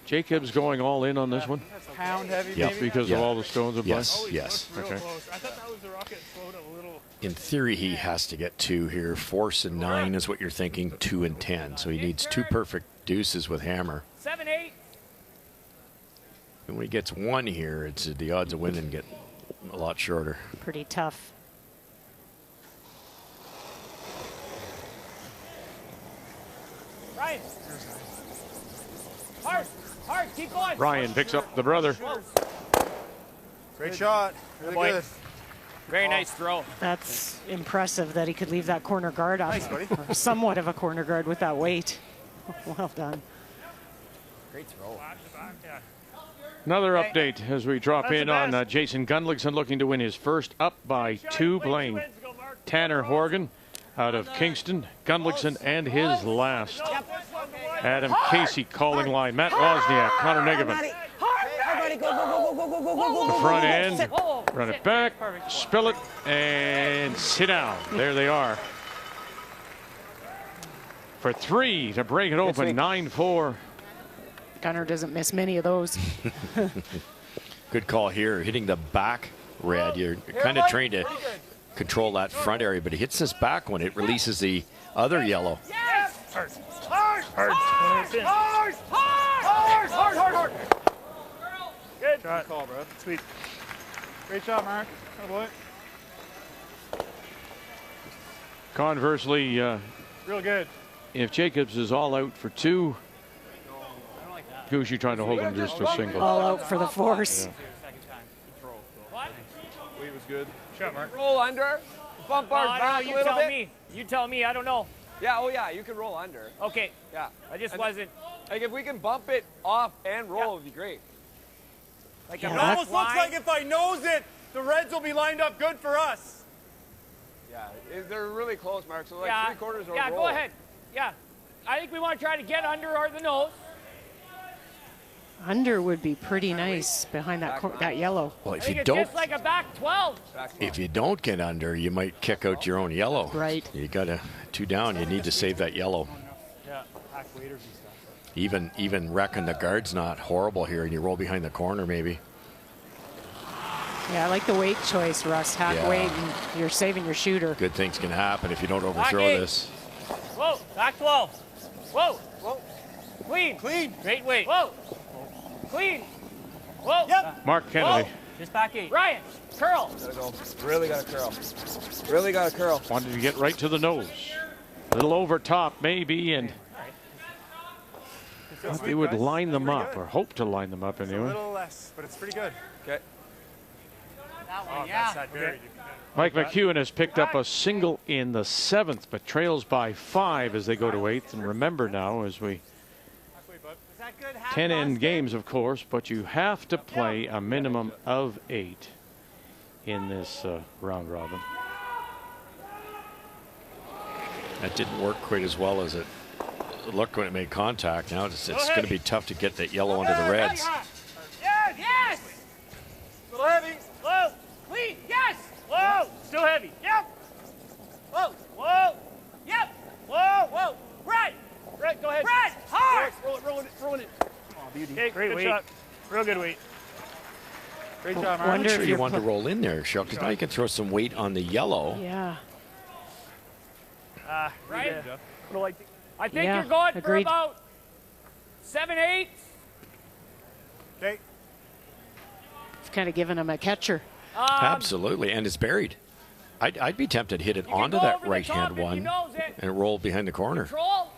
Jacobs going all in on this one? Pound heavy, Just because of all the stones of Yes, play? yes. Okay. I thought that was the rocket slowed a little. In theory, he has to get 2 here. Force and 9 is what you're thinking. 2 and 10. So he needs 2 perfect deuces with hammer. 7, 8. And when he gets 1 here, the odds of winning get a lot shorter. Pretty tough. Ryan. Hard, keep going. Ryan picks up the brother. Great shot. Really good. Very nice throw. That's impressive that he could leave that corner guard up. Nice, buddy. Or somewhat of a corner guard with that weight. Well done. Great throw. Another update as we drop in on Jason Gunlickson looking to win his first, up by 2, playing Tanner Horgan out of Kingston. Gunlickson and his last. Adam Casey calling line. Matt Wozniak, Connor Negeman. The front end, run it back, spill it, and sit down. There they are. For 3 to break it open, 9-4. Gunner doesn't miss many of those. Good call here. Hitting the back red. You're kind of trained to control that front area, but he hits this back one. It releases the other yellow. Hard. Good call, bro. Sweet. Great shot, Mark. Oh boy. Conversely, Real good. if Jacobs is all out for 2, Gushue trying to hold him just to a single. All out for the force. Weight was good. Shot, Mark. Roll under. Bump ours back a you little tell bit. me. You tell me. I don't know. Yeah, oh yeah, you can roll under. Okay. Yeah. I just And wasn't. Like if we can bump it off and roll, it would be great. Like It almost looks like if I nose it, the Reds will be lined up good for us. Yeah, they're really close, Mark. So like yeah, 3/4 or yeah, roll. go ahead. Yeah. I think we want to try to get under or the nose. Under would be pretty nice behind that yellow. Well, I if think you it's don't, just like a back 12. if you don't get under, you might kick out your own yellow. Right. You got 2 down. You need to save that yellow. Yeah, pack waiters and stuff. Even reckon the guard's not horrible here, and you roll behind the corner maybe. Yeah, I like the weight choice, Russ. Hack Yeah. weight, and you're saving your shooter. Good things can happen if you don't Back overthrow 8. this. Whoa, back 12. Whoa. Whoa. Clean. Clean. Great weight. Whoa. Clean. Whoa. Yep. Mark Kennedy. Just back 8. Ryan, curl. Gotta go. Really gotta curl. Really gotta curl. Wanted to get right to the nose. A little over top maybe, and they would line them up, or hope to line them up A anyway. little less, but it's pretty good. Okay. That's that buried. Mike McEwen has picked up a single in the 7th, but trails by 5 as they go to 8th. And remember now, as we 10 end games, of course, but you have to play a minimum of 8 in this round robin. That didn't work quite as well as it looked when it made contact. Now it's going to be tough to get that yellow onto the Reds. Yes. A little heavy. Whoa. Clean. Yes. Whoa. Still heavy. Yep. Whoa. Whoa. Yep. Whoa. Whoa. Right. Right, go ahead. Right. Hard. Rolling it. Oh, beauty. Okay, Great good weight. shot. Real good weight. Great job, Mark. I'm Wonder sure if you you're want to roll in there, Shell, because now you can throw some weight on the yellow. Yeah. Right. I think Yeah, you're going for agreed. about 7, 8. Okay. It's kind of giving him a catcher. Absolutely, and it's buried. I'd be tempted to hit it onto go that over the right top hand if you one nose it. and roll behind the corner. Control.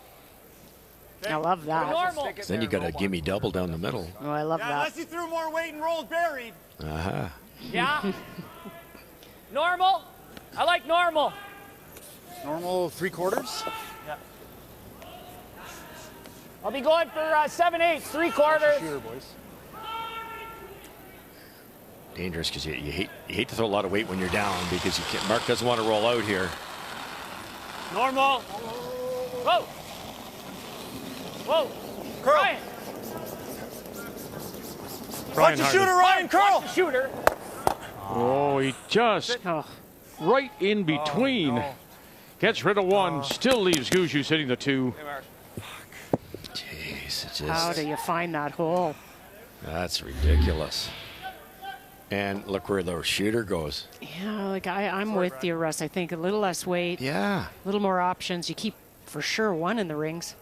I love that. Normal. Then you got a gimme double down the middle. Oh, I love that. Unless you threw more weight and rolled buried. Uh-huh. Yeah. Normal. I like normal. Normal 3/4. Yeah. I'll be going for 7/8, 3/4. Shooter, boys. Dangerous because you hate to throw a lot of weight when you're down because you can't, Mark doesn't want to roll out here. Normal. Whoa. Whoa. Ryan. Watch the shooter, Ryan. Curl. Watch the shooter. Oh, he just right in between. Oh, no. Gets rid of one, still leaves Gushue sitting the 2. Jeez, it just, How do you find that hole? that's ridiculous. And look where the shooter goes. Yeah, like I'm with you, Russ. I think a little less weight. Yeah. A little more options. You keep for sure one in the rings.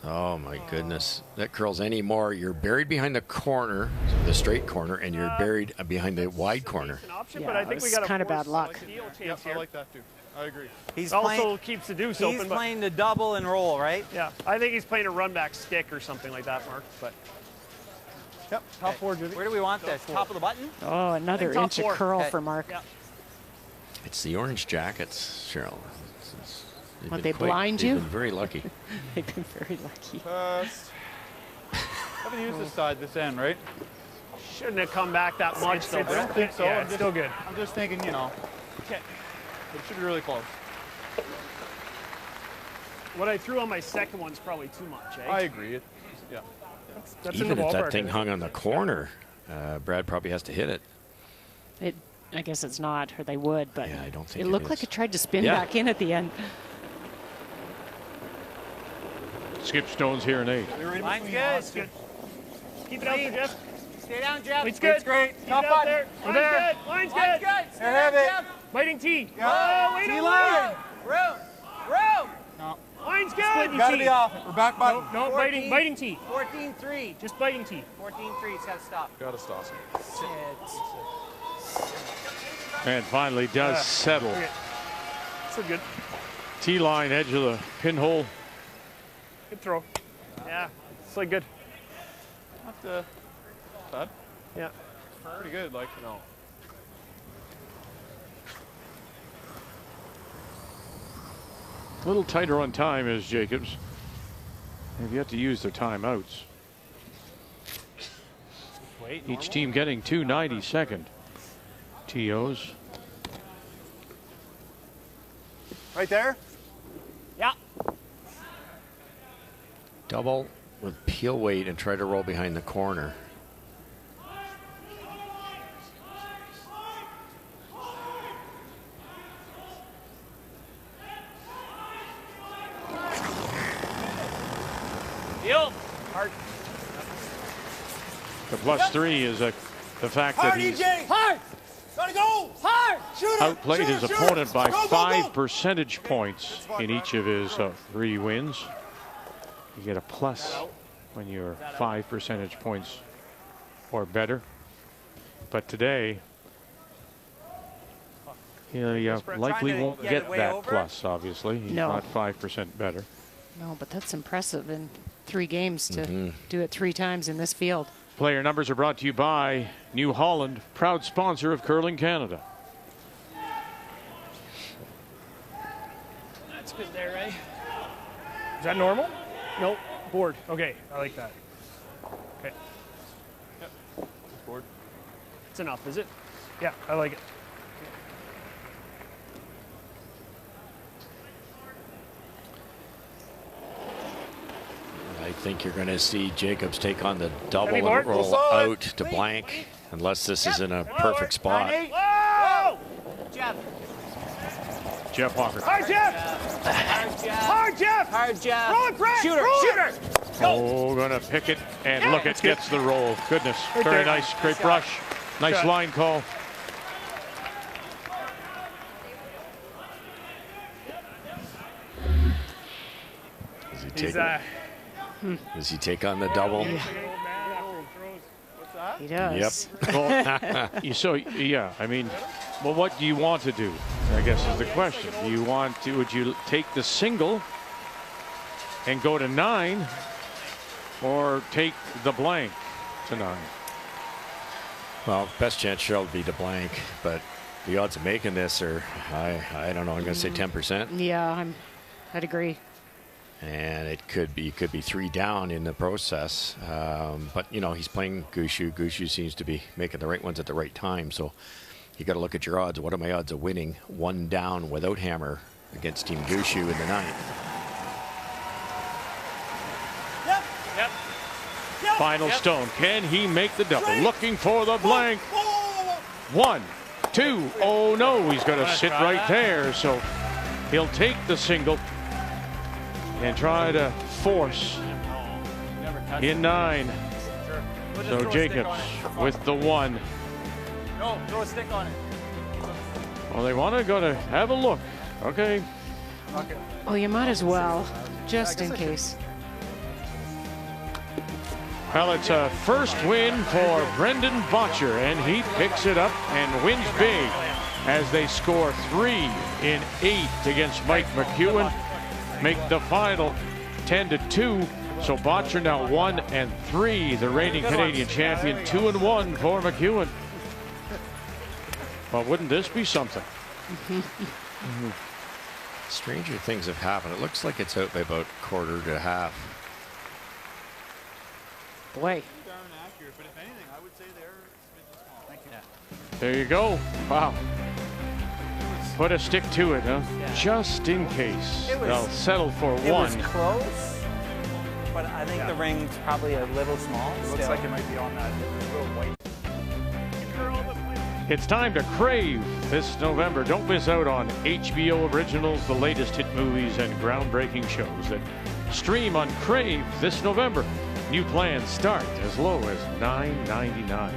Oh my goodness. That curls any more. You're buried behind the corner, the straight corner, and you're buried behind the wide corner. Option, Yeah, but I think we got kind of bad luck. Yep, I like that too. I agree. He's also playing, keeps the deuce he's open. But playing the double and roll, right? yeah, I think he's playing a run back stick or something like that, Mark. But Yep, top 4, Jimmy. Where do we want this? Top of the button? Oh, another top inch of 4. curl Okay. for Mark. yeah. It's the orange jackets, Cheryl. They've What, been they blind you? They've been very lucky. They've been very lucky. Haven't used this side, this end, right? Shouldn't have come back that much, though. I don't think so. Yeah, I'm it's just- still good. I'm just thinking, you know, Okay. it should be really close. What I threw on my second one's probably too much, eh? I agree. Yeah. That's in Even the if ballpark. that thing hung on the corner, Brad probably has to hit it. I guess it's not, or they would, but Yeah, I don't think it it looked is. like it tried to spin Yeah. back in at the end. Skip Stone's here in 8. Line's good. That's good. Keep it out there, Jeff. Stay down, Jeff. It's good. It's great. Keep Top it out button. there. We're Line's there. good. Line's Line's good. good. Stay Have there, it. Jeff. Biting T. Yeah. Oh, wait a T-line. Room. Room. No. Line's good. Gotta be off. We're back button. No, 14. biting T. 14-3. Just biting T. 14-3. It's got to stop. Gotta stop. And finally does settle. Okay. So good. T-line, edge of the pinhole. Good throw. Yeah. It's like good. Not bad. Yeah. Pretty good, like, you know. A little tighter on time is Jacobs. They've yet to use their timeouts. Wait, Each team getting 2 90-second TOs. Right there? Yeah. Double with peel weight and try to roll behind the corner. Deal. Hard. The +3 is the fact that he's Hard. Gotta go. Hard. outplayed his opponent by 5 percentage points in each of his 3 wins. You get a plus when you're 5 percentage points or better. But today, you likely won't get get it way that over? plus, obviously. He's No. not 5% better. No, but that's impressive in 3 games to do it 3 times in this field. Player numbers are brought to you by New Holland, proud sponsor of Curling Canada. That's good there, eh? Is that normal? Nope. Board. Okay. I like that. Okay. Yep. Board. It's enough, is it? Yeah, I like it. I think you're going to see Jacobs take on the double Heavy and board. roll Solid. out to blank, unless this is in a perfect spot. Whoa! Jeff. Jeff Hawker. Hard, Jeff! Hard, Jeff. Hard, Jeff! Hard, Jeff. Roll it, Brett! Shooter. Roll Shooter. it! Oh, gonna pick it, and look, it gets the roll. Goodness, Right very there. nice, great Nice brush, nice shot. line call. Does he take on the double? He does. Yep. Well, so yeah, I mean, well, what do you want to do? I guess is the question. Do you want to? Would you take the single and go to 9, or take the blank to 9? Well, best chance sure will be the blank, but the odds of making this are, I don't know, I'm going to say 10%. Yeah, I'd agree. And it could be 3 down in the process. But, you know, he's playing Gushue. Gushue seems to be making the right ones at the right time. So you got to look at your odds. What are my odds of winning 1 down without hammer against Team Gushue in the 9th? Final stone. Can he make the double? Looking for the blank. 1, 2. Oh, no. He's going to sit right there. So he'll take the single and try to force in 9. So Jacobs with the 1. No, throw a stick on it. Well, they want to go to have a look. Okay. Oh, you might as well, just in case. Well, it's a first win for Brendan Botcher, and he picks it up and wins big as they score 3 in 8 against Mike McEwen. Make the final 10-2. So Botcher now 1 and 3, the reigning Canadian champion. 2 and 1 for McEwen. Well, wouldn't this be something? Stranger things have happened. It looks like it's out by about 1/4 to 1/2. Boy. There you go. Wow. Put a stick to it, huh? Yeah. Just in case. They'll settle for 1. It was close, but I think the ring's probably a little small. It looks like it might be on that little white. It's time to crave this November. Don't miss out on HBO Originals, the latest hit movies and groundbreaking shows that stream on Crave this November. New plans start as low as $9.99.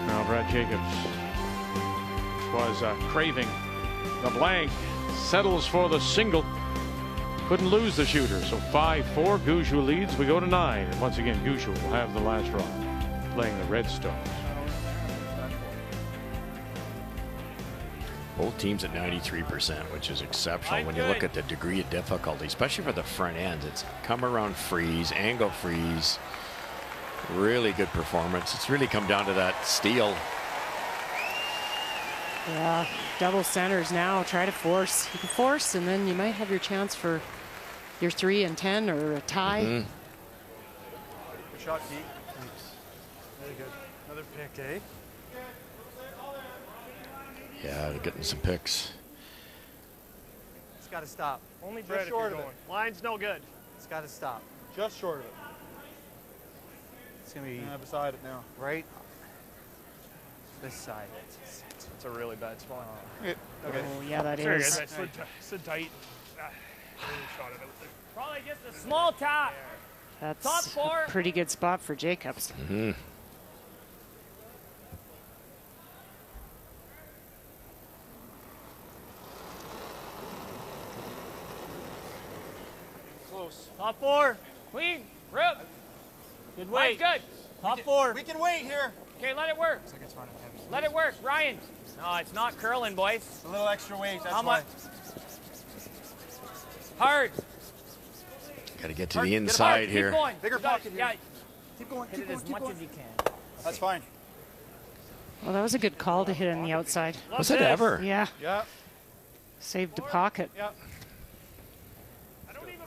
Now Brad Jacobs was craving the blank, settles for the single. Couldn't lose the shooter, so 5-4. Gushue leads. We go to 9. And once again, Gushue will have the last rock, playing the Redstones. Both teams at 93%, which is exceptional when you look at the degree of difficulty, especially for the front ends. It's come around freeze, angle freeze. Really good performance. It's really come down to that steel. Yeah, double centers now. Try to force. You can force, and then you might have your chance for your 3 and 10 or a tie. Good shot, Pete. Thanks. Very good. Another pick, eh? Yeah, they're getting some picks. It's got to stop. Only just Brett short if of you're it. going. Line's no good. It's got to stop. Just short of it. It's going to be beside it now. right this side. It's a really bad spot. Okay. Oh, yeah, that Sorry, is. guys, I slid tight. Shot it out there. Probably just a small tap. Top That's 4. a pretty good spot for Jacobs. Close. Top 4. Clean. Rip. Good weight. Good. Top 4. We can wait here. Okay, let it work. Looks like it's running heavy. Let it work. Ryan. No, it's not curling, boys. A little extra weight. That's How why. much? Hard. Got to get to the inside here. Keep going. Bigger pocket here. Yeah. Keep going. Hit Keep it going. as Keep much going. as you can. That's fine. Well, that was a good call to hit on the outside. Was it ever? Yeah. Yeah. Saved the pocket. Yeah.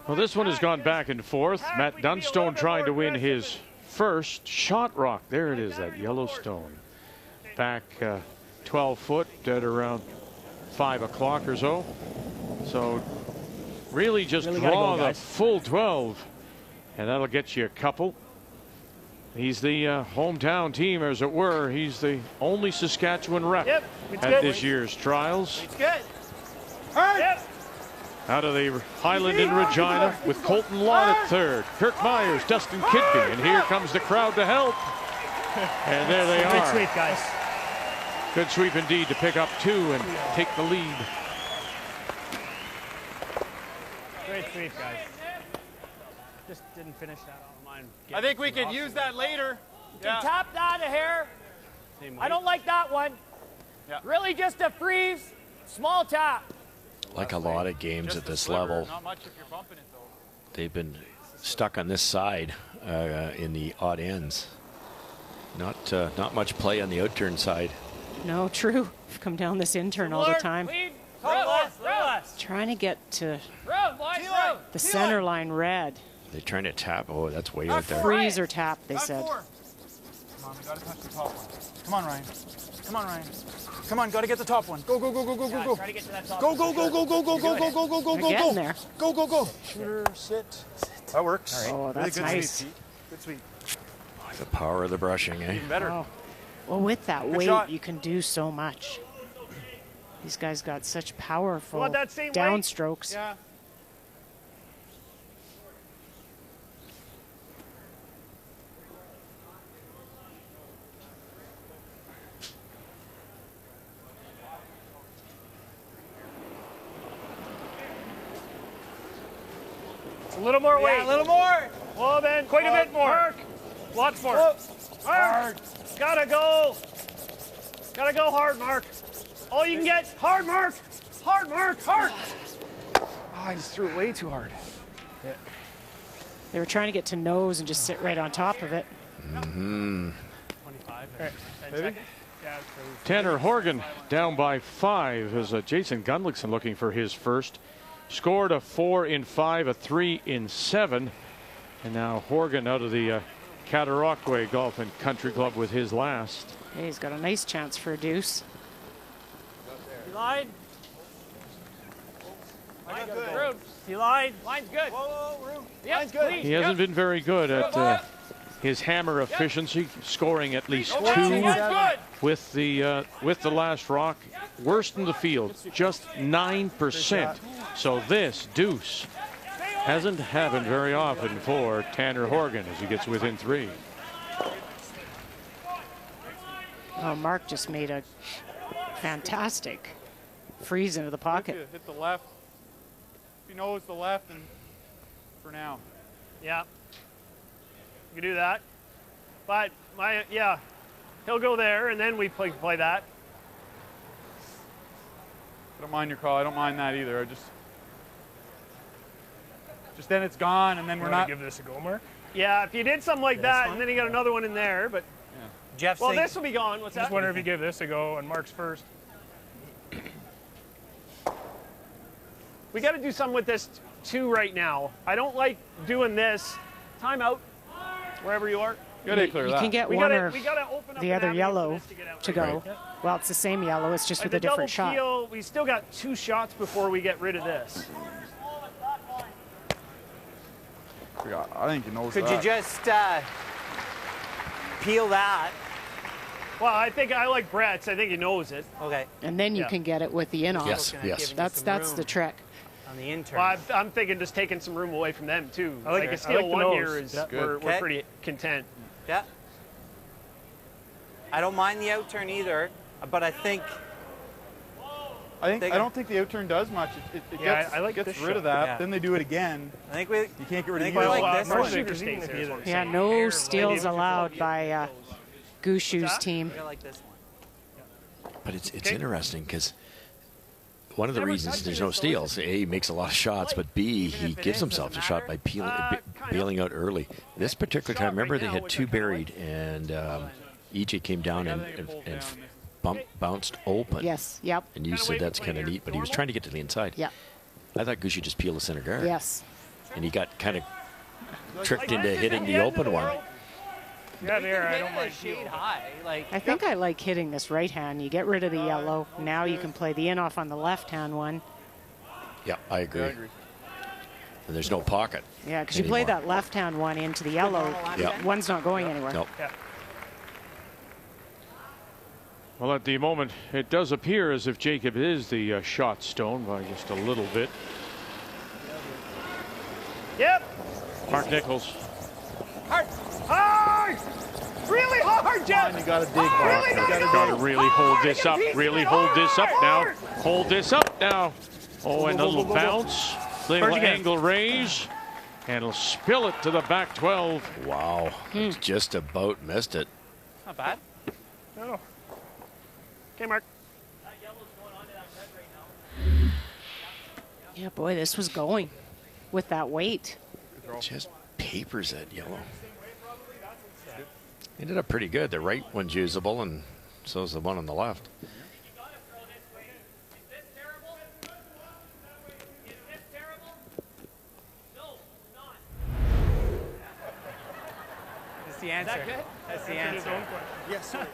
Well, this one has gone back and forth. Matt Dunstone trying to win his first shot rock. There it is, that yellow stone. Back 12 foot at around 5 o'clock or so. So really just draw the full 12, and that'll get you a couple. He's the hometown team, as it were. He's the only Saskatchewan rep at this year's trials. It's good. Yep. Out of the Highland in Regina with Colton Lott at 3rd. Kirk Myers, Dustin Kidby, and here comes the crowd to help. And there they are. Good sweep, guys. Good sweep indeed to pick up 2 and take the lead. Great sweep, guys. Just didn't finish that on mine. I think we could use that later. You can tap that a hair. I don't like that one. Really just a freeze, small tap. Like a lot of games at this level, Not much if you're bumping it, though. they've been stuck on this side in the odd ends. Not much play on the outturn side. No, true. I've come down this in-turn all the time. Trying to get to the center line red. They're trying to tap. Oh, that's way out there. Freeze or tap, they said. Come on, we gotta touch the top one. Come on, Ryan. Come on, Ryan. Come on, gotta get the top one. Go, go, go, go, go, go, go. Try to get to that top Go, one. go, go, go, go, go, go, go, go, go, go, They're go, getting go. there. Go, go, go. Shooter, sit. That works. Oh, that's really good nice. sweep, Pete. Good sweep. The power of the brushing, eh? Even better. Oh. Well, with that Good weight, shot. you can do so much. These guys got such powerful Want that same weight? downstrokes. Yeah. A little more weight. A little more. Well, then, quite a bit more. Mark. Lots more. Hard. Gotta go. Gotta go hard, Mark. All you can get. Hard, Mark. Hard, Mark. Hard. Oh, I just threw it way too hard. They were trying to get to nose and just sit right on top of it. Mm-hmm. 25. All right. 10 seconds. Yeah, Tanner Horgan down by 5 as Jason Gunlickson looking for his first. Scored a 4 in 5, a 3 in 7. And now Horgan out of the Cataraqui Golf and Country Club with his last. Hey, he's got a nice chance for a deuce. You lied? Line's good. Room. You lied? Line's good. Whoa, room. Yep, Line's good. please. He hasn't been very good at his hammer efficiency, scoring at least 2 with the last rock. Worst in the field, just 9%. So this deuce hasn't happened very often for Tanner Horgan as he gets within 3. Oh, Mark just made a fantastic freeze into the pocket. Hit the left. If he knows the left, and for now. Yeah. You can do that. But yeah, he'll go there, and then we play that. I don't mind your call. I don't mind that either. I just then it's gone, and then we're not. Give this a go, Mark. Yeah, if you did something like that, and then you got another one in there, but. Yeah. Jeff, well, this will be gone. What's that? Just wonder if you give this a go and Mark's first. We got to do something with this too right now. I don't like doing this. Time out, wherever you are. You can get one or the other yellow to go. Right. Well, it's the same yellow. It's just with a different shot. Peel, we still got 2 shots before we get rid of this. I think he knows Could you just peel that? Well, I like Brett's. I think he knows it. Okay. And then you can get it with the in-off. Yes. That's the trick. On the intern. Well, I'm thinking just taking some room away from them too. I like a it. steal I like the one nose. here is we're pretty content. Yeah. I don't mind the outturn either, but I think. I don't think the outturn does much. It gets rid of that. Yeah. Then they do it again. I think you can't get rid of the the like this one. Shooter stays there. Yeah, no steals allowed by Gushue's team. I like this one. But it's interesting because one of the reasons there's no steals, A, he makes a lot of shots, but B, he gives himself a shot by bailing out early. This particular time, remember they had 2 buried, and EJ came down and bounced open. Yes, yep. And you said that's kind of neat, but he was trying to get to the inside. Yeah. I thought Gushue just peeled the center guard. Yes. And he got kind of tricked into hitting the open one. Yeah, there. I don't mind. Shade high, like. I think I like hitting this right hand. You get rid of the yellow. Now you can play the in-off on the left hand one. Yeah, I agree. And there's no pocket. Yeah, because you play that left hand one into the yellow. Yeah. One's not going anywhere. Nope. Yeah. Well, at the moment, it does appear as if Jacob is the shot stone by just a little bit. Yep. Mark Nichols. Hard. Hard. Really hard, Jeff. You got to dig. Got to really hold this up. Really hold this up now. Hold this up now. Oh, and a little bounce. Little angle raise. And he'll spill it to the back 12. Wow. Just about missed it. Not bad. No. Okay, Mark. Yeah, boy, this was going with that weight. Just papers that yellow. Ended up pretty good. The right one's usable, and so is the one on the left. That's the answer. That's the answer. Yes, sir.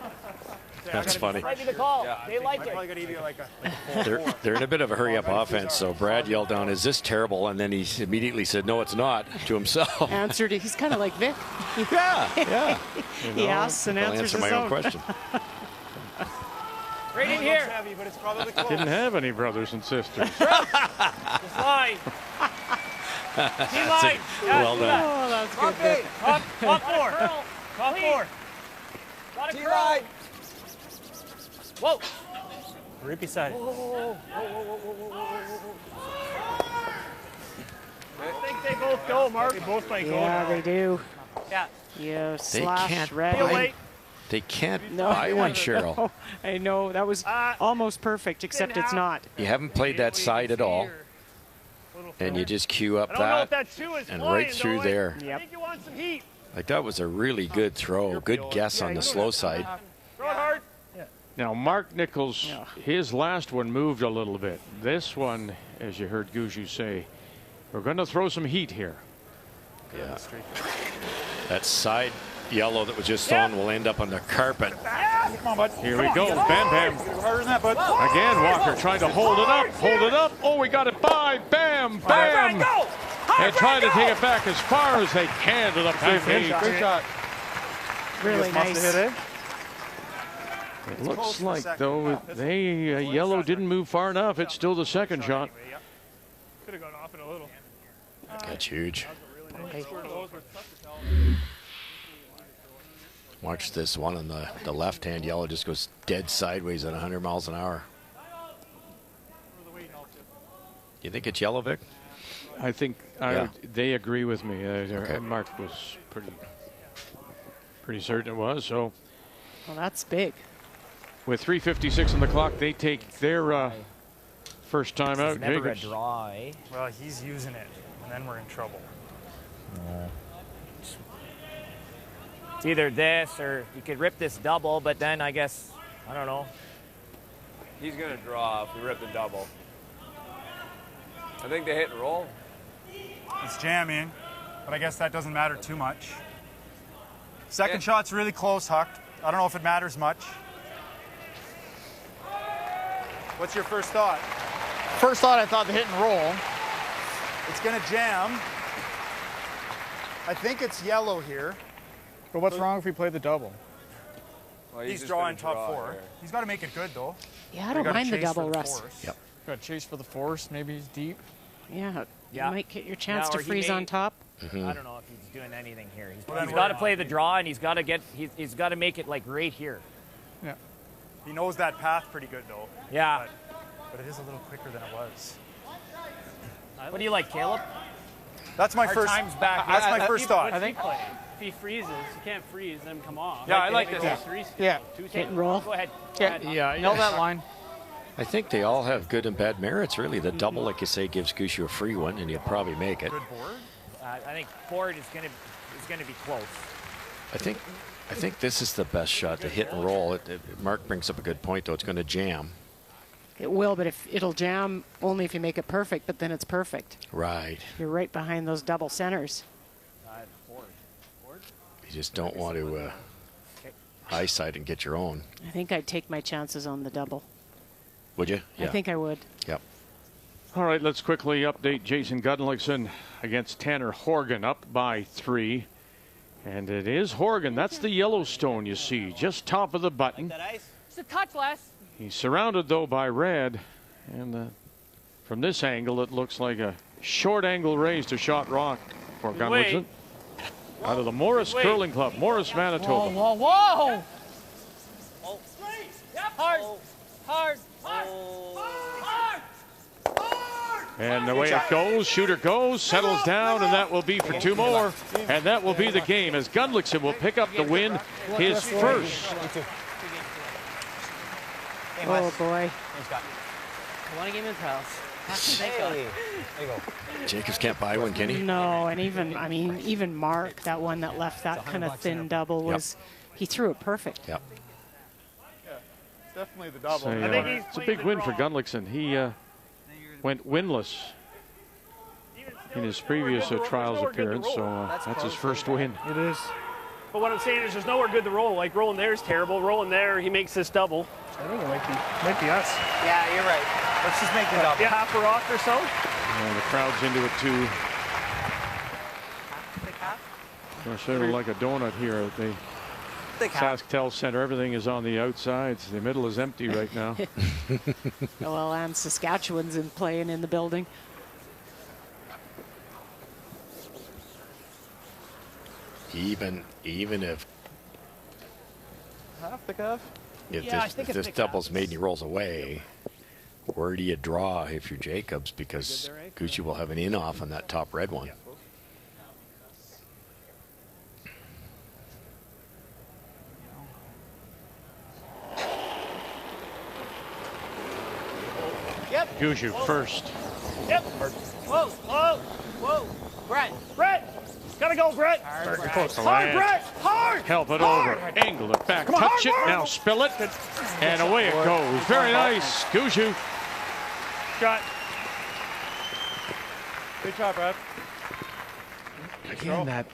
That's funny. Might be the call. They like it. Probably got to give you like a They're in a bit of a hurry-up offense, so Brad yelled down, "Is this terrible?" And then he immediately said, "No, it's not," to himself. Answered it. He's kind of like Vic. Yeah. He asks and I'll answers answer my his own own question. Right in here. heavy, but it's probably close. Didn't have any brothers and sisters. Just line. T-line. Well done. Oh, that's good. Vic. Top four. Top four. Got a curl. Whoa. Rippy side. I think they both go, Mark. They both might go Yeah, now. they do. Yeah. Yeah, They slash can't red. buy. They can't buy one, Cheryl. I know. That was almost perfect, except it's not. You haven't played that side at all, and you just queue up I don't know if that that shoe is and flying, right through though. there. I think you want some heat. Like, that was a really good throw. Good guess on the slow side. Throw it hard. Now, Mark Nichols, his last one moved a little bit. This one, as you heard Gushue say, we're going to throw some heat here. Yeah. That side yellow that was just thrown will end up on the carpet. Come on, bud. Here we go. Bam Bam. Harder than that, bud. Again, Walker trying to hold it up. Hold it up. Oh, we got it by. Bam, bam. They try to take it back as far as they can to the back eight. Great shot. Really nice. Hit it. It looks like, though, they yellow didn't move far enough. It's still the second shot. Could have gone off it a little. That's huge. Watch this one on the left-hand yellow just goes dead sideways at 100 miles an hour. You think it's yellow, Vic? I think they agree with me. Okay. Mark was pretty certain it was. So, Well, that's big. with 3:56 on the clock, they take their first time out. Never a Jacobs. draw, eh? Well, he's using it, and then we're in trouble. It's either this or you could rip this double, but then I guess, I don't know. He's going to draw if we rip the double. I think they hit and roll. It's jamming, but I guess that doesn't matter too much. Second shot's really close, Huck. I don't know if it matters much. What's your first thought? First thought, I thought the hit and roll. It's going to jam. I think it's yellow here. But what's wrong if we play the double? Well, He's just drawing gonna top draw four. here. He's got to make it good, though. Yeah, I We don't gotta mind the chase for double, the Russ. force. Yep. Got to chase for the force. Maybe he's deep. Yeah, Yeah. you might get your chance Yeah, to or he freeze may- on top. I don't know if he's doing anything here. Well, then He's we're got to on. play the draw, and he's got to he's got to make it like right here. Yeah. He knows that path pretty good, though. Yeah. But it is a little quicker than it was. What do you like, Caleb? That's my Our first. time's back. That's my first thought. I think if he freezes, you can't freeze them come off. Yeah, I like this. Yeah. Hit and roll. Go ahead. Yeah. Nail that line. I think they all have good and bad merits, really. The double, like you say, gives Gushue a free one, and he'll probably make it. Good board. I think Ford is going to be close. I think this is the best shot, the hit and roll. Mark brings up a good point, though. It's going to jam. It will, but if it'll jam only if you make it perfect, but then it's perfect. Right. You're right behind those double centers. You just don't want to high side and get your own. I think I'd take my chances on the double. Would you? I think I would. Yep. All right, let's quickly update Jason Gudlickson against Tanner Horgan, up by 3. And it is Horgan. That's the Yellowstone you see, just top of the button. Just a touch less. He's surrounded, though, by red. And from this angle, it looks like a short angle raise to shot rock for Gudlickson. Out of the Morris Curling Club, Morris, Manitoba. Whoa, whoa, whoa! Hard, hard, hard. And the way it goes, shooter goes, settles down, and that will be for 2 more. And that will be the game as Gudlickson will pick up the win, his first. Oh, boy. I want to get him his house. Hey. There you go. Jacobs can't buy one, can he? No, and even Mark, that one that left that kind of thin double was, he threw it perfect. Yep. Yeah, it's definitely the double. So, it's a big win for Gunlickson. He went winless in his previous trials appearance, so that's his first win. It is. But what I'm saying is there's nowhere good to roll. Like rolling there is terrible. Rolling there, he makes this double. I think it might be us. Yeah, you're right. Let's just make the double. Yeah, half a rock or so. The crowd's into it too. Well, sort of like a donut here at the SaskTel Center. Everything is on the outsides. The middle is empty right now. Well, and Saskatchewan's playing in the building. Even if Half the cuff? if this double's made and he rolls away, where do you draw if you're Jacobs? Because Gushue will have an in-off on that top red one. Yep. Gushue first. Yep. Whoa, whoa, whoa. Brett. Gotta go, Brett. Hard, close to Hard, land. Brett. Hard. Help it Hard. over. Angle it back. Come on, Touch hard, it. Now spill it. And away it goes. Very nice. Gushue. Shot. Good job, Brad. Again, that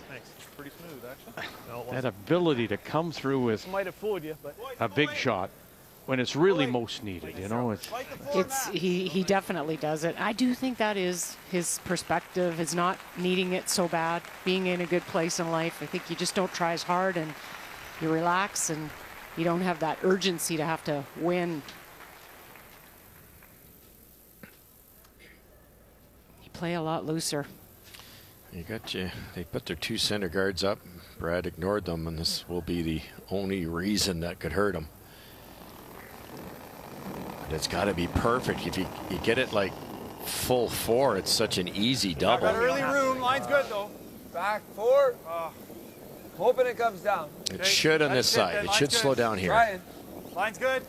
Pretty smooth, actually. that ability to come through with Might have fooled you, but a big shot when it's really most needed. You know, He definitely does it. I do think that is his perspective, is not needing it so bad, being in a good place in life. I think you just don't try as hard and you relax and you don't have that urgency to have to win. You play a lot looser. You got you. They put their two center guards up. Brad ignored them, and this will be the only reason that could hurt him. But it's got to be perfect. If you get it like full four, it's such an easy double. Got early room. Line's good though. Back four. Hoping it comes down. It should on this side. It should slow down here. Trying. Line's good.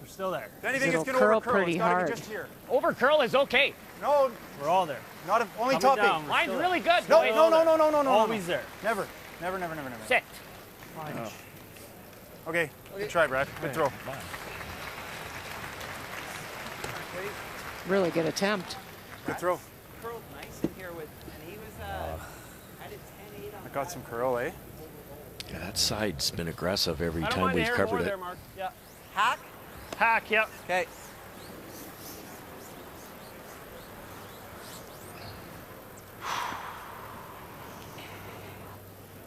We're still there. If anything, it's It'll going to curl overcurl. pretty It's got to hard. be just here. Over curl is okay. No, We're all there. not if, only Coming topping. down. We're Line's still really there. good. No, boys. no. Always there. Never. Sit. Okay, good try, Brad. Good throw. Really good attempt. Good throw. Curled nice in here with, and he was, I did 10-8 on I got some curl, eh? Yeah, that side's been aggressive every I don't time mind the we've hair covered more it. there, Mark. Yeah. hack. Hack, yep. Okay.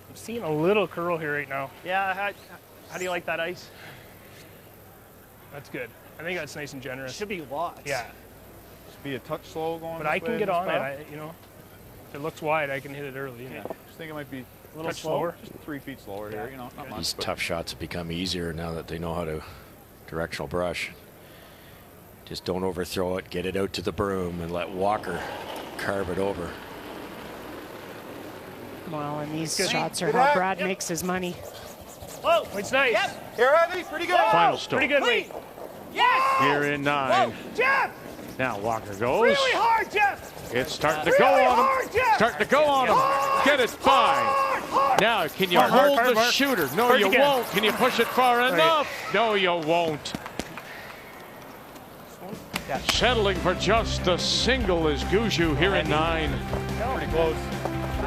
I'm seeing a little curl here right now. Yeah, how do you like that ice? That's good. I think that's nice and generous. Should be lots. Yeah. Just be a touch slow going. But this I way can in get this on it. path. You know, if it looks wide, I can hit it early. You know. Just think it might be A little touch slower. Just 3 feet slower here. You know, not much. These but tough shots have become easier now that they know how to directional brush. Just don't overthrow it. Get it out to the broom and let Walker carve it over. Well, and these Good. shots are Good how hack. Brad Yep. makes his money. Whoa, It's nice. Yep. Here, Andy. Pretty good. final stop. Pretty good weight. Yes. Here in 9. Whoa, Jeff. Now Walker goes. Really hard, Jeff. It's starting to Really go on him. hard, Jeff. Starting to go on him. Get it by. Hard. Now, can you Hard, hold hard, the hard. shooter? No, Hard you again. won't. Can you push it far enough? No, you won't. Settling for just a single is Gushue here in 9. pretty close.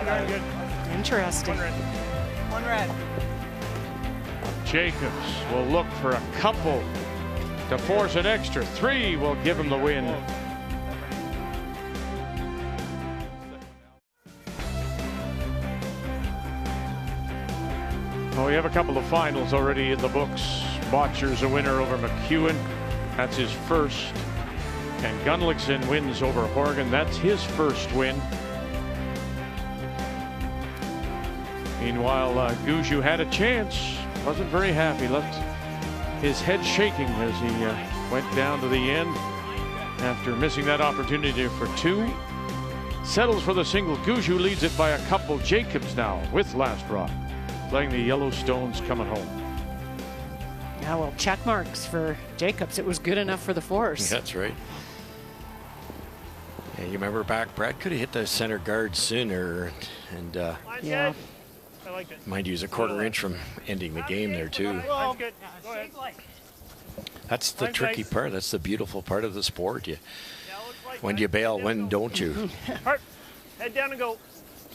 Very good. Interesting. One red. Jacobs will look for a couple to force an extra. 3 will give him the win. Well, we have a couple of finals already in the books. Botcher's a winner over McEwen. That's his first. And Gunlickson wins over Horgan. That's his first win. Meanwhile, Gushue had a chance. Wasn't very happy. Left his head shaking as he went down to the end after missing that opportunity for 2. Settles for the single. Gushue leads it by a couple. Jacobs now with last rock, playing the Yellowstones coming home. Yeah, well, check marks for Jacobs. It was good enough for the force. That's right. Yeah, you remember back, Brad could have hit the center guard sooner, and Yeah. I like it. mind you, he's a quarter inch from ending the game there too. That's good. Go ahead. That's the tricky part. That's the beautiful part of the sport. When do you bail? When don't you? Hart, head down and go.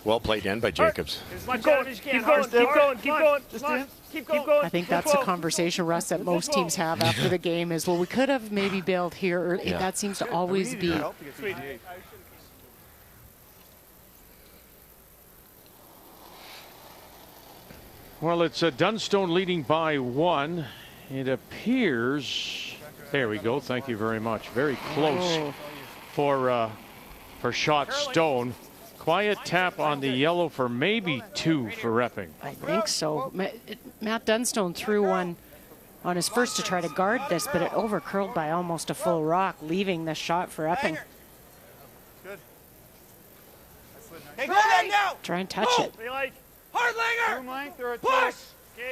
Well played in by Jacobs. As much out as you can. Keep going. Keep going. Keep going. Keep going. I think that's a conversation, Russ, that most teams have after the game is, well, we could have maybe bailed here. Yeah. That seems to always be. Sweet. Well, it's Dunstone leading by 1. It appears. There we go. Thank you very much. Very close for shot Stone. Quiet tap on the yellow for maybe 2 for Epping. I think so. Matt Dunstone threw one on his first to try to guard this, but it overcurled by almost a full rock, leaving the shot for Epping. Good. Hey, go then now! Try and touch it. Hardlinger! Push!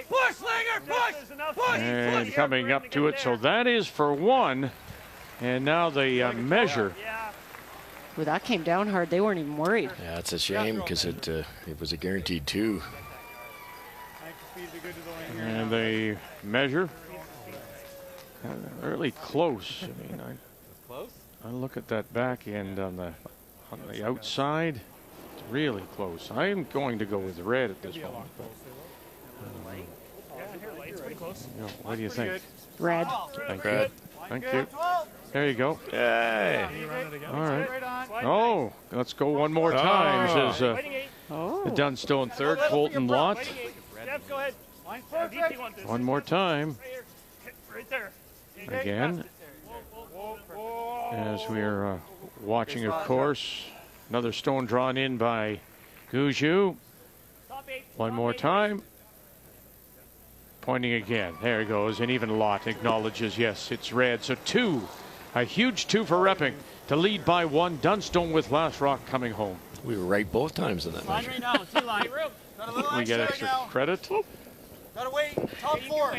Push, Linger! Push! And coming up to it, so that is for 1. And now the measure. Well, that came down hard. They weren't even worried. Yeah, it's a shame because it was a guaranteed 2. And they measure. Really close. I mean, I look at that back end on the outside. It's really close. I'm going to go with red at this moment. What do you think? Red. Thank you. Thank you. There you go. Hey. All right. Oh, let's go one more time. Says the Dunstone third, Colton Lott. One more time. Again. As we are watching, of course, another stone drawn in by Gushue. One more time. Pointing again. There he goes. And even Lott acknowledges, yes, it's red. So 2. A huge 2 for Epping to lead by 1. Dunstone with Last Rock coming home. We were right both times in that measure. Right now, T-line. We get extra credit. Gotta wait. Top 4.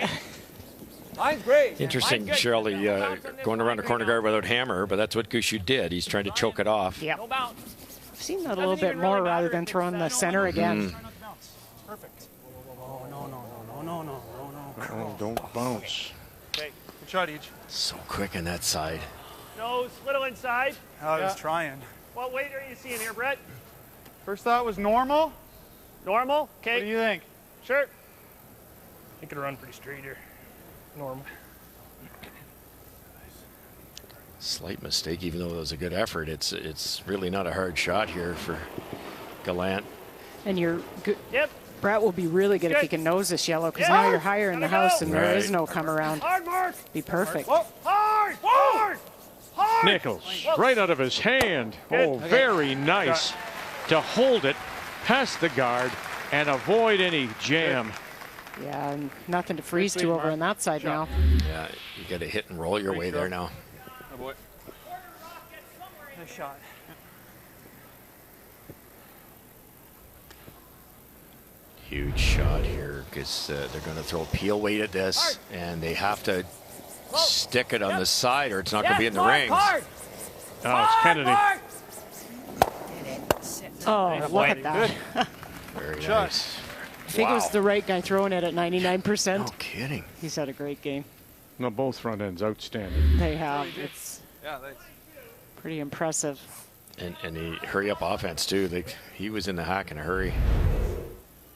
Line's great. Interesting, Shirley, going around the corner guard without hammer, but that's what Gushue did. He's trying to choke it off. Yep. I've seen that a little bit more rather than throwing the center again. Perfect. Oh, no. Oh, don't bounce. Okay, good shot each. So quick on that side. Nose, little inside. I was trying. What weight are you seeing here, Brett? First thought was normal. Normal? Okay. What do you think? Sure. He could run pretty straight here. Normal. Slight mistake, even though it was a good effort. It's really not a hard shot here for Gallant. And you're good. Yep. Brett will be really good if he can nose this yellow, because now you're higher in the house and there is no come around. Hard, Mark. Be perfect. Hard. Nichols, right out of his hand. Oh, very nice to hold it past the guard and avoid any jam. Yeah, and nothing to freeze to over on that side now. Yeah, you got to hit and roll your way there now. Oh, boy. Nice shot. Huge shot here because they're going to throw peel weight at this, and they have to stick it on the side or it's not going to be in the rings. Oh, it's Kennedy. Oh, look at that. Very nice. I think it was the right guy throwing it at 99%. No kidding. He's had a great game. No, both front ends outstanding. They have. It's pretty impressive. And the hurry up offense too. He was in the hack in a hurry.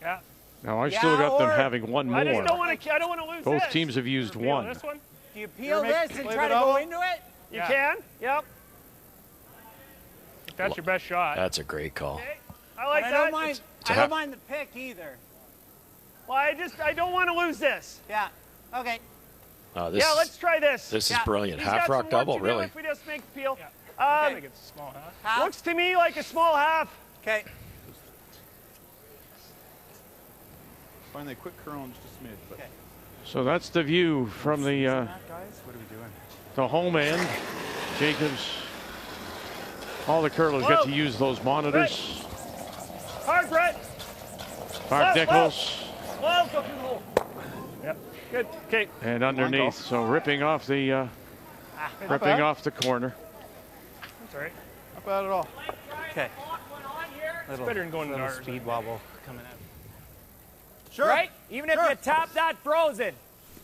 Yeah. Now I still got them having one more. I don't want to lose Both this. teams have used one. This one? Do you peel this and try to go into it? You can. Yep. If that's your best shot. That's a great call. Okay. I like I that. don't mind. I don't mind the pick either. Well, I don't want to lose this. Yeah. Okay. Yeah, let's try this. This is brilliant. He's Half got rock some work double, to do really. If we just make the peel. I think it's a small half. Looks to me like a small half. Okay. Finally, quick curl and just a smidge. But. So that's the view from the Guys, what are we doing? the home end. Jacobs. All the curlers get to use those monitors. Hard, Brett. Mark Nichols. Well, go through the hole. Yep. Good. Okay. And underneath, so ripping off the corner. That's all right. Not bad at all. Okay. It's better than going little to speed wobble coming out. Sure. Right? Even if you tap that frozen.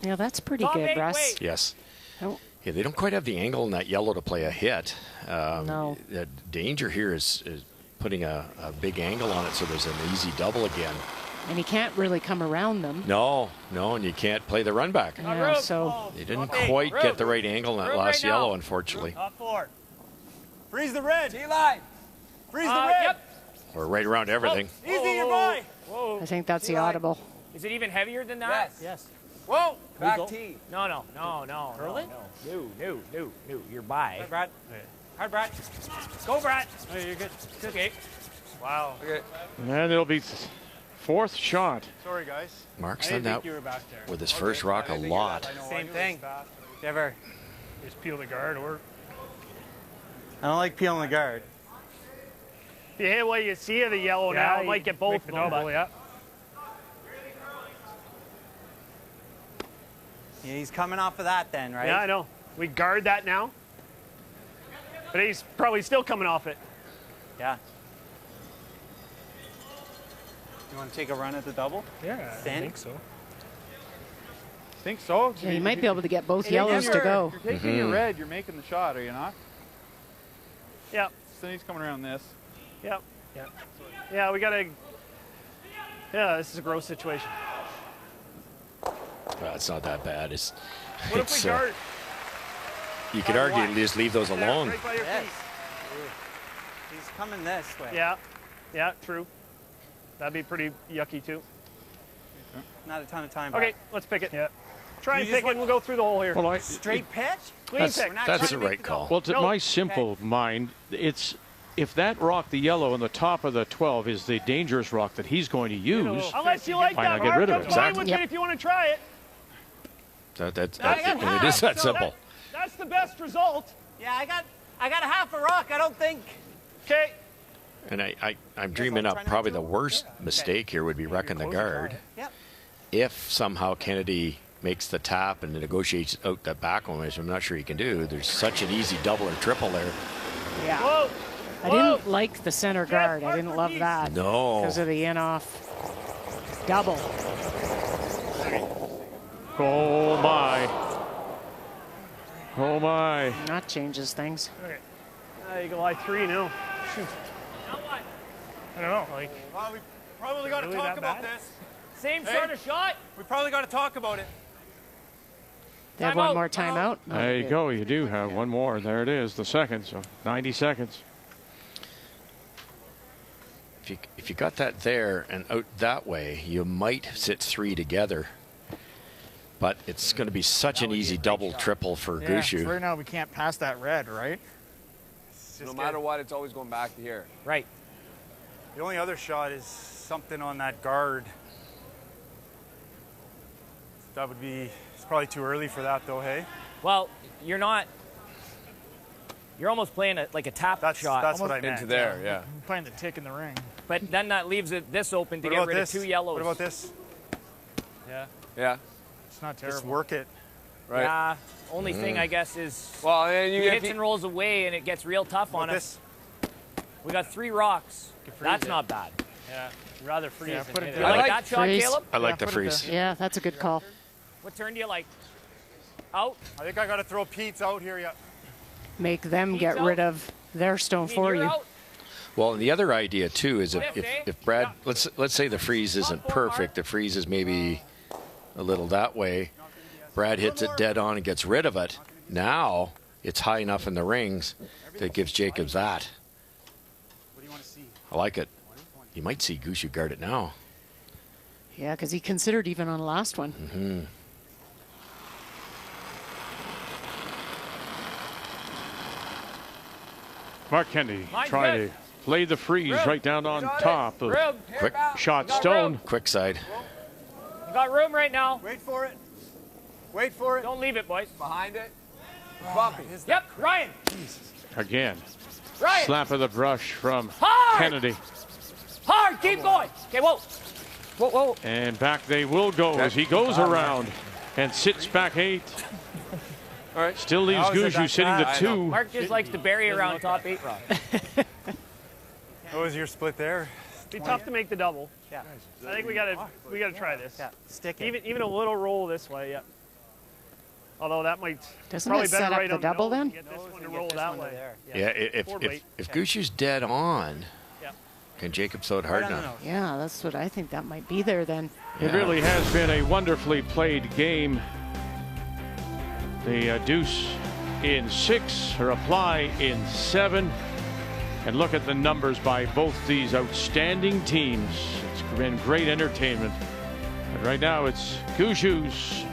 Yeah, that's pretty Top good, eight, Russ. wait. Yes. Oh. Yeah, they don't quite have the angle in that yellow to play a hit. No. The danger here is putting a big angle on it so there's an easy double again. And he can't really come around them. No, and you can't play the run back. Yeah, so They didn't quite get the right angle in that last yellow, unfortunately. Top 4. Freeze the red. T-line. Freeze the red. Yep. We're right around everything. Easy, your boy. Whoa. I think that's the audible. Is it even heavier than that? Yes. Whoa. Back tee. No. Curling? No. You're by. Hi, Brad. Hi, Brad. Go, Brad. Oh, you're good. Okay. Wow. Okay. And it'll be fourth shot. Sorry, guys. Mark's I done didn't that think you were back there. with his first rock a lot. Same thing. Never. Just peel the guard or. I don't like peeling the guard. If you hit what you see of the yellow now, it might get both of them. double, yeah. Yeah, he's coming off of that then, right? Yeah, I know. We guard that now. But he's probably still coming off it. Yeah. You want to take a run at the double? Yeah, I Stand? think so. Think so? Yeah, you might be able to get both If yellows to you're- go. If you're taking your red, you're making the shot, are you not? Yeah. So he's coming around this. Yep. Yeah, we gotta. Yeah, this is a gross situation. Well, it's not that bad. What if we guard? You could argue to just leave those alone. Right by your Yes. feet. He's coming this way. Yeah, true. That'd be pretty yucky too. Not a ton of time. Okay, Brad. let's pick it. Yeah. Try and You just pick it and we'll go through the hole here. Well, Straight pitch? Clean pick. That's the right call. Well, to my simple mind, it's if that rock, the yellow on the top of the 12, is the dangerous rock that he's going to use. Unless you like why that, not get rid of it? I'm fine with it if you want to try it. It is that simple. That's the best result. Yeah, I got a half a rock. I don't think. Okay. And I'm dreaming up probably the worst mistake here would be wrecking the guard. Yep. If somehow Kennedy makes the tap and negotiates out that back one, which I'm not sure he can do, there's such an easy double or triple there. Yeah. Whoa. I didn't like the center guard. I didn't love that. No. Because of the in-off double. Oh my. Oh my. That changes things. Okay. You go lie 3 now. Shoot. I don't know. Like. Well, we probably got to Really talk that about bad? this. Same sort of shot. We probably got to talk about it. They have one more timeout. There you go. You do have one more. There it is, the second. So 90 seconds. If you got that there and out that way, you might sit 3 together. But it's going to be such an easy double, triple for Yeah, Gushue. so right now we can't pass that red, right? No matter what, it's always going back to here. Right. The only other shot is something on that guard. That would be, it's probably too early for that though, hey? Well, you're not. You're almost playing like a tap shot. That's what I meant. Into there, yeah. I'm playing the tick in the ring. But then that leaves it this open to What get about rid this? of 2 yellows. What about this? Yeah. Yeah. It's not terrible. Just work it. Right. Yeah. Only thing I guess is Well, and you he if hits he- and rolls away and it gets real tough on What us. We got 3 rocks. That's it. not bad. Yeah. Rather freeze Yeah, than put it hit You there. like, like that shot, freeze. Caleb? I like the put it freeze. there. Yeah, that's a good call. What turn do you like? Out? I think I got to throw Pete's out here, yeah. Make them get rid of their stone mean, for you're you. out? Well, and the other idea too is Lift, eh? if Brad, let's say the freeze isn't perfect, the freeze is maybe a little that way. Brad hits it dead on and gets rid of it. Now it's high enough in the rings that gives Jacobs that. What do you want to see? I like it. You might see Gushue guard it now. Yeah, because he considered even on the last one. Mm-hmm. Mark Kennedy Mine's trying good. to lay the freeze Rib. right down on Got it. top of Rib. Quick shot You got stone. room. quick side. You got room right now. Wait for it. Wait for it. Don't leave it, boys. behind it. Bumpy. Yep, Ryan. Again. Ryan. Slap of the brush from Hard. Kennedy. Hard. Keep going. Okay, whoa. Whoa, whoa. And back they will go as he goes around and sits back 8. All right. Still leaves Gushue sitting to 2. Mark just likes to bury around top 8 rock. What was your split there? Be tough to make the double. Yeah. I think we gotta try this. Yeah. Stick it. Even a little roll this way. Yeah. Although that might Doesn't probably it set up right the on double nose then? and Get this one to roll that way. Yeah, if Gushue's dead on, can Jacob throw it hard enough? Yeah, that's what I think. That might be there then. It really has been a wonderfully played game. The deuce in 6, her apply in 7. And look at the numbers by both these outstanding teams. It's been great entertainment. But right now it's Gushue's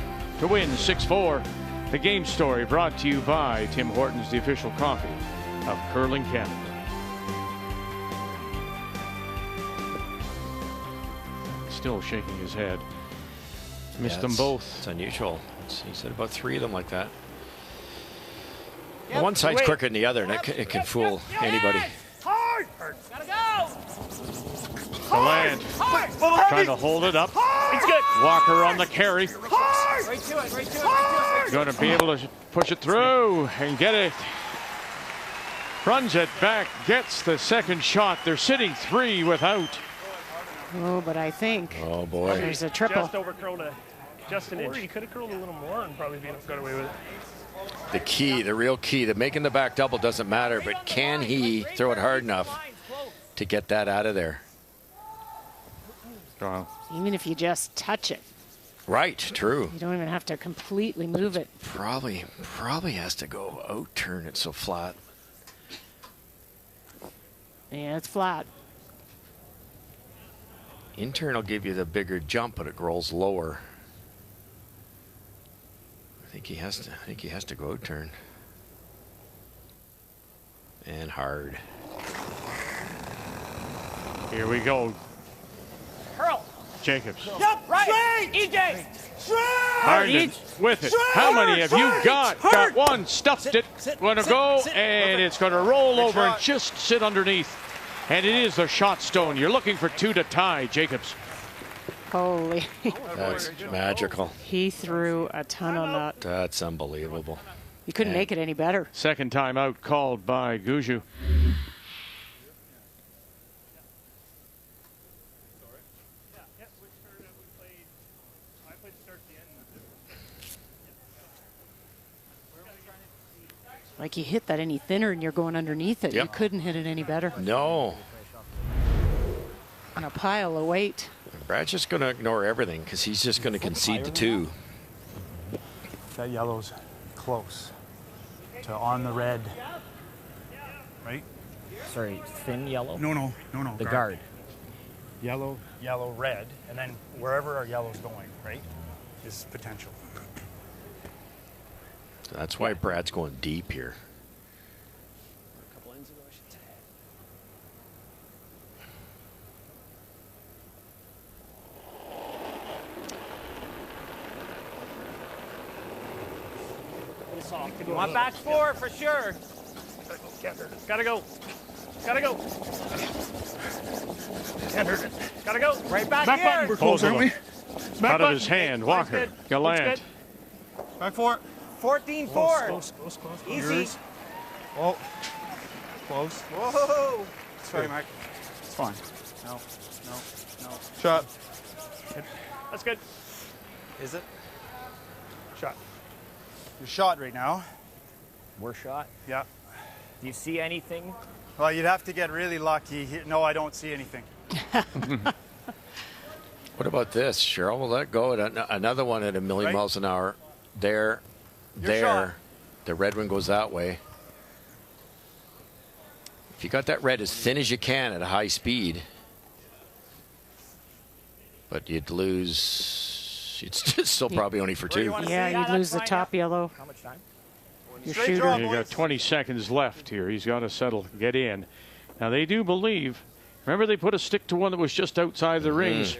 to win 6-4. The game story brought to you by Tim Hortons, the official coffee of Curling Canada. Still shaking his head. Missed them both. It's unusual. He said about 3 of them like that. One side's quicker than the other, and it can fool anybody. Hard! Gotta go! The land. Trying to hold it up. It's good. Walker on the carry. Hard! Right to it, right to it, right to it. Going to be able to push it through and get it. Runs it back, gets the second shot. They're sitting 3 without. Oh, but I think there's a triple. Just over curled just an inch. He could have curled a little more and probably got away with it. The real key to making the back double doesn't matter, but can he throw it hard enough to get that out of there? Even if you just touch it. Right, true. You don't even have to completely move it. Probably has to go out turn it so flat. Yeah, it's flat. Intern will give you the bigger jump, but it rolls lower. I think he has to go out turn. And hard. Here we go. Hurl. Jacobs. Yep, right. EJ. Harden with it. How many have you got? Got one. Stuffed it. Going to go, and it's going to roll over and just sit underneath. And it is the shot stone. You're looking for 2 to tie, Jacobs. Holy. That's magical. He threw a ton on that. That's unbelievable. You couldn't make it any better. Second time out called by Gushue. Like you hit that any thinner and you're going underneath it. Yep. You couldn't hit it any better. No. On a pile of weight. Brad's just going to ignore everything because he's just going to concede the 2. That yellow's close to on the red, right? Sorry, thin yellow? No. The guard. Yellow, red, and then wherever our yellow's going, right, is potential. That's why Brad's going deep here. A couple ends ago, I should say. You want back 4 for sure. Gotta go. Gotta go. Gotta go. Right back Back here. button. We're close, aren't we? Out of his hand, Walker. Gallant. Back 4. 14-4. Close. Easy. Yours. Oh, close. Whoa. Sorry, Mike. It's fine. No. Shot. That's good. Is it? Shot. You're shot right now. We're shot. Yeah. Do you see anything? Well, you'd have to get really lucky. No, I don't see anything. What about this, Cheryl? We'll let go at another one at 1,000,000 miles an hour. There. Shot. The red one goes that way. If you got that red as thin as you can at a high speed, but you'd lose. It's just still probably only for 2. Yeah, you'd lose the top yellow. How much time? Your shooter. You got 20 seconds left here. He's got to settle, get in. Now they do believe. Remember, they put a stick to one that was just outside the rings.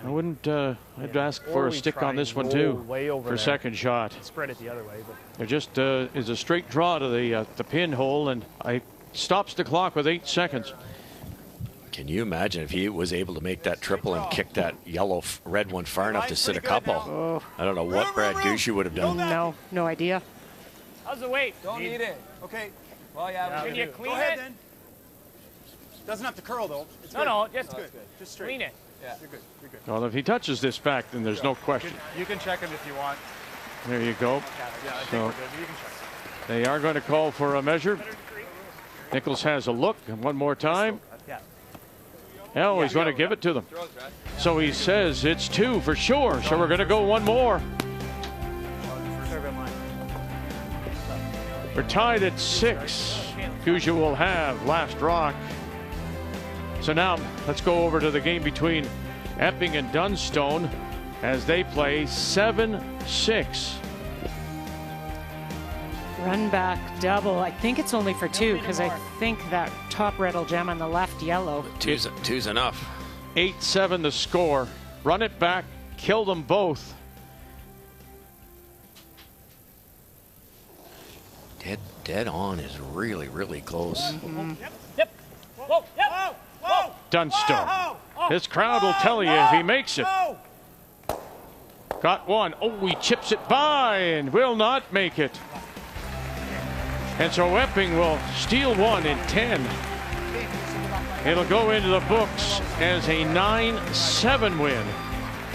I wouldn't. I'd ask for a stick on this one too for a second shot. Spread it the other way, but There just is a straight draw to the pinhole, and I stops the clock with 8 seconds. Can you imagine if he was able to make that triple and kick that red one far enough to sit a couple? Oh. I don't know what Brad Gushue would have done. No idea. How's the weight? Don't need it. Okay. Well, yeah. Can you clean Go ahead, it? then. Doesn't have to curl, though. It's No, good. just, Good. Just straight. clean it. Yeah, you're good. You're good. Well, if he touches this back, then there's no question. You can check him if you want. There you go. Yeah, I think So we're good. You can check. they are going to call for a measure. Nichols has a look, and one more time. Yeah. Oh, he's going to give it to them. So he says it's 2 for sure. So we're going to go one more. We're tied at 6. Gushue will have last rock. So now let's go over to the game between Epping and Dunstone as they play 7-6. Run back double. I think it's only for 2 because I think that top red will jam on the left yellow. Two's enough. 8-7 the score. Run it back, kill them both. Dead on is really, really close. Yep. Whoa, yep. Whoa. Dunstone. This crowd will tell you if he makes it. Got one. Oh, he chips it by and will not make it. And so Epping will steal one in 10. It'll go into the books as a 9-7 win.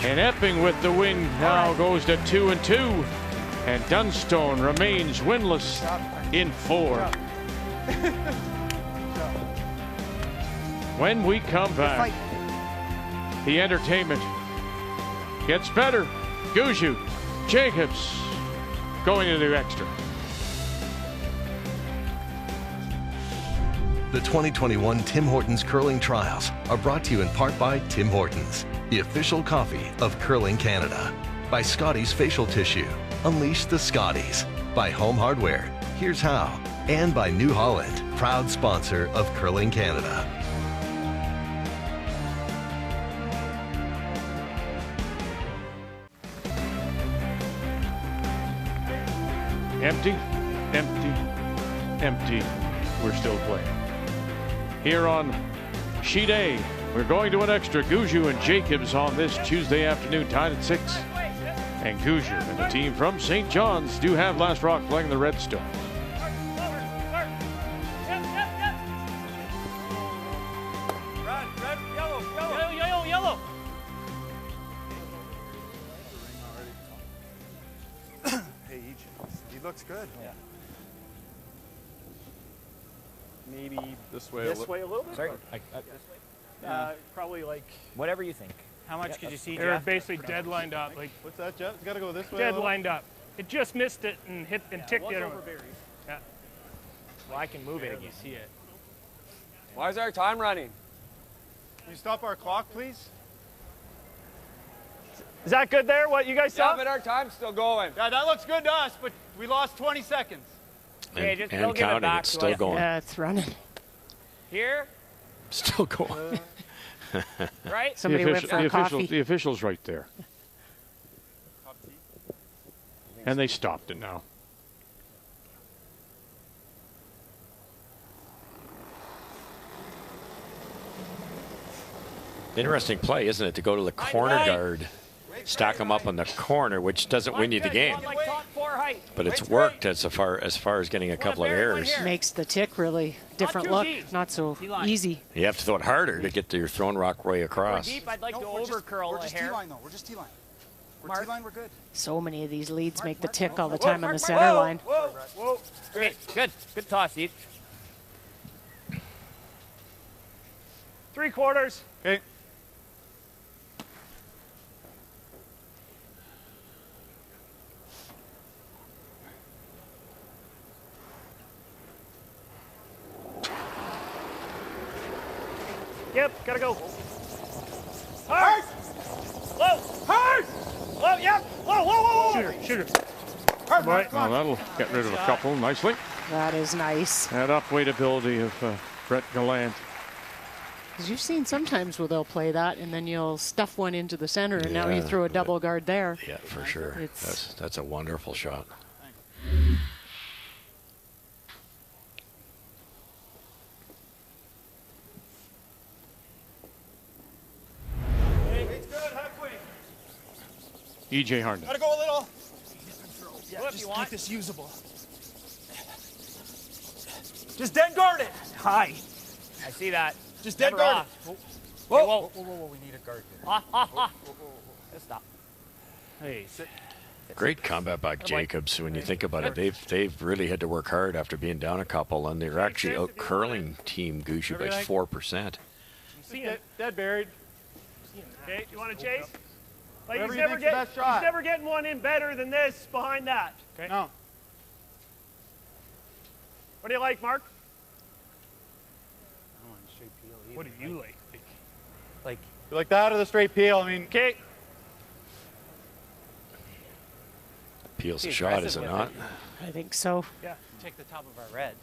And Epping with the win now goes to 2-2. And Dunstone remains winless in 4. When we come back, the entertainment gets better. Gushue, Jacobs going into extra. The 2021 Tim Hortons Curling Trials are brought to you in part by Tim Hortons, the official coffee of Curling Canada. By Scotties Facial Tissue, unleash the Scotties. By Home Hardware, here's how. And by New Holland, proud sponsor of Curling Canada. Empty, empty, empty. We're still playing. Here on Sheet A, we're going to an extra. Gushue and Jacobs on this Tuesday afternoon, tied at 6. And Gushue and the team from St. John's do have last rock playing the Redstone. Red, yellow. Hey, he looks good. Yeah. Maybe this way. A little bit. Sorry. Probably like. Whatever you think. How much could you see, They're Jeff? basically dead lined up. Like What's that, Jeff? It's got to go this way. dead lined up. It just missed it and hit and ticked the other one. Yeah. Well, I can move it again. See it. Why is our time running? Can you stop our clock, please? Is that good there? What you guys Yeah, saw? but our time's still going. Yeah, that looks good to us, but we lost 20 seconds. And, just and give it counting, back it's to still us. going. Yeah, it's running. Here, Still going. right? Somebody went for a coffee. The official's right there. And they stopped it now. Interesting play, isn't it, to go to the corner guard, stack him up on the corner, which doesn't win you the game. But it's worked as far as getting a couple of errors. Makes the tick really different look. Not so easy. You have to throw it harder to get your thrown rock way across. Deep, I'd like to overcurl We're a just hair. T-line, though. We're just T-line. We're T-line, we're good. So many of these leads make the tick all the time on the center line. Whoa. Great. Good toss, Eat. 3/4. Okay. Yep, gotta go. Hard! Whoa! Hard! Whoa, yep! Whoa! Shooter. All right, well, that'll get rid of a couple nicely. That is nice. That upweight ability of Brett Gallant. Because you've seen sometimes where they'll play that and then you'll stuff one into the center and now you throw a double guard there. Yeah, for sure. That's a wonderful shot. It's good, halfway. E.J. Harden. Gotta go a little. Yeah, just keep this usable. Just dead guard it. High. I see that. Just dead Never guard off. it. Whoa. Whoa, whoa, whoa, whoa, we need a guard here. Off, off, off. Just stop. Hey, sit. Great combat by Jacobs. When you think about it, they've really had to work hard after being down a couple, and they're actually out curling Team Gushue by 4%. Dead buried. Okay, you want to chase? Like Whatever he's you never, think's the best shot. he's never getting one in better than this behind that. Okay. No. What do you like, Mark? I don't want straight peel either. What do you like? You like that or the straight peel? I mean, Okay. Peel's a shot, is it not? I think so. Yeah. Take the top of our red.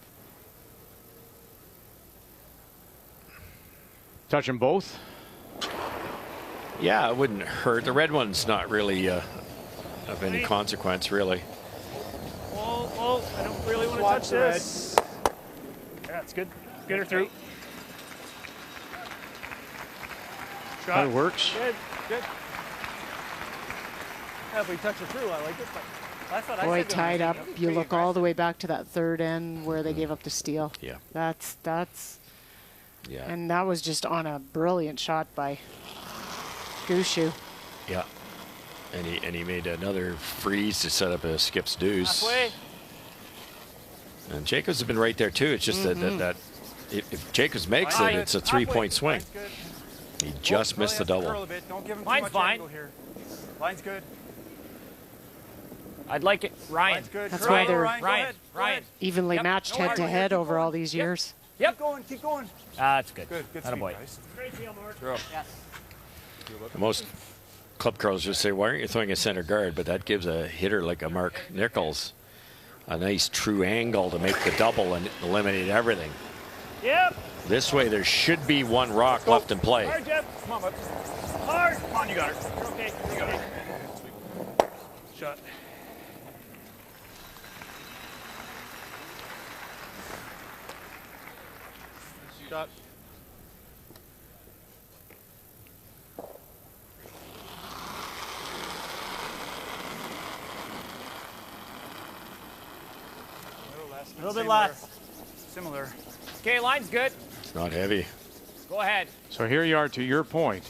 Touch them both? Yeah, it wouldn't hurt. The red one's not really of any consequence, really. Whoa, whoa. I don't really want to Watch touch the red. this. Yeah, it's good. Get her through. Shot. That works. Good, good. Yeah, if we touch it through, I like it. But that's what Boy, I said. tied up. You look all the way back to that third end where they gave up the steal. Yeah. That's. Yeah. And that was just on a brilliant shot by Gushue. Yeah. And he made another freeze to set up a Skip's deuce. Halfway. And Jacobs has been right there too. It's just that if Jacobs makes it, it's a 3-point swing. He just missed the double. Curl a bit. Don't give him too Mine's much fine. angle here. Line's good. I'd like it. Ryan. Line's good. That's Curl, why they're Ryan. Go ahead. Go ahead. Evenly Yep. matched No head to hard. head over all these years. Yep. Keep going. Keep going. That's good. Good. Good Attaboy. sweep, guys. Great deal, Mark. Yes. Most club curls just say, why aren't you throwing a center guard? But that gives a hitter like a Mark Nichols a nice true angle to make the double and eliminate everything. Yep. This way, there should be one rock left in play. Hard, Jeff. Come on, bud. Hard. Come on, you got her. You're okay. You got it. Shot. shot. A little bit less. Similar. Okay, line's good. It's not heavy. Go ahead. So here you are, to your point.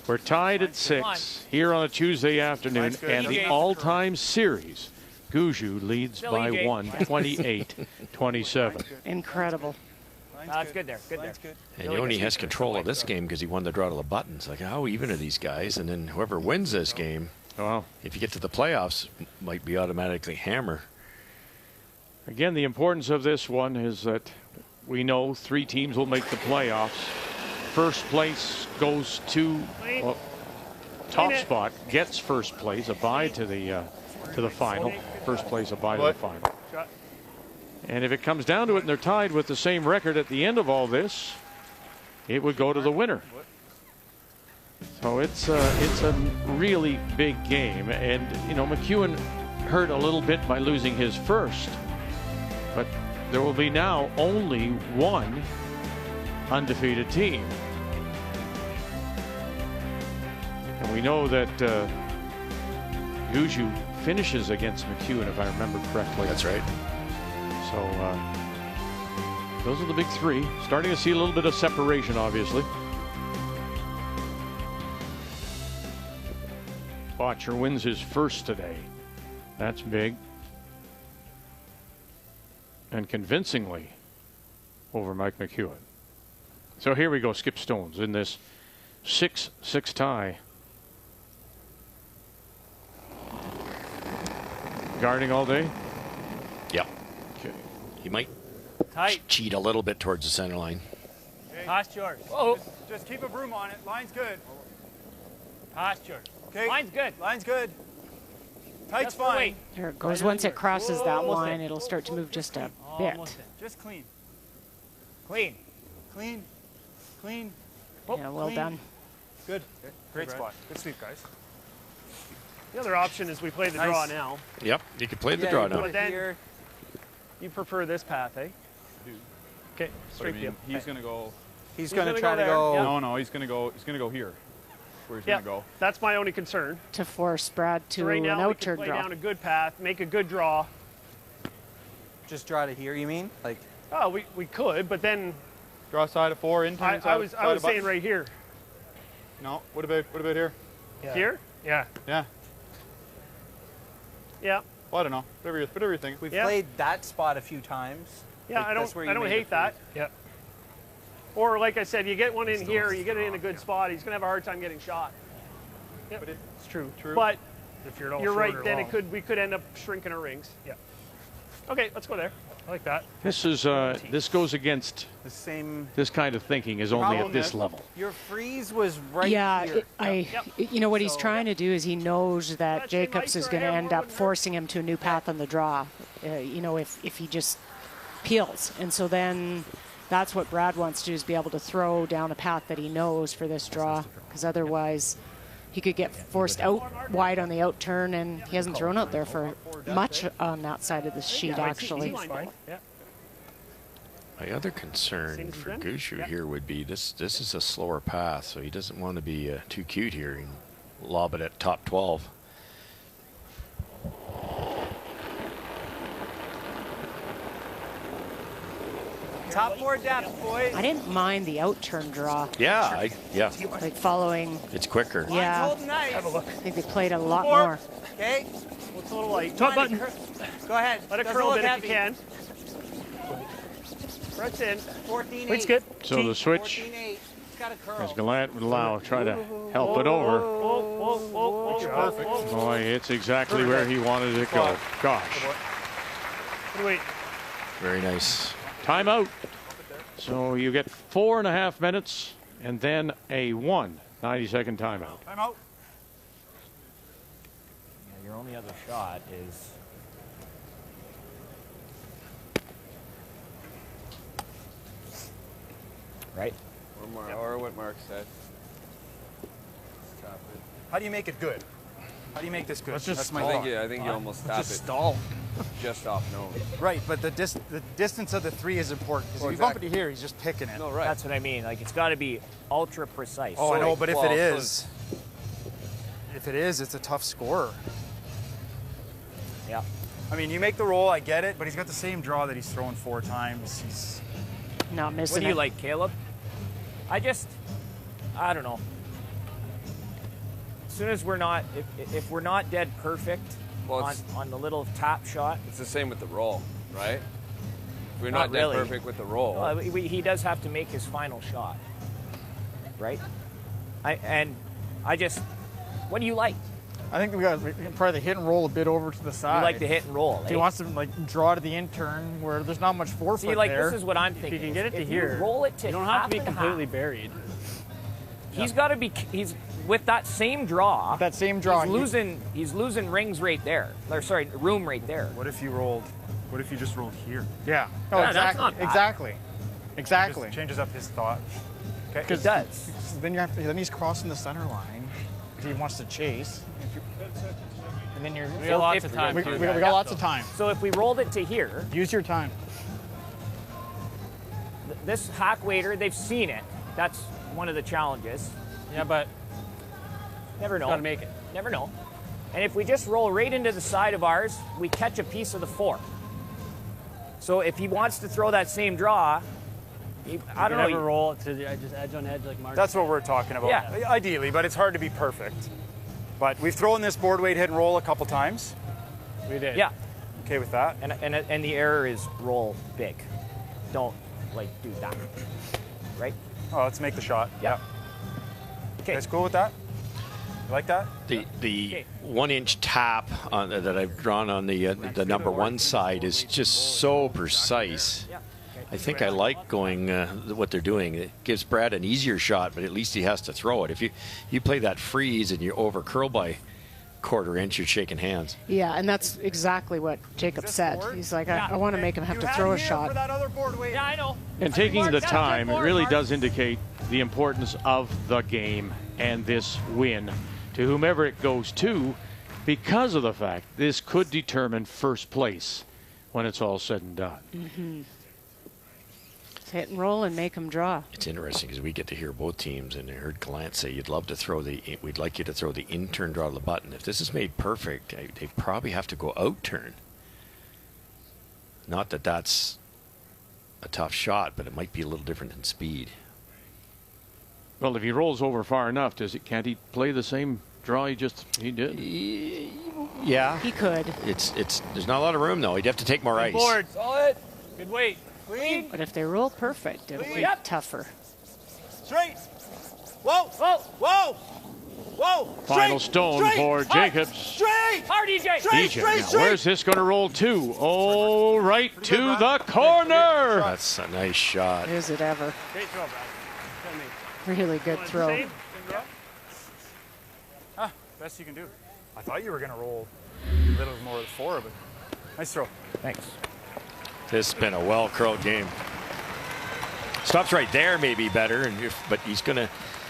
We're tied at 6 here on a Tuesday afternoon, and the all-time series, Gushue leads by 1, 28-27. Incredible. That's good there. Good there. And he only has control of this game because he won the draw to the buttons. Like, how even are these guys? And then whoever wins this game, if you get to the playoffs, might be automatically hammer. Again, the importance of this one is that we know 3 teams will make the playoffs. First place goes to top spot, gets first place, a bye to the final. First place, a bye to the final. And if it comes down to it and they're tied with the same record at the end of all this, it would go to the winner. So it's a really big game. And, you know, McEwen hurt a little bit by losing his first. But there will be now only one undefeated team. And we know that Gushue finishes against McEwen, if I remember correctly. That's right. So those are the big 3. Starting to see a little bit of separation, obviously. Botcher wins his first today. That's big. And convincingly over Mike McEwen. So here we go, Skip Stones in this 6-6 tie. Guarding all day? Yeah. Okay. He might cheat a little bit towards the center line. Past yours. Oh. Just keep a broom on it. Line's good. Past yours. Okay. Line's good. Line's good. Tight's fine. There it goes. Once it crosses that line, it'll start to move just a bit. Just clean. Clean. Clean. Clean. Yeah, well done. Good. Great spot. Good sweep, guys. The other option is we play the draw now. Yep, you can play the draw now. But then you prefer this path, eh? Okay, straight deal. He's going to go. He's going to try to go. No, no, he's going to go. He's going to go here. Where he's going to go. That's my only concern. To force Brad to So right an now we can out-turn play draw. down a good path, make a good draw. Just draw to here, you mean? Like Oh, we could, but then draw side of 4, in turn. I was saying right here. No. What about here? Yeah. Here? Yeah. Yeah. Yeah. Well, I don't know. Whatever you think. We've played that spot a few times. Yeah, like, I don't hate that. Yeah. Or like I said, you get one in here, you get it in a good spot. He's gonna have a hard time getting shot. Yep. But it's true. But if you're right. Then we could end up shrinking our rings. Yeah. Okay, let's go there. I like that. This is this goes against the same. This kind of thinking is only at this level. Your freeze was right here. Yeah, you know what he's trying to do is he knows that Jacobs is going to end up forcing him to a new path on the draw. You know, if he just peels, and so then that's what Brad wants to do, is be able to throw down a path that he knows for this draw, because otherwise he could get forced out wide on the out turn, and he hasn't thrown out there for much on that side of the sheet, actually. My other concern for Gushue here would be this is a slower path, so he doesn't want to be too cute here and lob it at top 12. Top 4 depth, boys. I didn't mind the out turn draw. Yeah, yeah. Like following. It's quicker. Yeah. Nice. Have a look. I think they played a lot more. Okay. What's a little light? Top button. Go ahead. Let it Doesn't curl a look bit heavy. if you can. Brett's in. 14-8. Weight's good. So the switch, 14-8. It's got a curl. as Gallant would allow, try to help it over. Perfect. Boy, it's exactly where he wanted it to go. Gosh. Wait. Very nice. Timeout. So you get 4.5 minutes and then a 90-second timeout. Timeout. Yeah, your only other shot is. Right? Or what Mark said. Stop it. How do you make it good? How do you make this good? Let's just That's my stall. thought. I think you almost tap Just it. stall. Just off nose. Right, but the distance of the 3 is important, because if you bump it here, he's just picking it. No, right. That's what I mean. Like, it's got to be ultra precise. Oh, I know, but if it well, is, it's a tough score. Yeah. I mean, you make the roll, I get it, but he's got the same draw that he's thrown 4 times. He's Not missing What do you it. like, Caleb? I don't know. As soon as we're not, if we're not dead perfect on the little tap shot. It's the same with the roll, right? If we're Not not, really. that perfect with the roll. Well, he does have to make his final shot, right? What do you like? I think we can probably hit and roll a bit over to the side. You like the hit and roll. If he wants to like draw to the intern where there's not much forefoot See, like there. this is what I'm If thinking. you can get it to If here, you roll it to You don't have to be half and completely half. buried. He's got to be. He's with that same draw. That same draw. He's losing rings right there. Or sorry, room right there. What if you just rolled here? Yeah. Oh, Yeah, that's exactly. not bad. Exactly. Just changes up his thought. Okay. It does. Then he's crossing the center line because he wants to chase. And then you're. We got lots of time. We got lots of time. So if we rolled it to here, Use your time. this hack waiter, they've seen it. That's one of the challenges. Yeah, but Never know. gotta make it. Never know. And if we just roll right into the side of ours, we catch a piece of the 4. So if he wants to throw that same draw, I don't know. Never roll it to the edge on edge like Mark. That's what we're talking about. Yeah. Ideally, but it's hard to be perfect. But we've thrown this board weight hit and roll a couple times. We did. Yeah. Okay with that? And the error is roll big. Don't do that. Right? Oh, let's make the shot. Yeah. Okay. You guys cool with that? You like that? The 1-inch tap that I've drawn on the number 1 side is just so precise. I think I like going what they're doing. It gives Brad an easier shot, but at least he has to throw it. If you play that freeze and you over curl by 1/4 inch, you're shaking hands. Yeah, and that's exactly what Jacob said. He's like, I want to make him have to throw a shot. Yeah, I know. And taking the time, it really does indicate the importance of the game and this win to whomever it goes to, because of the fact this could determine first place when it's all said and done. Mm-hmm. Hit and roll and make him draw. It's interesting because we get to hear both teams, and I heard Gallant say we'd like you to throw the in-turn draw to the button. If this is made perfect, they probably have to go out-turn. Not that that's a tough shot, but it might be a little different in speed. Well, if he rolls over far enough, can't he play the same draw he did? Yeah. He could. There's not a lot of room, though. He'd have to take more ice. Board. Solid. Good weight. Clean. But if they roll perfect, it'll be tougher. Straight. Whoa. Whoa. Whoa. Whoa. Final stone for Jacobs. Straight. Hard, EJ. EJ. Now, where's this going to roll to? Oh, right to the corner. That's a nice shot. Is it ever? Great throw, Brad. Really good throw. Best you can do. I thought you were going to roll a little more with 4, but nice throw. Thanks. This has been a well-curled game. Stops right there, maybe better, but he's going to.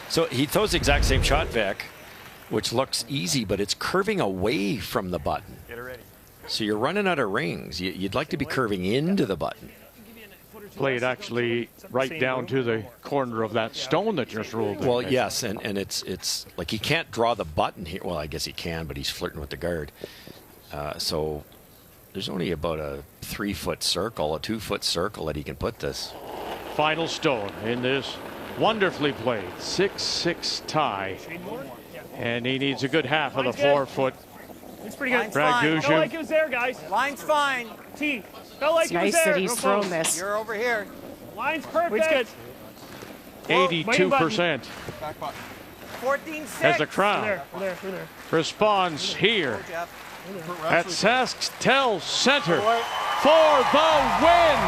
So he throws the exact same shot, Vic, which looks easy, but it's curving away from the button. Get it ready. So you're running out of rings. You'd like to be curving into the button. Played actually right down to the corner of that stone that just rolled. Well, yes, and it's like he can't draw the button here. Well, I guess he can, but he's flirting with the guard. So there's only about a 3-foot circle, a 2-foot circle that he can put this. Final stone in this wonderfully played 6-6 tie, and he needs a good half of the 4-foot. It's pretty good. Brad Gushue. Felt like it was there, guys. Line's fine. T. Felt like It's it was nice there. that he's Real thrown close. this. You're over here. Line's perfect. Weight's good. 82%. Back button. 14-6. As the crowd We're there. responds here at SaskTel Center for the win.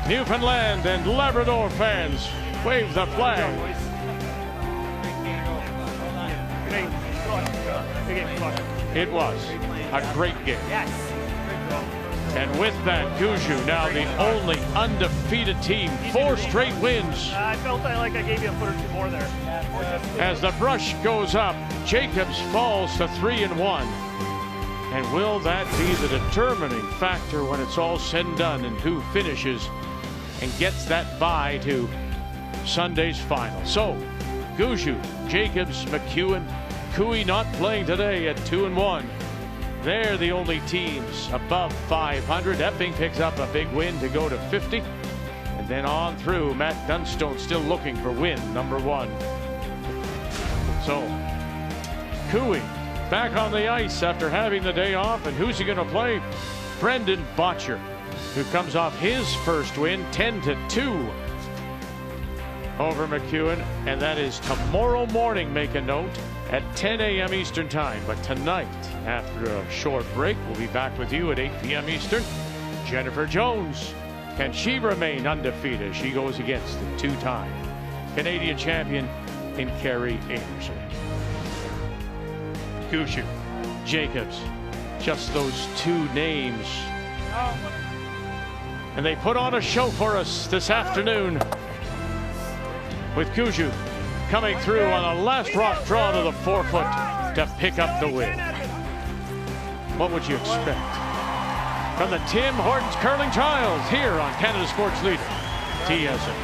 Newfoundland and Labrador fans wave the flag. It was a great game. Yes. And with that, Gushue now the only undefeated team, 4 straight wins. I felt like I gave you a foot or two more there. As the brush goes up, Jacobs falls to 3-1. And will that be the determining factor when it's all said and done, and who finishes and gets that bye to Sunday's final? So, Gushue, Jacobs, McEwen, Cooey not playing today at 2-1. They're the only teams above 500. Epping picks up a big win to go to 50. And then on through, Matt Dunstone still looking for win number 1. So, Cooey back on the ice after having the day off. And who's he going to play? Brendan Botcher, who comes off his first win, 10-2 over McEwen. And that is tomorrow morning, make a note, at 10 a.m. Eastern time. But tonight, after a short break, we'll be back with you at 8 p.m. Eastern. Jennifer Jones, can she remain undefeated? She goes against the 2-time Canadian champion in Carrie Anderson. Gushue, Jacobs, just those 2 names. And they put on a show for us this afternoon with Gushue coming through on a last rock draw to the 4-foot to pick up the win. What would you expect from the Tim Hortons Curling Trials here on Canada Sports Leader, TSN.